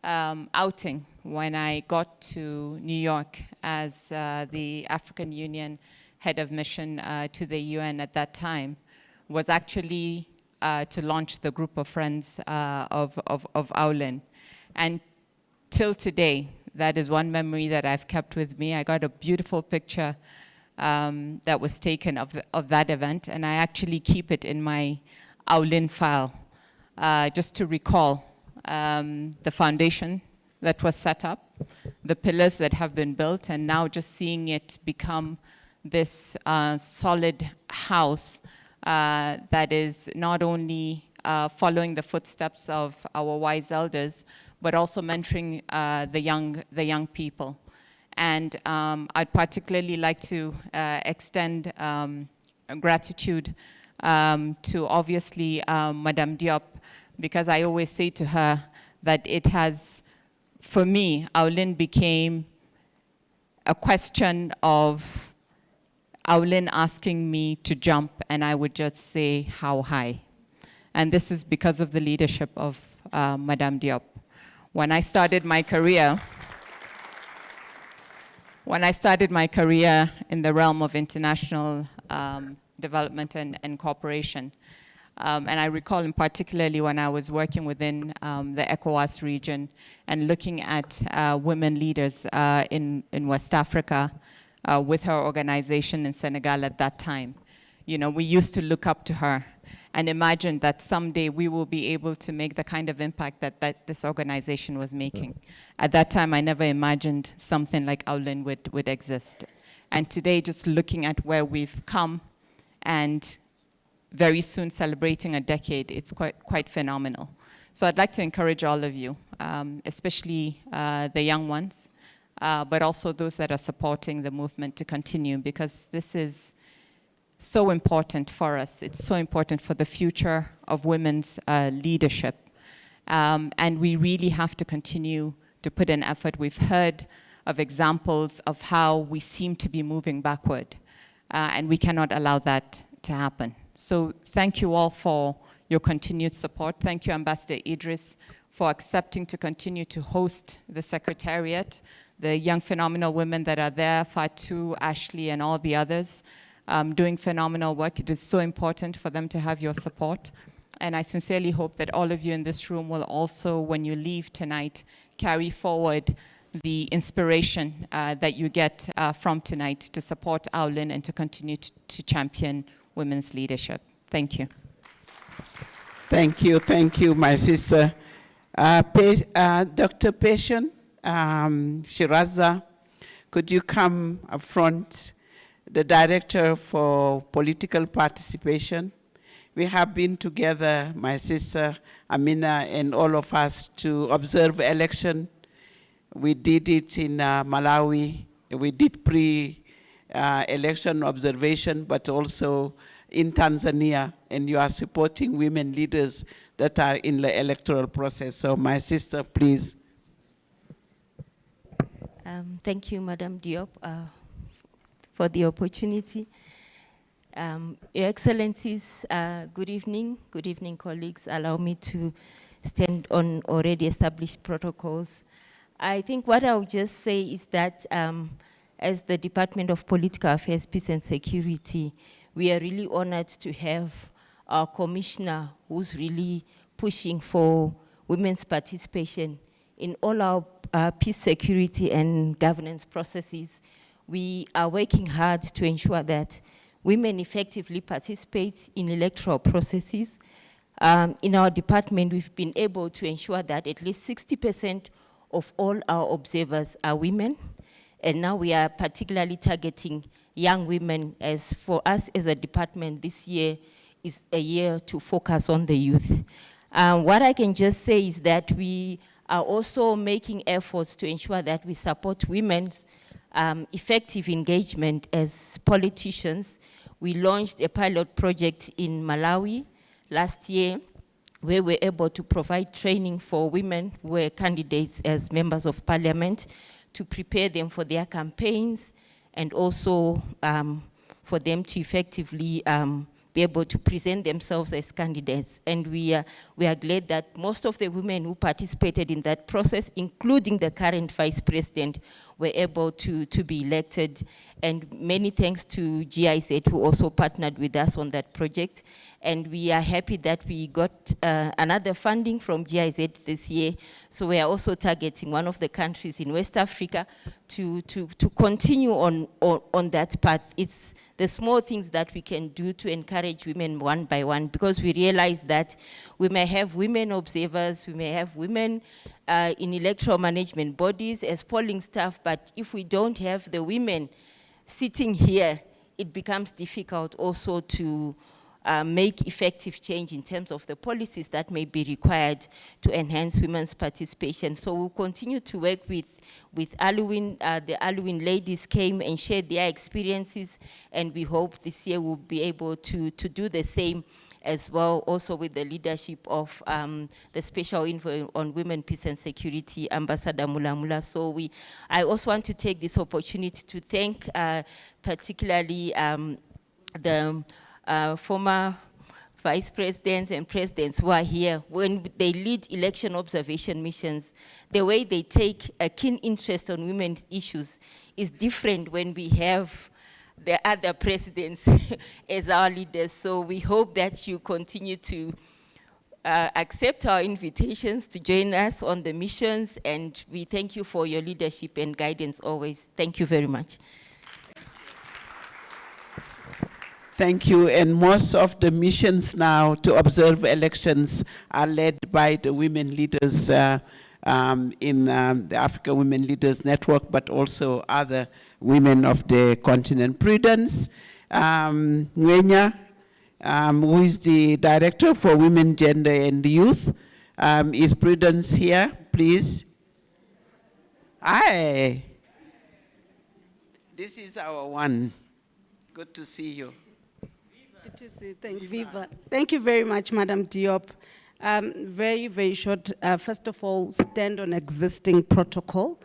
outing when I got to New York as the African Union head of mission to the UN at that time was actually to launch the group of friends of AWLN. And till today, that is one memory that I've kept with me. I got a beautiful picture that was taken of that event, and I actually keep it in my AWLN file, just to recall the foundation that was set up, the pillars that have been built, and now just seeing it become this solid house that is not only following the footsteps of our wise elders, but also mentoring the young people. And I'd particularly like to extend gratitude to obviously Madame Diop, because I always say to her that it has, for me, AWLN became a question of AWLN asking me to jump, and I would just say, how high? And this is because of the leadership of Madame Diop. When I started my career, in the realm of international development and cooperation, And I recall in particularly when I was working within the ECOWAS region and looking at women leaders in West Africa with her organization in Senegal at that time. You know, we used to look up to her and imagine that someday we will be able to make the kind of impact that this organization was making. At that time, I never imagined something like AWLN would exist. And today, just looking at where we've come and very soon celebrating a decade, it's quite phenomenal. So I'd like to encourage all of you, especially the young ones, but also those that are supporting the movement to continue, because this is so important for us. It's so important for the future of women's leadership. And we really have to continue to put in effort. We've heard of examples of how we seem to be moving backward, and we cannot allow that to happen. So thank you all for your continued support. Thank you, Ambassador Idris, for accepting to continue to host the Secretariat, the young phenomenal women that are there, Fatu, Ashley, and all the others, doing phenomenal work. It is so important for them to have your support. And I sincerely hope that all of you in this room will also, when you leave tonight, carry forward the inspiration that you get from tonight to support AWLN and to continue to champion women's leadership. Thank you. Thank you, my sister. Dr. Patient, Shiraza, could you come up front? The Director for Political Participation. We have been together, my sister Amina and all of us, to observe election. We did it in Malawi. We did pre-election observation, but also in Tanzania, and you are supporting women leaders that are in the electoral process. So my sister, please. Thank you, Madam Diop, for the opportunity. Your Excellencies, good evening, colleagues. Allow me to stand on already established protocols. I think what I'll just say is that as the Department of Political Affairs, Peace and Security, we are really honored to have our commissioner who's really pushing for women's participation in all our peace, security, and governance processes. We are working hard to ensure that women effectively participate in electoral processes. In our department, we've been able to ensure that at least 60% of all our observers are women. And now we are particularly targeting young women, as for us as a department, this year is a year to focus on the youth. What I can just say is that we are also making efforts to ensure that we support women's effective engagement as politicians. We launched a pilot project in Malawi last year, where we were able to provide training for women who were candidates as members of parliament to prepare them for their campaigns, and also for them to effectively be able to present themselves as candidates. And we are glad that most of the women who participated in that process, including the current vice president, were able to be elected. And many thanks to GIZ, who also partnered with us on that project. And we are happy that we got another funding from GIZ this year. So we are also targeting one of the countries in West Africa to continue on that path. It's the small things that we can do to encourage women one by one, because we realize that we may have women observers, we may have women in electoral management bodies as polling staff, but if we don't have the women sitting here, it becomes difficult also to make effective change in terms of the policies that may be required to enhance women's participation. So we'll continue to work with AWLN. The AWLN ladies came and shared their experiences, and we hope this year we'll be able to do the same as well, also with the leadership of the Special Envoy on Women, Peace and Security, Ambassador Mulamula. So I also want to take this opportunity to thank particularly the former vice presidents and presidents who are here. When they lead election observation missions, the way they take a keen interest on women's issues is different when we have the other presidents as our leaders. So we hope that you continue to accept our invitations to join us on the missions, and we thank you for your leadership and guidance always. Thank you very much. Thank you. And most of the missions now to observe elections are led by the women leaders in the African Women Leaders Network, but also other women of the continent. Prudence Ngwenya, who is the Director for Women, Gender and Youth. Is Prudence here, please? Hi. This is our one. Good to see you. Good to see you. Viva. Thank you very much, Madam Diop. Very, very short. First of all, stand on existing protocol,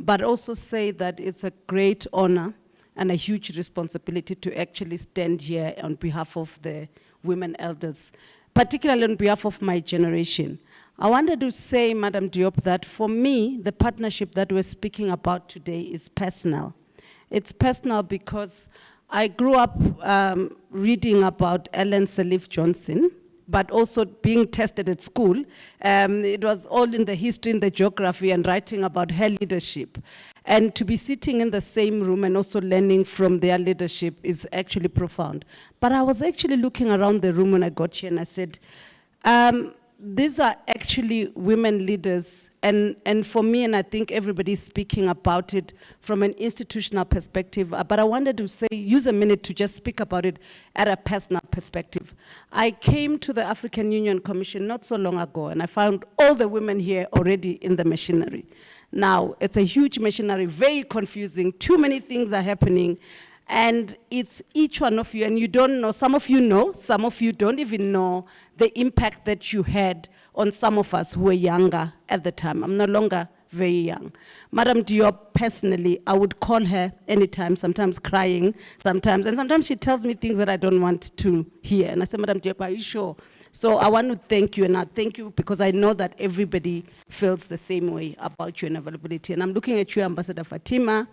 but also say that it's a great honor and a huge responsibility to actually stand here on behalf of the women elders, particularly on behalf of my generation. I wanted to say, Madam Diop, that for me, the partnership that we're speaking about today is personal. It's personal because I grew up reading about Ellen Sirleaf Johnson, but also being tested at school. It was all in the history, in the geography, and writing about her leadership. And to be sitting in the same room and also learning from their leadership is actually profound. But I was actually looking around the room when I got here and I said, these are actually women leaders, and for me, and I think everybody's speaking about it from an institutional perspective, but I wanted to say, use a minute to just speak about it at a personal perspective. I came to the African Union Commission not so long ago, and I found all the women here already in the machinery. Now, it's a huge machinery, very confusing, too many things are happening, and it's each one of you, and you don't know, some of you know, some of you don't even know the impact that you had on some of us who were younger at the time. I'm no longer very young. Madam Diop, personally, I would call her anytime, sometimes crying, sometimes, and sometimes she tells me things that I don't want to hear. And I say, Madam Diop, are you sure? So I want to thank you, and I thank you because I know that everybody feels the same way about you and availability. And I'm looking at you, Ambassador Fatima,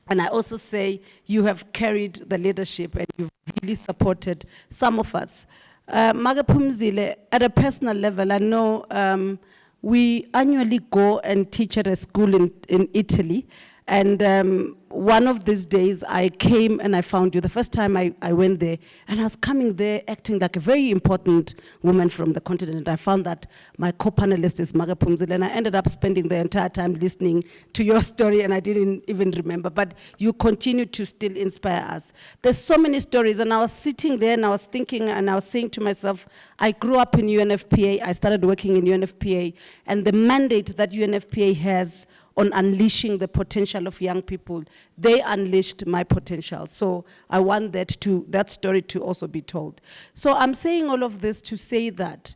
and I also say you have carried the leadership and you've really supported some of us. Magapumzile, at a personal level, I know we annually go and teach at a school in Italy. And one of these days, I came and I found you. The first time I went there, and I was coming there acting like a very important woman from the continent. And I found that my co-panelist is Maga Pumzile, and I ended up spending the entire time listening to your story, and I didn't even remember. But you continue to still inspire us. There's so many stories, and I was sitting there, and I was thinking, and I was saying to myself, I grew up in UNFPA. I started working in UNFPA, and the mandate that UNFPA has on unleashing the potential of young people, they unleashed my potential. So I want that story to also be told. So I'm saying all of this to say that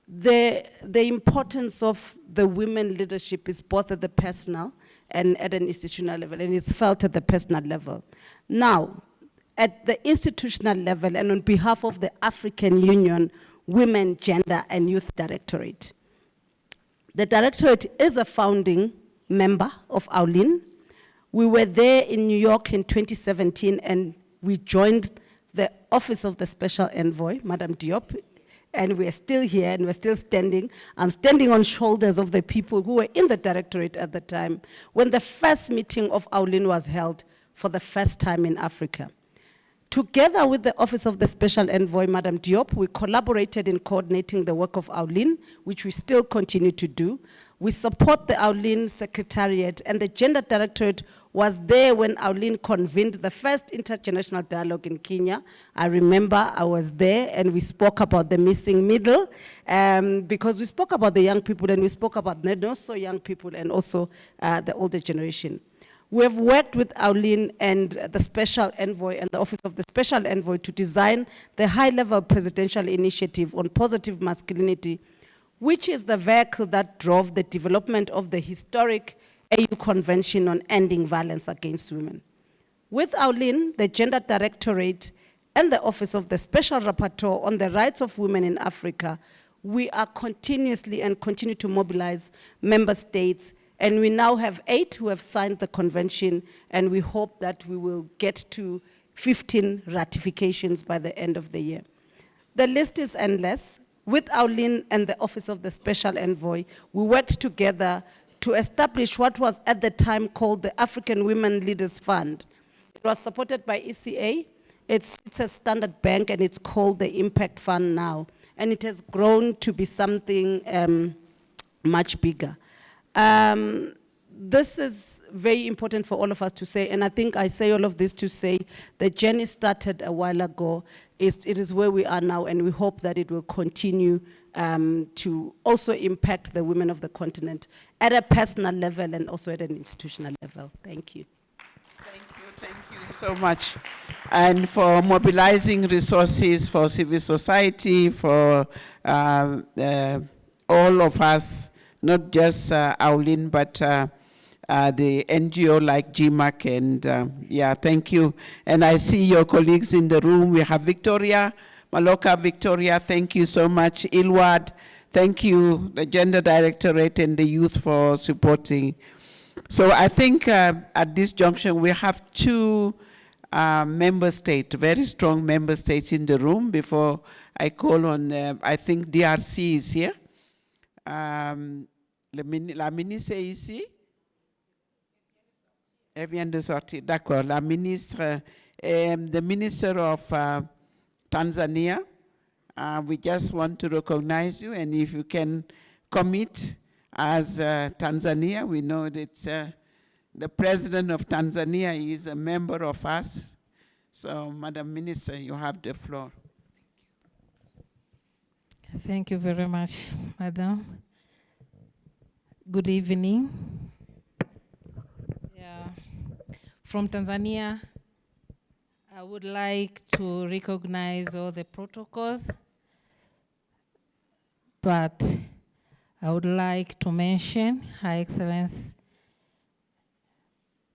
the importance of the women leadership is both at the personal and at an institutional level, and it's felt at the personal level. Now, at the institutional level and on behalf of the African Union Women, Gender and Youth Directorate, the Directorate is a founding member of AWLN. We were there in New York in 2017, and we joined the Office of the Special Envoy, Madam Diop, and we're still here and we're still standing. I'm standing on shoulders of the people who were in the Directorate at the time when the first meeting of AWLN was held for the first time in Africa. Together with the Office of the Special Envoy, Madam Diop, we collaborated in coordinating the work of AWLN, which we still continue to do. We support the AWLN Secretariat, and the Gender Directorate was there when AWLN convened the first intergenerational dialogue in Kenya. I remember I was there, and we spoke about the missing middle, because we spoke about the young people, and we spoke about the not so young people, and also the older generation. We have worked with AWLN and the Special Envoy and the Office of the Special Envoy to design the high-level presidential initiative on positive masculinity, which is the vehicle that drove the development of the historic AU Convention on Ending Violence Against Women. With AWLN, the Gender Directorate, and the Office of the Special Rapporteur on the Rights of Women in Africa, we are continuously and continue to mobilize member states, and we now have 8 who have signed the convention, and we hope that we will get to 15 ratifications by the end of the year. The list is endless. With AWLN and the Office of the Special Envoy, we worked together to establish what was at the time called the African Women Leaders Fund. It was supported by ECA. It's a Standard Bank, and it's called the Impact Fund now. And it has grown to be something much bigger. This is very important for all of us to say, and I think I say all of this to say the journey started a while ago. It is where we are now, and we hope that it will continue to also impact the women of the continent at a personal level and also at an institutional level. Thank you. Thank you so much. And for mobilizing resources for civil society, for all of us, not just AWLN, but the NGO like GMAC, and yeah, thank you. And I see your colleagues in the room. We have Victoria, Maloka Victoria, thank you so much. Ilwad, thank you, the Gender Directorate and the youth for supporting. So I think at this junction, we have two member states, very strong member states in the room. Before I call on, I think DRC is here. La ministre est ici. Elle vient de sortir. D'accord. La ministre, the minister of Tanzania. We just want to recognize you, and if you can commit as Tanzania, we know that the president of Tanzania is a member of us. So, Madam Minister, you have the floor. Thank you very much, Madam. Good evening. Yeah. From Tanzania, I would like to recognize all the protocols, but I would like to mention Her Excellency,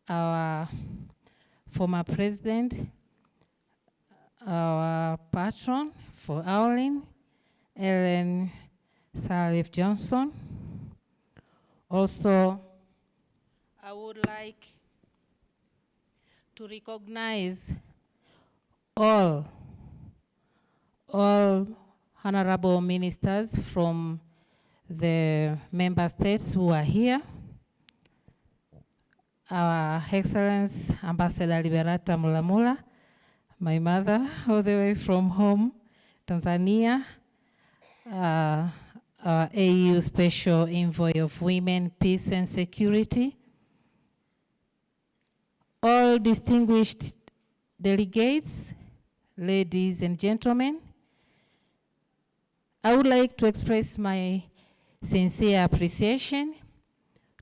our former president, our patron for AWLN, Ellen Sirleaf Johnson. Also, I would like to recognize all honorable ministers from the member states who are here. Our Excellency Ambassador Liberata Mulamula, my mother, all the way from home, Tanzania. AU Special Envoy of Women, Peace and Security. All distinguished delegates, ladies and gentlemen, I would like to express my sincere appreciation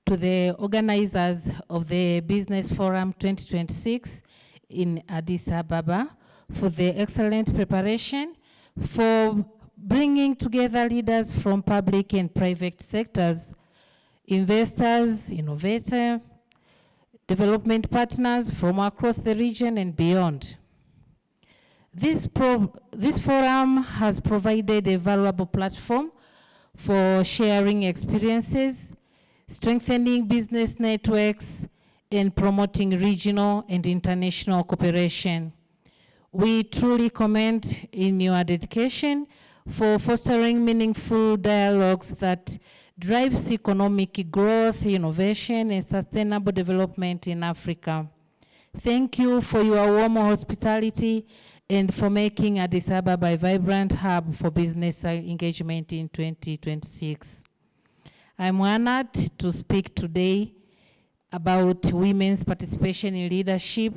to the organizers of the Business Forum 2026 in Addis Ababa for the excellent preparation, for bringing together leaders from public and private sectors, investors, innovators, development partners from across the region and beyond. This forum has provided a valuable platform for sharing experiences, strengthening business networks, and promoting regional and international cooperation. We truly commend in your dedication for fostering meaningful dialogues that drives economic growth, innovation, and sustainable development in Africa. Thank you for your warm hospitality and for making Addis Ababa a vibrant hub for business engagement in 2026. I'm honored to speak today about women's participation in leadership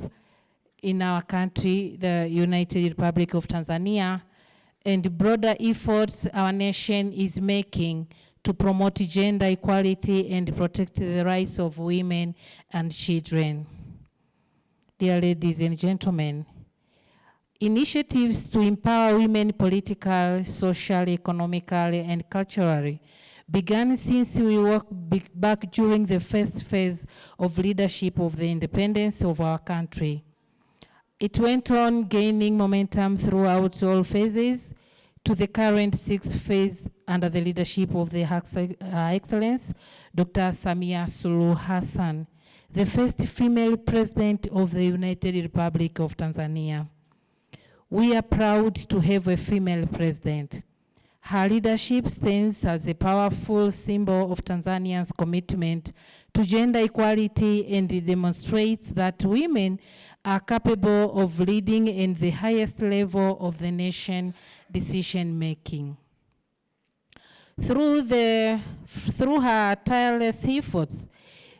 in our country, the United Republic of Tanzania, and broader efforts our nation is making to promote gender equality and protect the rights of women and children. Dear ladies and gentlemen, initiatives to empower women politically, socially, economically, and culturally began since we walked back during the first phase of leadership of the independence of our country. It went on gaining momentum throughout all phases to the current sixth phase under the leadership of the Her Excellency, Dr. Samia Suluhu Hassan. the first female president of the United Republic of Tanzania. We are proud to have a female president. Her leadership stands as a powerful symbol of Tanzania's commitment to gender equality, and it demonstrates that women are capable of leading in the highest level of the nation decision-making. Through her tireless efforts,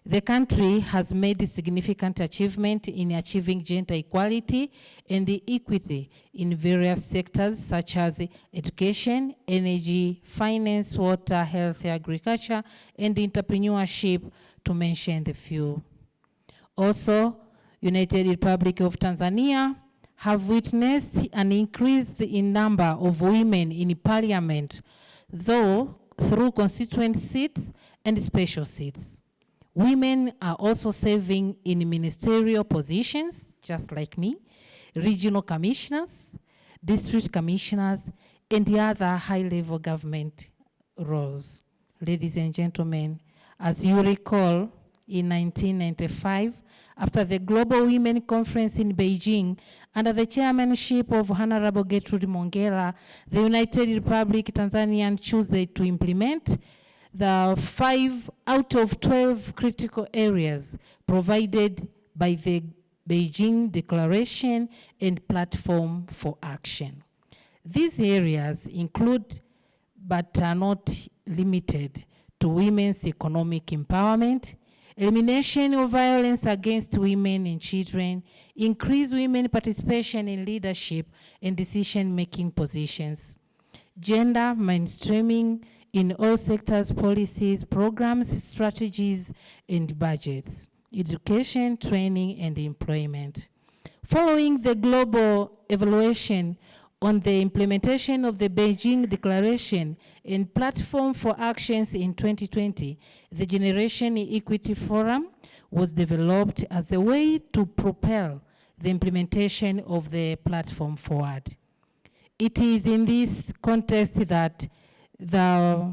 the country has made significant achievement in achieving gender equality and equity in various sectors such as education, energy, finance, water, health, agriculture, and entrepreneurship, to mention the few. Also, United Republic of Tanzania have witnessed an increase in number of women in parliament, though through constituent seats and special seats. Women are also serving in ministerial positions, just like me, regional commissioners, district commissioners, and the other high-level government roles. Ladies and gentlemen, as you recall, in 1995, after the Global Women Conference in Beijing, under the chairmanship of Honorable Gertrude Mongella, the United Republic Tanzania chose to implement the 5 out of 12 critical areas provided by the Beijing Declaration and Platform for Action. These areas include, but are not limited to, women's economic empowerment, elimination of violence against women and children, increase women participation in leadership and decision-making positions, gender mainstreaming in all sectors, policies, programs, strategies, and budgets, education, training, and employment. Following the global evaluation on the implementation of the Beijing Declaration and Platform for Actions in 2020, the Generation Equity Forum was developed as a way to propel the implementation of the platform forward. It is in this context that the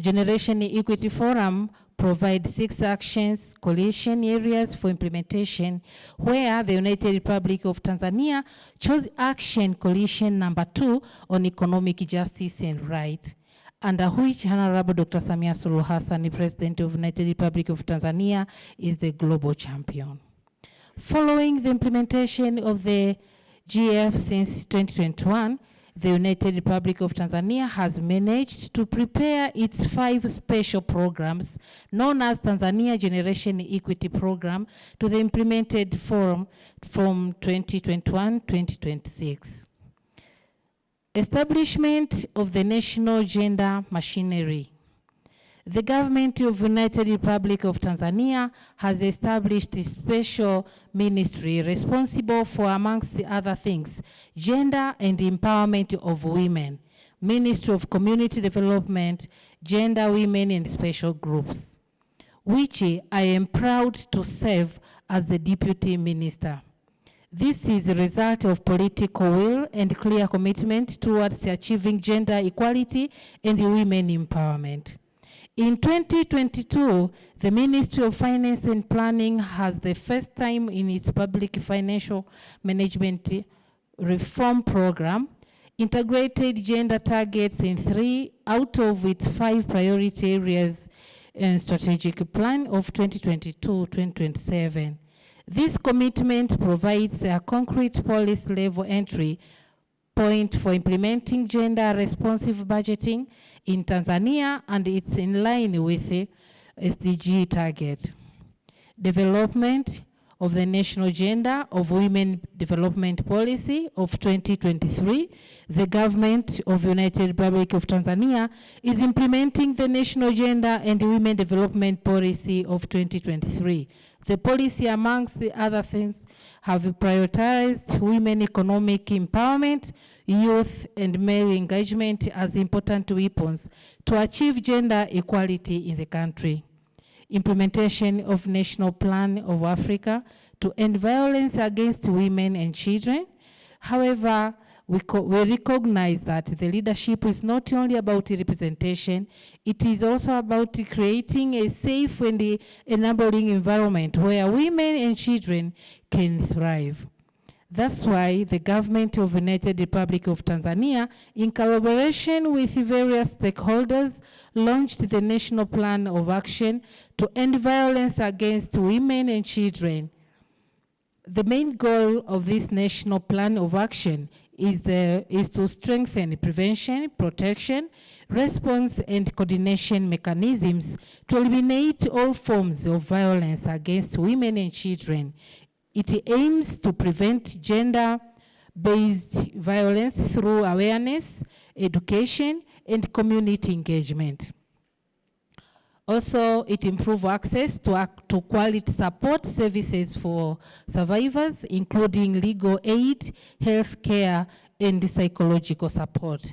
Generation Equity Forum provides 6 actions, coalition areas for implementation, where the United Republic of Tanzania chose action coalition number 2 on economic justice and right, under which Honorable Dr. Samia Suluhu Hassan, the President of the United Republic of Tanzania, is the global champion. Following the implementation of the GF since 2021, the United Republic of Tanzania has managed to prepare its 5 special programs, known as Tanzania Generation Equity Program, to the implemented forum from 2021-2026. Establishment of the National Gender Machinery. The government of the United Republic of Tanzania has established a special ministry responsible for, amongst the other things, gender and empowerment of women, Ministry of Community Development, Gender, Women, and Special Groups, which I am proud to serve as the Deputy Minister. This is a result of political will and clear commitment towards achieving gender equality and women empowerment. In 2022, the Ministry of Finance and Planning has the first time in its public financial management reform program integrated gender targets in 3 out of its 5 priority areas in strategic plan of 2022-2027. This commitment provides a concrete policy level entry point for implementing gender responsive budgeting in Tanzania, and it's in line with the SDG target. Development of the National Gender of Women Development Policy of 2023, the government of the United Republic of Tanzania is implementing the National Gender and Women Development Policy of 2023. The policy, amongst the other things, have prioritized women economic empowerment, youth and male engagement as important weapons to achieve gender equality in the country. Implementation of National Plan of Africa to end violence against women and children. However, we recognize that the leadership is not only about representation, it is also about creating a safe and enabling environment where women and children can thrive. That's why the government of the United Republic of Tanzania, in collaboration with various stakeholders, launched the National Plan of Action to end violence against women and children. The main goal of this National Plan of Action is to strengthen prevention, protection, response, and coordination mechanisms to eliminate all forms of violence against women and children. It aims to prevent gender-based violence through awareness, education, and community engagement. Also, it improves access to quality support services for survivors, including legal aid, health care, and psychological support.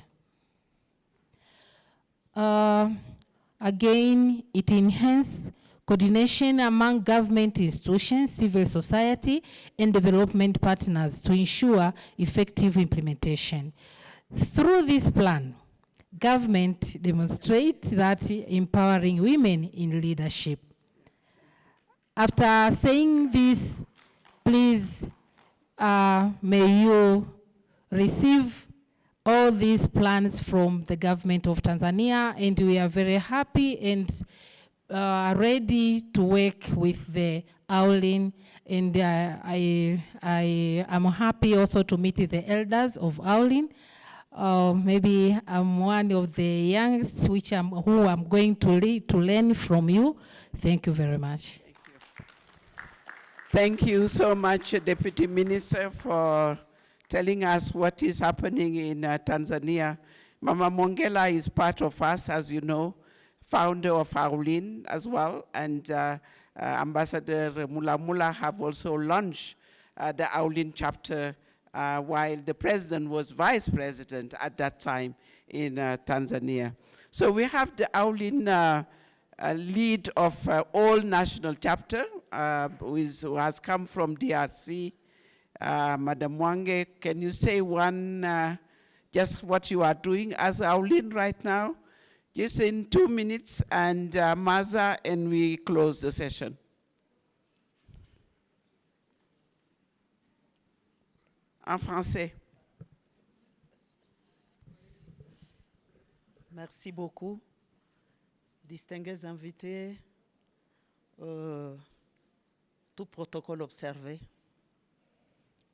Again, it enhances coordination among government institutions, civil society, and development partners to ensure effective implementation. Through this plan, government demonstrates that empowering women in leadership. After saying this, please, may you receive all these plans from the government of Tanzania, and we are very happy and ready to work with the AWLN, and I am happy also to meet the elders of AWLN. Maybe I'm one of the youngest who I'm going to learn from you. Thank you very much. Thank you so much, Deputy Minister, for telling us what is happening in Tanzania. Mama Mongela is part of us, as you know, founder of AWLN as well, and Ambassador Mula have also launched the AWLN chapter while the president was vice president at that time in Tanzania. So we have the AWLN lead of all national chapter, who has come from DRC. Madam Mwange, can you say just what you are doing as AWLN right now? Just in 2 minutes, and Maza, and we close the session. En français. Merci beaucoup. Distingués invités, tout protocole observé.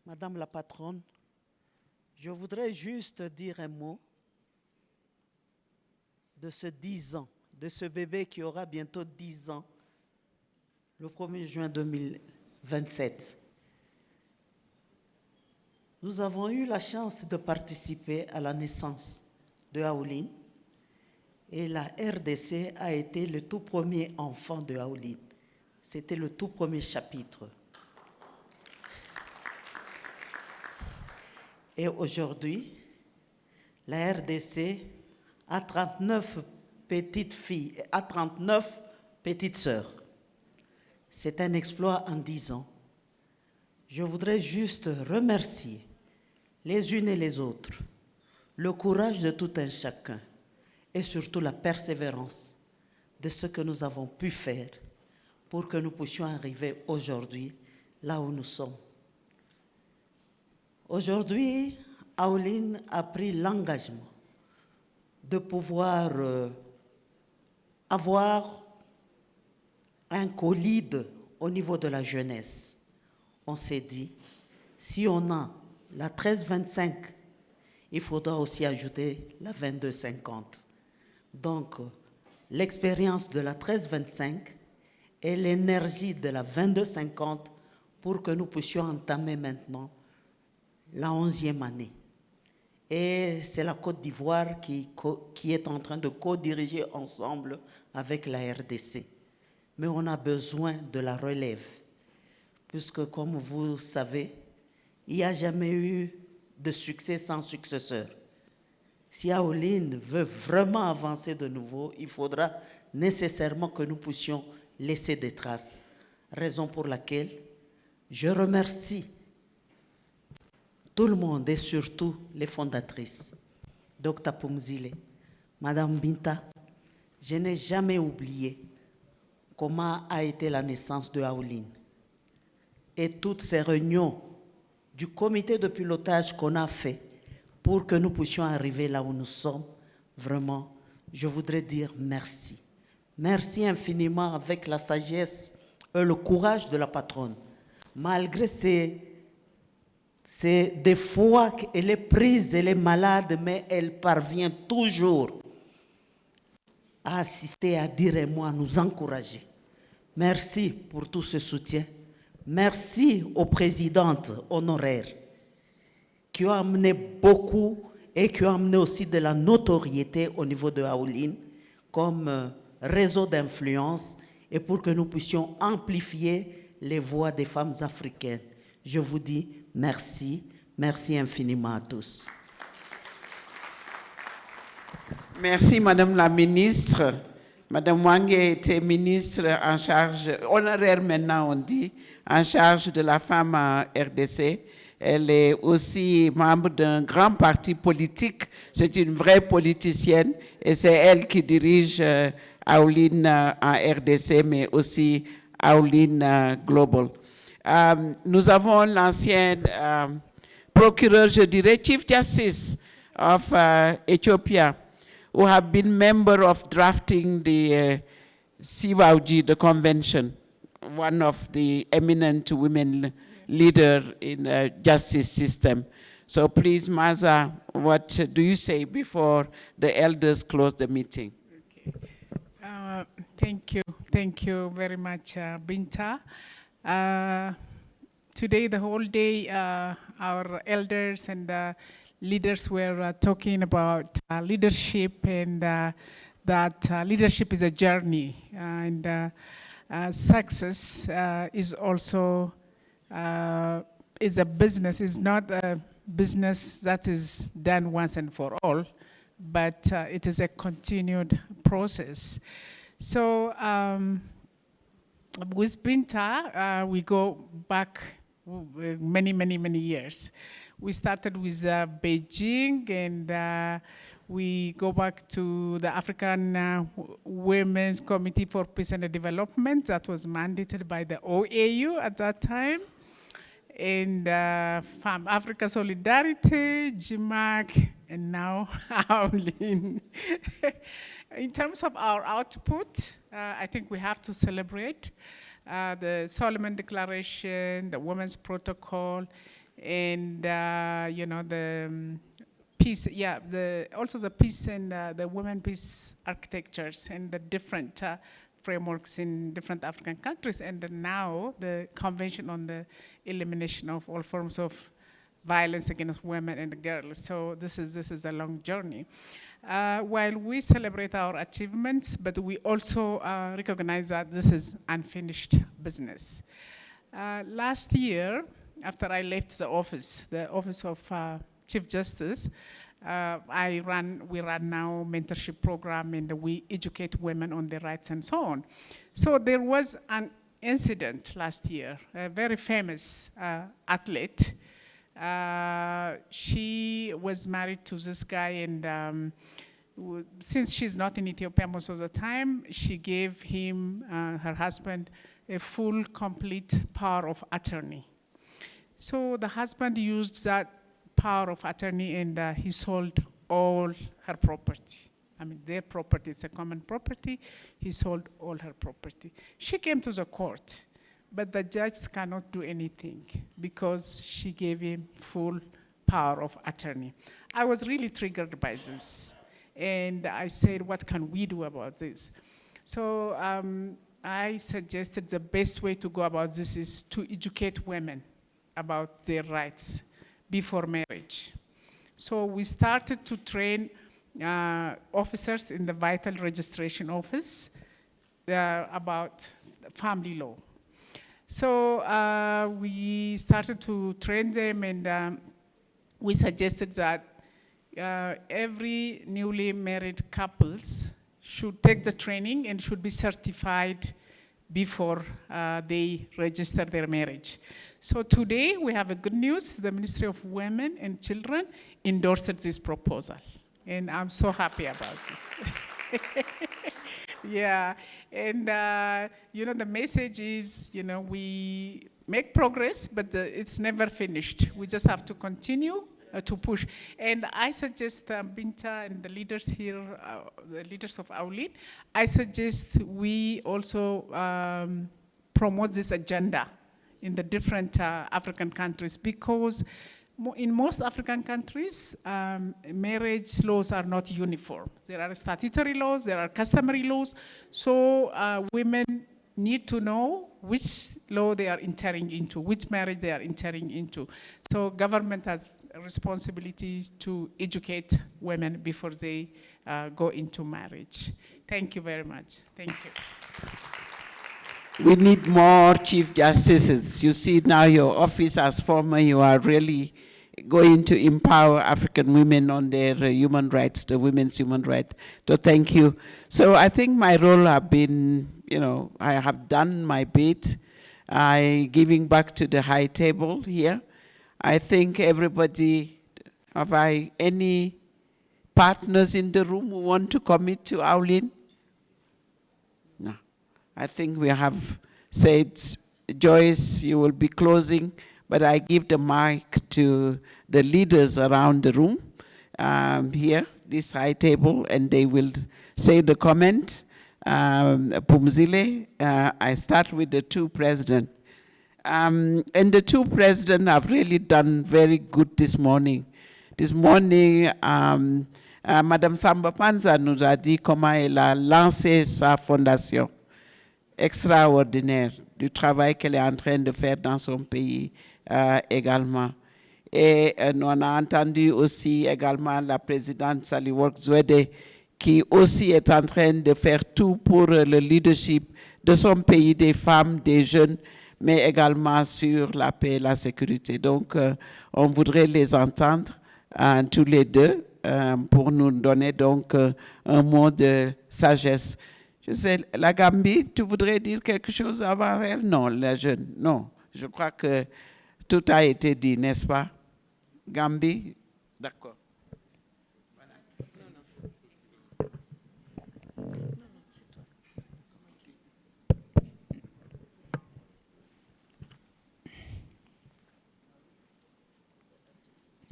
Madame la patronne, je voudrais juste dire un mot de ce 10 ans, de ce bébé qui aura bientôt 10 ans, le 1er juin 2027. Nous avons eu la chance de participer à la naissance de AWLN, et la RDC a été le tout premier enfant de AWLN. C'était le tout premier chapitre. Et aujourd'hui, la RDC a 39 petites filles, a 39 petites sœurs. C'est un exploit en 10 ans. Je voudrais juste remercier les unes et les autres, le courage de tout un chacun et surtout la persévérance de ce que nous avons pu faire pour que nous puissions arriver aujourd'hui là où nous sommes. Aujourd'hui, AWLN a pris l'engagement de pouvoir avoir un co-lead au niveau de la jeunesse. On s'est dit, si on a la 13-25, il faudra aussi ajouter la 22-50. Donc, l'expérience de la 13-25 et l'énergie de la 22-50 pour que nous puissions entamer maintenant la 11e année. Et c'est la Côte d'Ivoire qui est en train de co-diriger ensemble avec la RDC. Mais on a besoin de la relève, puisque comme vous savez, il n'y a jamais eu de succès sans successeur. Si AWLN veut vraiment avancer de nouveau, il faudra nécessairement que nous puissions laisser des traces. Raison pour laquelle je remercie tout le monde et surtout les fondatrices. Dr Pumzile, Madame Binta, je n'ai jamais oublié comment a été la naissance de AWLN. Et toutes ces réunions du comité de pilotage qu'on a fait pour que nous puissions arriver là où nous sommes, vraiment, je voudrais dire merci. Merci infiniment avec la sagesse et le courage de la patronne. Malgré des fois qu'elle est prise, elle est malade, mais elle parvient toujours à assister, à dire et moi, à nous encourager. Merci pour tout ce soutien. Merci aux présidentes honoraires qui ont amené beaucoup et qui ont amené aussi de la notoriété au niveau de AWLN comme réseau d'influence et pour que nous puissions amplifier les voix des femmes africaines. Je vous dis merci, merci infiniment à tous. Merci, Madame la Ministre. Madame Wang était ministre en charge, honoraire maintenant on dit, en charge de la femme en RDC. Elle est aussi membre d'un grand parti politique. C'est une vraie politicienne et c'est elle qui dirige AWLN en RDC, mais aussi AWLN Global. Nous avons l'ancien procureur, je dirais, Chief Justice of Ethiopia, who have been member of drafting the AUCEVAWG, the convention, one of the eminent women leader in the justice system. So please, Maza, what do you say before the elders close the meeting? Okay. Thank you very much, Binta. Today, the whole day, our elders and leaders were talking about leadership and that leadership is a journey and success is also is a business. It's not a business that is done once and for all, but it is a continued process. So with Binta, we go back many years. We started with Beijing and we go back to the African Women's Committee for Peace and Development that was mandated by the OAU at that time. And from Africa Solidarity, GMAC, and now AWLN. In terms of our output, I think we have to celebrate the Solomon Declaration, the Women's Protocol, and you know, the peace, also the peace and the women peace architectures and the different frameworks in different African countries, and now the Convention on the Elimination of All Forms of Violence Against Women and Girls. So this is a long journey. While we celebrate our achievements, but we also recognize that this is unfinished business. Last year, after I left the office of Chief Justice, we run now mentorship program and we educate women on their rights and so on. So there was an incident last year, a very famous athlete. She was married to this guy and since she's not in Ethiopia most of the time, she gave him, her husband, a full, complete power of attorney. So the husband used that power of attorney and he sold all her property. I mean, their property, it's a common property. He sold all her property. She came to the court, but the judge cannot do anything because she gave him full power of attorney. I was really triggered by this. And I said, what can we do about this? So I suggested the best way to go about this is to educate women about their rights before marriage. So we started to train officers in the Vital Registration Office about family law. So we started to train them and we suggested that every newly married couples should take the training and should be certified before they register their marriage. So today we have a good news. The Ministry of Women and Children endorsed this proposal. And I'm so happy about this. Yeah, and the message is, we make progress, but it's never finished. We just have to continue to push. And I suggest Binta and the leaders here, the leaders of AWLN, I suggest we also promote this agenda in the different African countries, because in most African countries, marriage laws are not uniform. There are statutory laws, there are customary laws, so women need to know which law they are entering into, which marriage they are entering into. So government has a responsibility to educate women before they go into marriage. Thank you very much. Thank you. We need more Chief Justices. You see now your office as former, you are really going to empower African women on their human rights, the women's human rights. So thank you. So I think my role have been, I have done my bit. Giving back to the high table here. I think everybody, have I any partners in the room who want to commit to AWLN? No. I think we have said, Joyce, you will be closing, but I give the mic to the leaders around the room here, this high table, and they will say the comment. Pumzile, I start with the two presidents. And the two presidents have really done very good this morning. This morning, Madame Samba Panza nous a dit comment elle a lancé sa fondation extraordinaire du travail qu'elle est en train de faire dans son pays également. Et on a entendu aussi également la présidente Saliwork Zwede qui aussi est en train de faire tout pour le leadership de son pays, des femmes, des jeunes, mais également sur la paix et la sécurité. Donc, on voudrait les entendre tous les deux pour nous donner donc un mot de sagesse. Je sais, la Gambie, tu voudrais dire quelque chose avant elle? Non, la jeune, non. Je crois que tout a été dit, n'est-ce pas? Gambie, d'accord.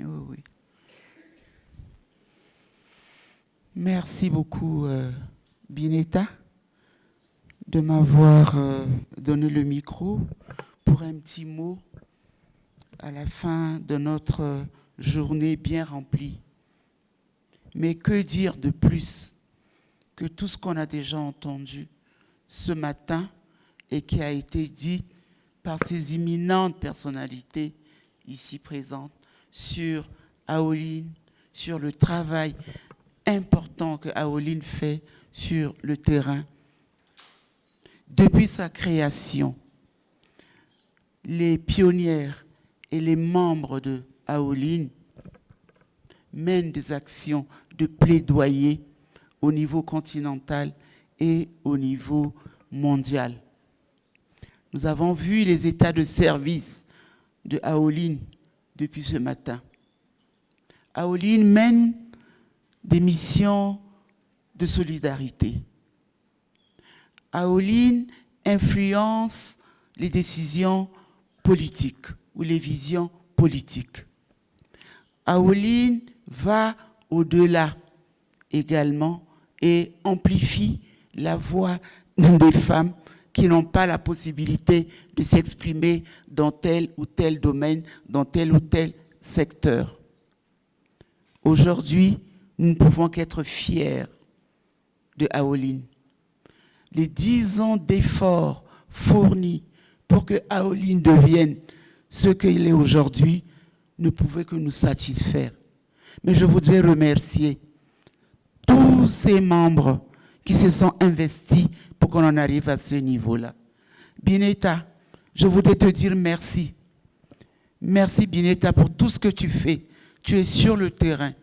Oui. Merci beaucoup, Bineta, de m'avoir donné le micro pour un petit mot à la fin de notre journée bien remplie. Mais que dire de plus que tout ce qu'on a déjà entendu ce matin et qui a été dit par ces imminentes personnalités ici présentes sur AWLN, sur le travail important que AWLN fait sur le terrain. Depuis sa création, les pionnières et les membres de AWLN mènent des actions de plaidoyer au niveau continental et au niveau mondial. Nous avons vu les états de service de AWLN depuis ce matin. AWLN mène des missions de solidarité. AWLN influence les décisions politiques ou les visions politiques. AWLN va au-delà également et amplifie la voix des femmes qui n'ont pas la possibilité de s'exprimer dans tel ou tel domaine, dans tel ou tel secteur. Aujourd'hui, nous ne pouvons qu'être fiers de AWLN. Les 10 ans d'efforts fournis pour que AWLN devienne ce qu'il est aujourd'hui ne pouvaient que nous satisfaire. Mais je voudrais remercier tous ces membres qui se sont investis pour qu'on en arrive à ce niveau-là. Bineta, je voudrais te dire merci. Merci Bineta pour tout ce que tu fais. Tu es sur le terrain.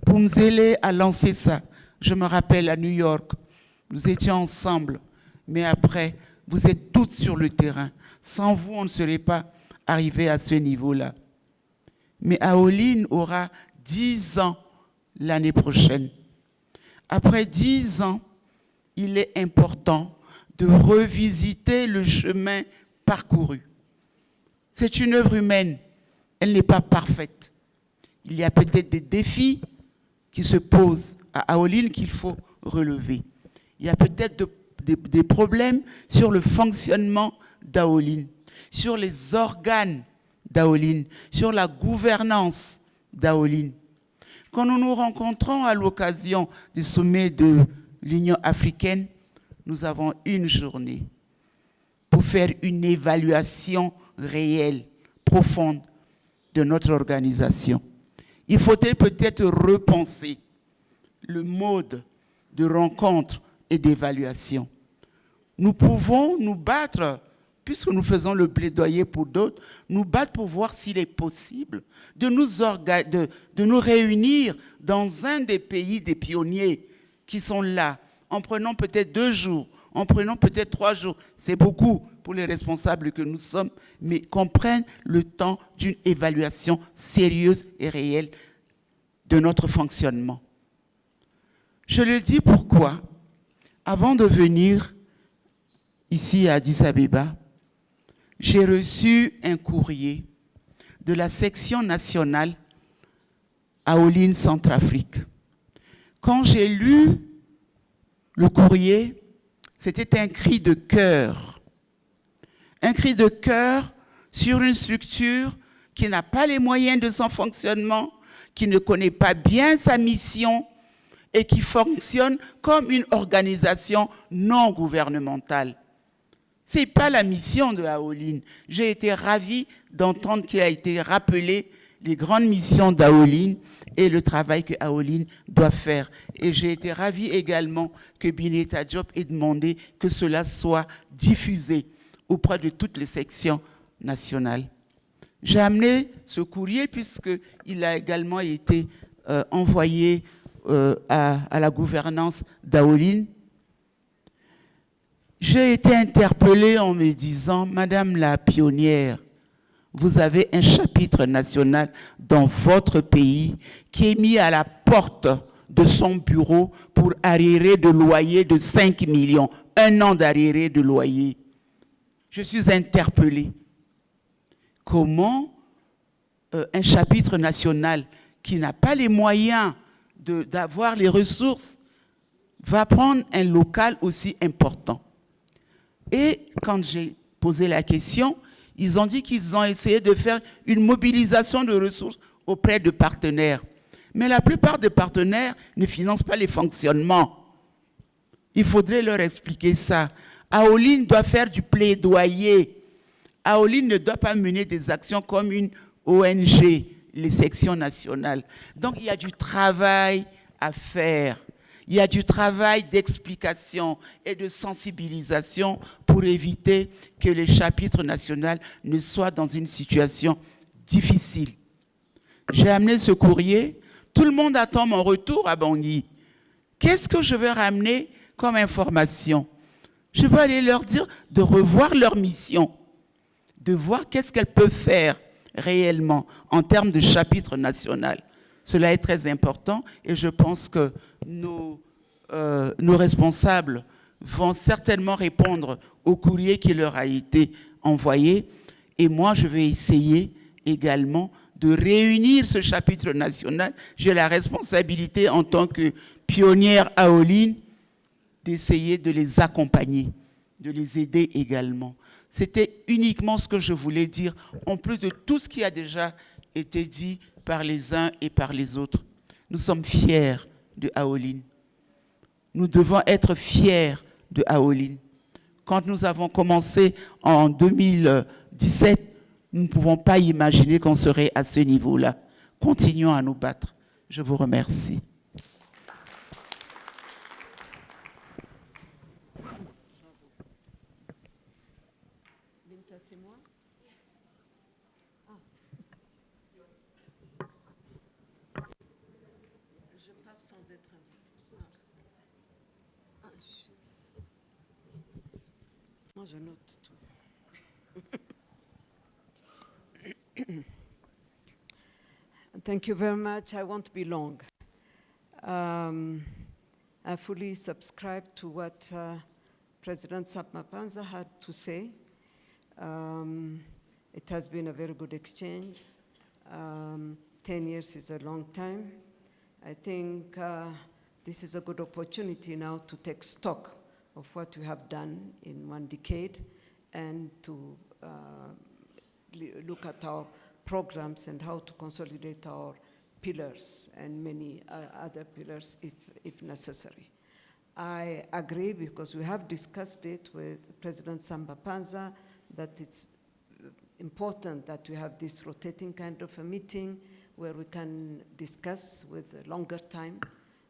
Pumzile a lancé ça. Je me rappelle à New York, nous étions ensemble. Mais après, Vous êtes toutes sur le terrain. Sans vous, on ne serait pas arrivé à ce niveau-là. Mais AWLN aura 10 ans l'année prochaine. Après 10 ans, il est important de revisiter le chemin parcouru. C'est une œuvre humaine. Elle n'est pas parfaite. Il y a peut-être des défis qui se posent à AWLN qu'il faut relever. Il y a peut-être des problèmes sur le fonctionnement d'AWLN, sur les organes d'AWLN, sur la gouvernance d'AWLN. Quand nous nous rencontrons à l'occasion du sommet de l'Union africaine, nous avons une journée pour faire une évaluation réelle, profonde de notre organisation. Il faudrait peut-être repenser le mode de rencontre et d'évaluation. Nous pouvons nous battre, puisque nous faisons le plaidoyer pour d'autres, nous battre pour voir s'il est possible de nous réunir dans un des pays des pionniers qui sont là, en prenant peut-être 2 jours, en prenant peut-être 3 jours. C'est beaucoup pour les responsables que nous sommes, mais qu'on prenne le temps d'une évaluation sérieuse et réelle de notre fonctionnement. Je le dis pourquoi, avant de venir ici à Addis Abeba, j'ai reçu un courrier de la section nationale AWLN Centrafrique. Quand j'ai lu le courrier, c'était un cri de cœur. Un cri de cœur sur une structure qui n'a pas les moyens de son fonctionnement, qui ne connaît pas bien sa mission et qui fonctionne comme une organisation non gouvernementale. Ce n'est pas la mission de AWLN. J'ai été ravie d'entendre qu'il a été rappelé les grandes missions d'AWLN et le travail que AWLN doit faire. Et j'ai été ravie également que Bineta Diop ait demandé que cela soit diffusé auprès de toutes les sections nationales. J'ai amené ce courrier puisqu'il a également été envoyé à la gouvernance d'AWLN. J'ai été interpellée en me disant, Madame la pionnière, vous avez un chapitre national dans votre pays qui est mis à la porte de son bureau pour arriéré de loyer de 5 millions, 1 an d'arriéré de loyer. Je suis interpellée. Comment un chapitre national qui n'a pas les moyens d'avoir les ressources va prendre un local aussi important? Et quand j'ai posé la question, ils ont dit qu'ils ont essayé de faire une mobilisation de ressources auprès de partenaires. Mais la plupart des partenaires ne financent pas les fonctionnements. Il faudrait leur expliquer ça. AWLN doit faire du plaidoyer. AWLN ne doit pas mener des actions comme une ONG, les sections nationales. Donc il y a du travail à faire. Il y a du travail d'explication et de sensibilisation pour éviter que les chapitres nationaux ne soient dans une situation difficile. J'ai amené ce courrier. Tout le monde attend mon retour à Bangui. Qu'est-ce que je vais ramener comme information? Je vais aller leur dire de revoir leur mission, de voir qu'est-ce qu'elles peuvent faire réellement en termes de chapitre national. Cela est très important et je pense que nos responsables vont certainement répondre au courrier qui leur a été envoyé. Et moi, je vais essayer également de réunir ce chapitre national. J'ai la responsabilité en tant que pionnière AWLN d'essayer de les accompagner, de les aider également. C'était uniquement ce que je voulais dire, en plus de tout ce qui a déjà été dit par les uns et par les autres. Nous sommes fiers de AWLN. Nous devons être fiers de AWLN. Quand nous avons commencé en 2017, nous ne pouvons pas imaginer qu'on serait à ce niveau-là. Continuons à nous battre. Je vous remercie. Moi, je note tout. Thank you very much. I won't be long. I fully subscribe to what President Sapmapanza had to say. It has been a very good exchange. 10 years is a long time. I think this is a good opportunity now to take stock of what we have done in 1 decade and to look at our programs and how to consolidate our pillars and many other pillars if necessary. I agree because we have discussed it with President Samba Panza that it's important that we have this rotating kind of a meeting where we can discuss with a longer time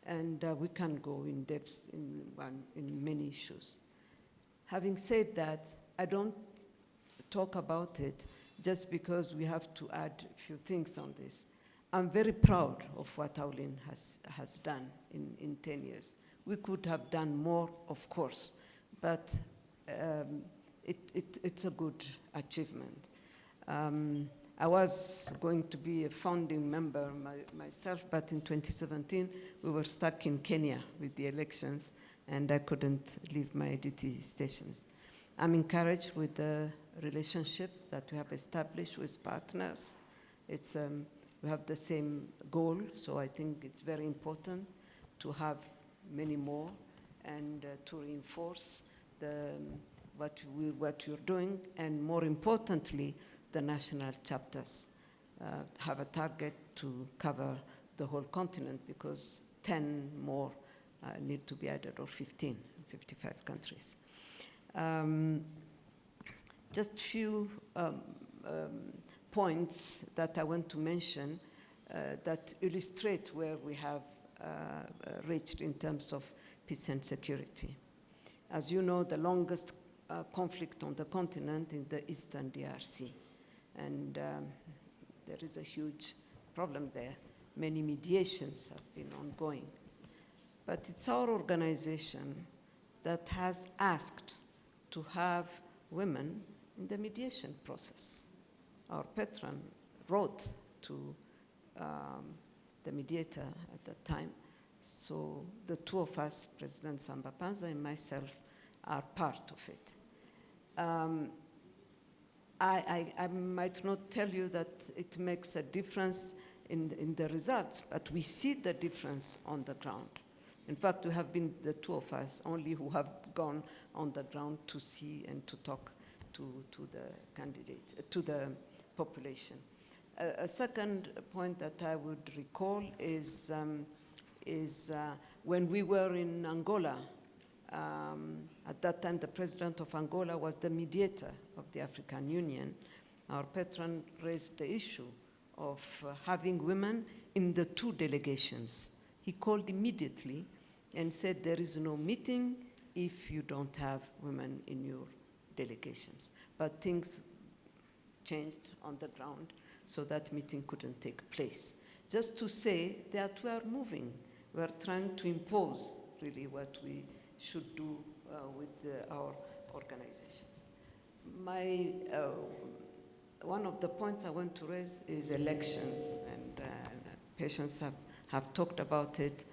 and we can go in depth in many issues. Having said that, I don't talk about it just because we have to add a few things on this. I'm very proud of what AWLN has done in 10 years. We could have done more, of course, but it's a good achievement. I was going to be a founding member myself, but in 2017, we were stuck in Kenya with the elections, and I couldn't leave my duty stations. I'm encouraged with the relationship that we have established with partners. We have the same goal, so I think it's very important to have many more and to reinforce what you're doing, and more importantly, the national chapters have a target to cover the whole continent because 10 more need to be added, or 15, 55 countries. Just few points that I want to mention that illustrate where we have reached in terms of peace and security. As you know, the longest conflict on the continent in the Eastern DRC. And there is a huge problem there. Many mediations have been ongoing. But it's our organization that has asked to have women in the mediation process. Our patron wrote to the mediator at that time. So the two of us, President Samba Panza and myself, are part of it. I might not tell you that it makes a difference in the results, but we see the difference on the ground. In fact, we have been the two of us only who have gone on the ground to see and to talk to the candidates, to the population. A second point that I would recall is when we were in Angola. At that time, the president of Angola was the mediator of the African Union. Our patron raised the issue of having women in the two delegations. He called immediately and said, there is no meeting if you don't have women in your delegations. But things changed on the ground, so that meeting couldn't take place. Just to say that we are moving. We are trying to impose really what we should do with our organizations. One of the points I want to raise is elections, and patients have talked about it.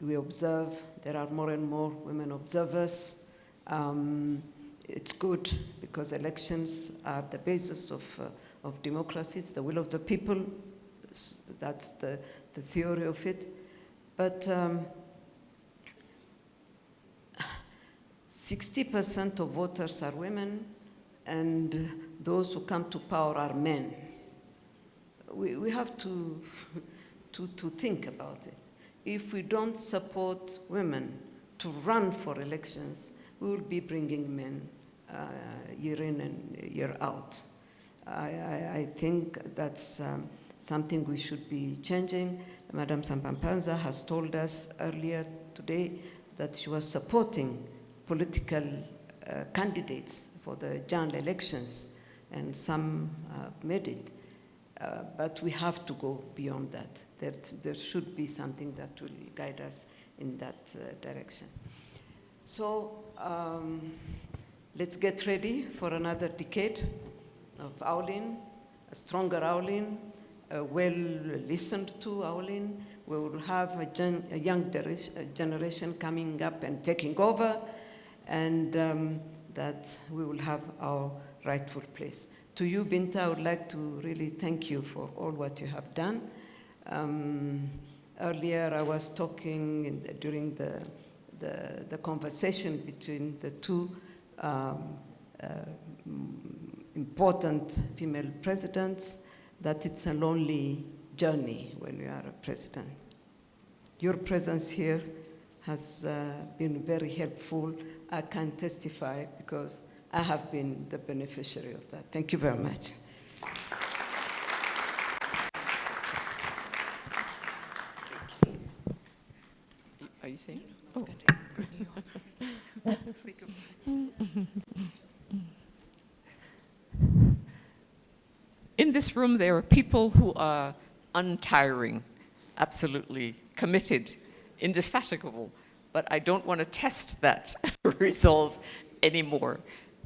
We observe there are more and more women observers. It's good because elections are the basis of democracy. It's the will of the people. That's the theory of it. But 60% of voters are women, and those who come to power are men. We have to think about it. If we don't support women to run for elections, we will be bringing men year in and year out. I think that's something we should be changing. Madam Sampampanza has told us earlier today that she was supporting political candidates for the general elections, and some made it. But we have to go beyond that. There should be something that will guide us in that direction. So let's get ready for another decade of AWLN, a stronger AWLN, a well-listened to AWLN. We will have a young generation coming up and taking over, and that we will have our rightful place. To you, Binta, I would like to really thank you for all what you have done. Earlier, I was talking during the conversation between the two important female presidents, that it's a lonely journey when you are a president. Your presence here has been very helpful. I can testify because I have been the beneficiary of that. Thank you very much. Are you saying? In this room, there are people who are untiring, absolutely committed, indefatigable, but I don't want to test that resolve anymore.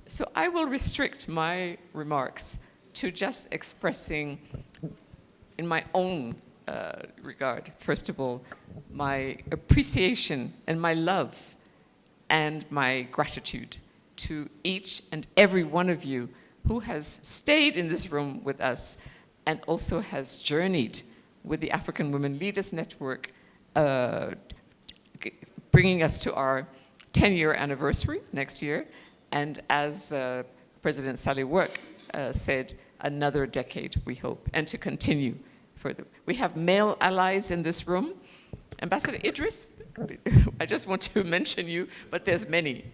So I will restrict my remarks to just expressing, in my own regard, first of all, my appreciation and my love and my gratitude to each and every one of you who has stayed in this room with us and also has journeyed with the African Women Leaders Network, bringing us to our 10-year anniversary next year, and as President Sally Work said, another decade, we hope, and to continue further. We have male allies in this room. Ambassador Idris, I just want to mention you, but there's many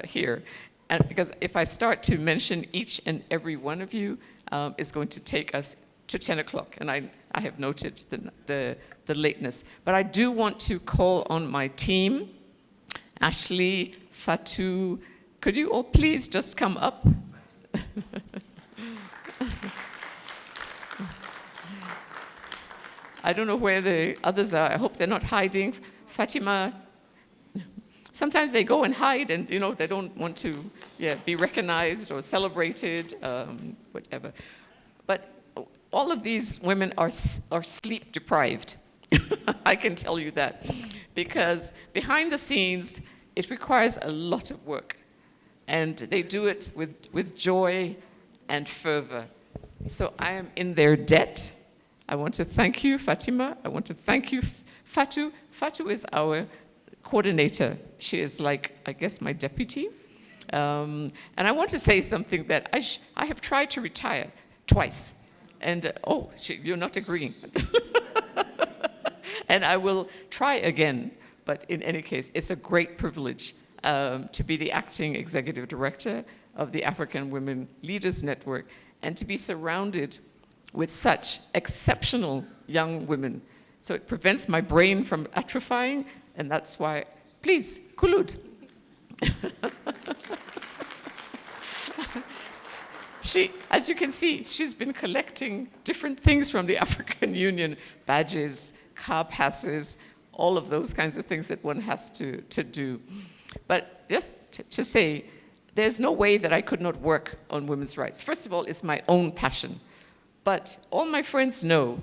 here. And because if I start to mention each and every one of you, it's going to take us to 10 o'clock, and I have noted the lateness. But I do want to call on my team, Ashley, Fatou, could you all please just come up? I don't know where the others are. I hope they're not hiding. Fatima, sometimes they go and hide and, you know, they don't want to be recognized or celebrated, whatever. But all of these women are sleep deprived. I can tell you that. Because behind the scenes, it requires a lot of work. And they do it with joy and fervor. So I am in their debt. I want to thank you, Fatima. I want to thank you, Fatou. Fatou is our coordinator. She is like, I guess, my deputy. And I want to say something that I have tried to retire twice. And, you're not agreeing. And I will try again. But in any case, it's a great privilege to be the acting executive director of the African Women Leaders Network and to be surrounded with such exceptional young women. So it prevents my brain from atrophying, and that's why, please, Kulud. As you can see, she's been collecting different things from the African Union, badges, car passes, all of those kinds of things that one has to do. But just to say, there's no way that I could not work on women's rights. First of all, it's my own passion. But all my friends know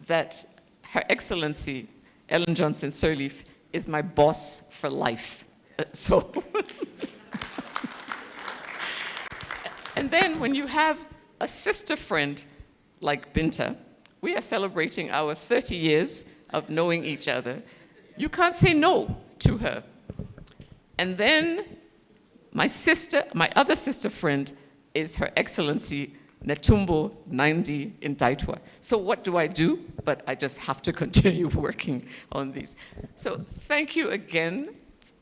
that Her Excellency Ellen Johnson Sirleaf is my boss for life. And then when you have a sister friend like Binta, we are celebrating our 30 years of knowing each other. You can't say no to her. And then my other sister friend is Her Excellency Netumbo Nandi Ndaitwa. So what do? But I just have to continue working on these. So thank you again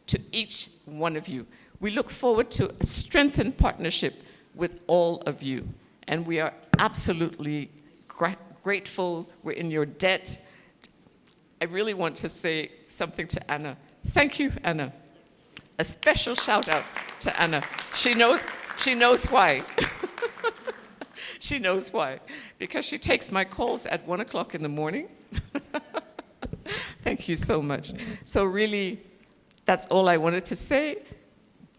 to each one of you. We look forward to a strengthened partnership with all of you. And we are absolutely grateful. We're in your debt. I really want to say something to Anna. Thank you, Anna. A special shout out to Anna. She knows why. She knows why. Because she takes my calls at 1 o'clock in the morning. Thank you so much. So really, That's all I wanted to say.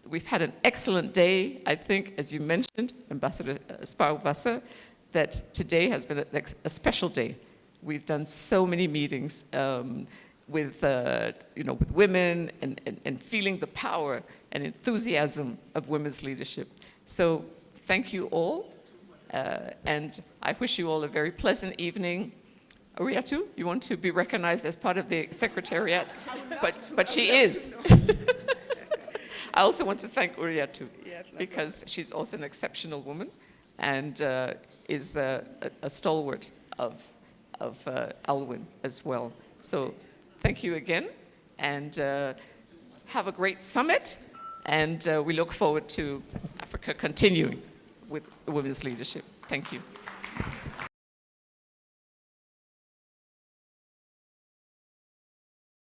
We've had an excellent day. I think, as you mentioned, Ambassador Spaugwasser, that today has been a special day. We've done so many meetings with women and feeling the power and enthusiasm of women's leadership. So thank you all, and I wish you all a very pleasant evening. Uriatu, you want to be recognized as part of the secretariat? But she is. I also want to thank Uriatu, because she's also an exceptional woman and is a stalwart of AWLN as well. So thank you again, and have a great summit, and we look forward to Africa continuing with women's leadership. Thank you.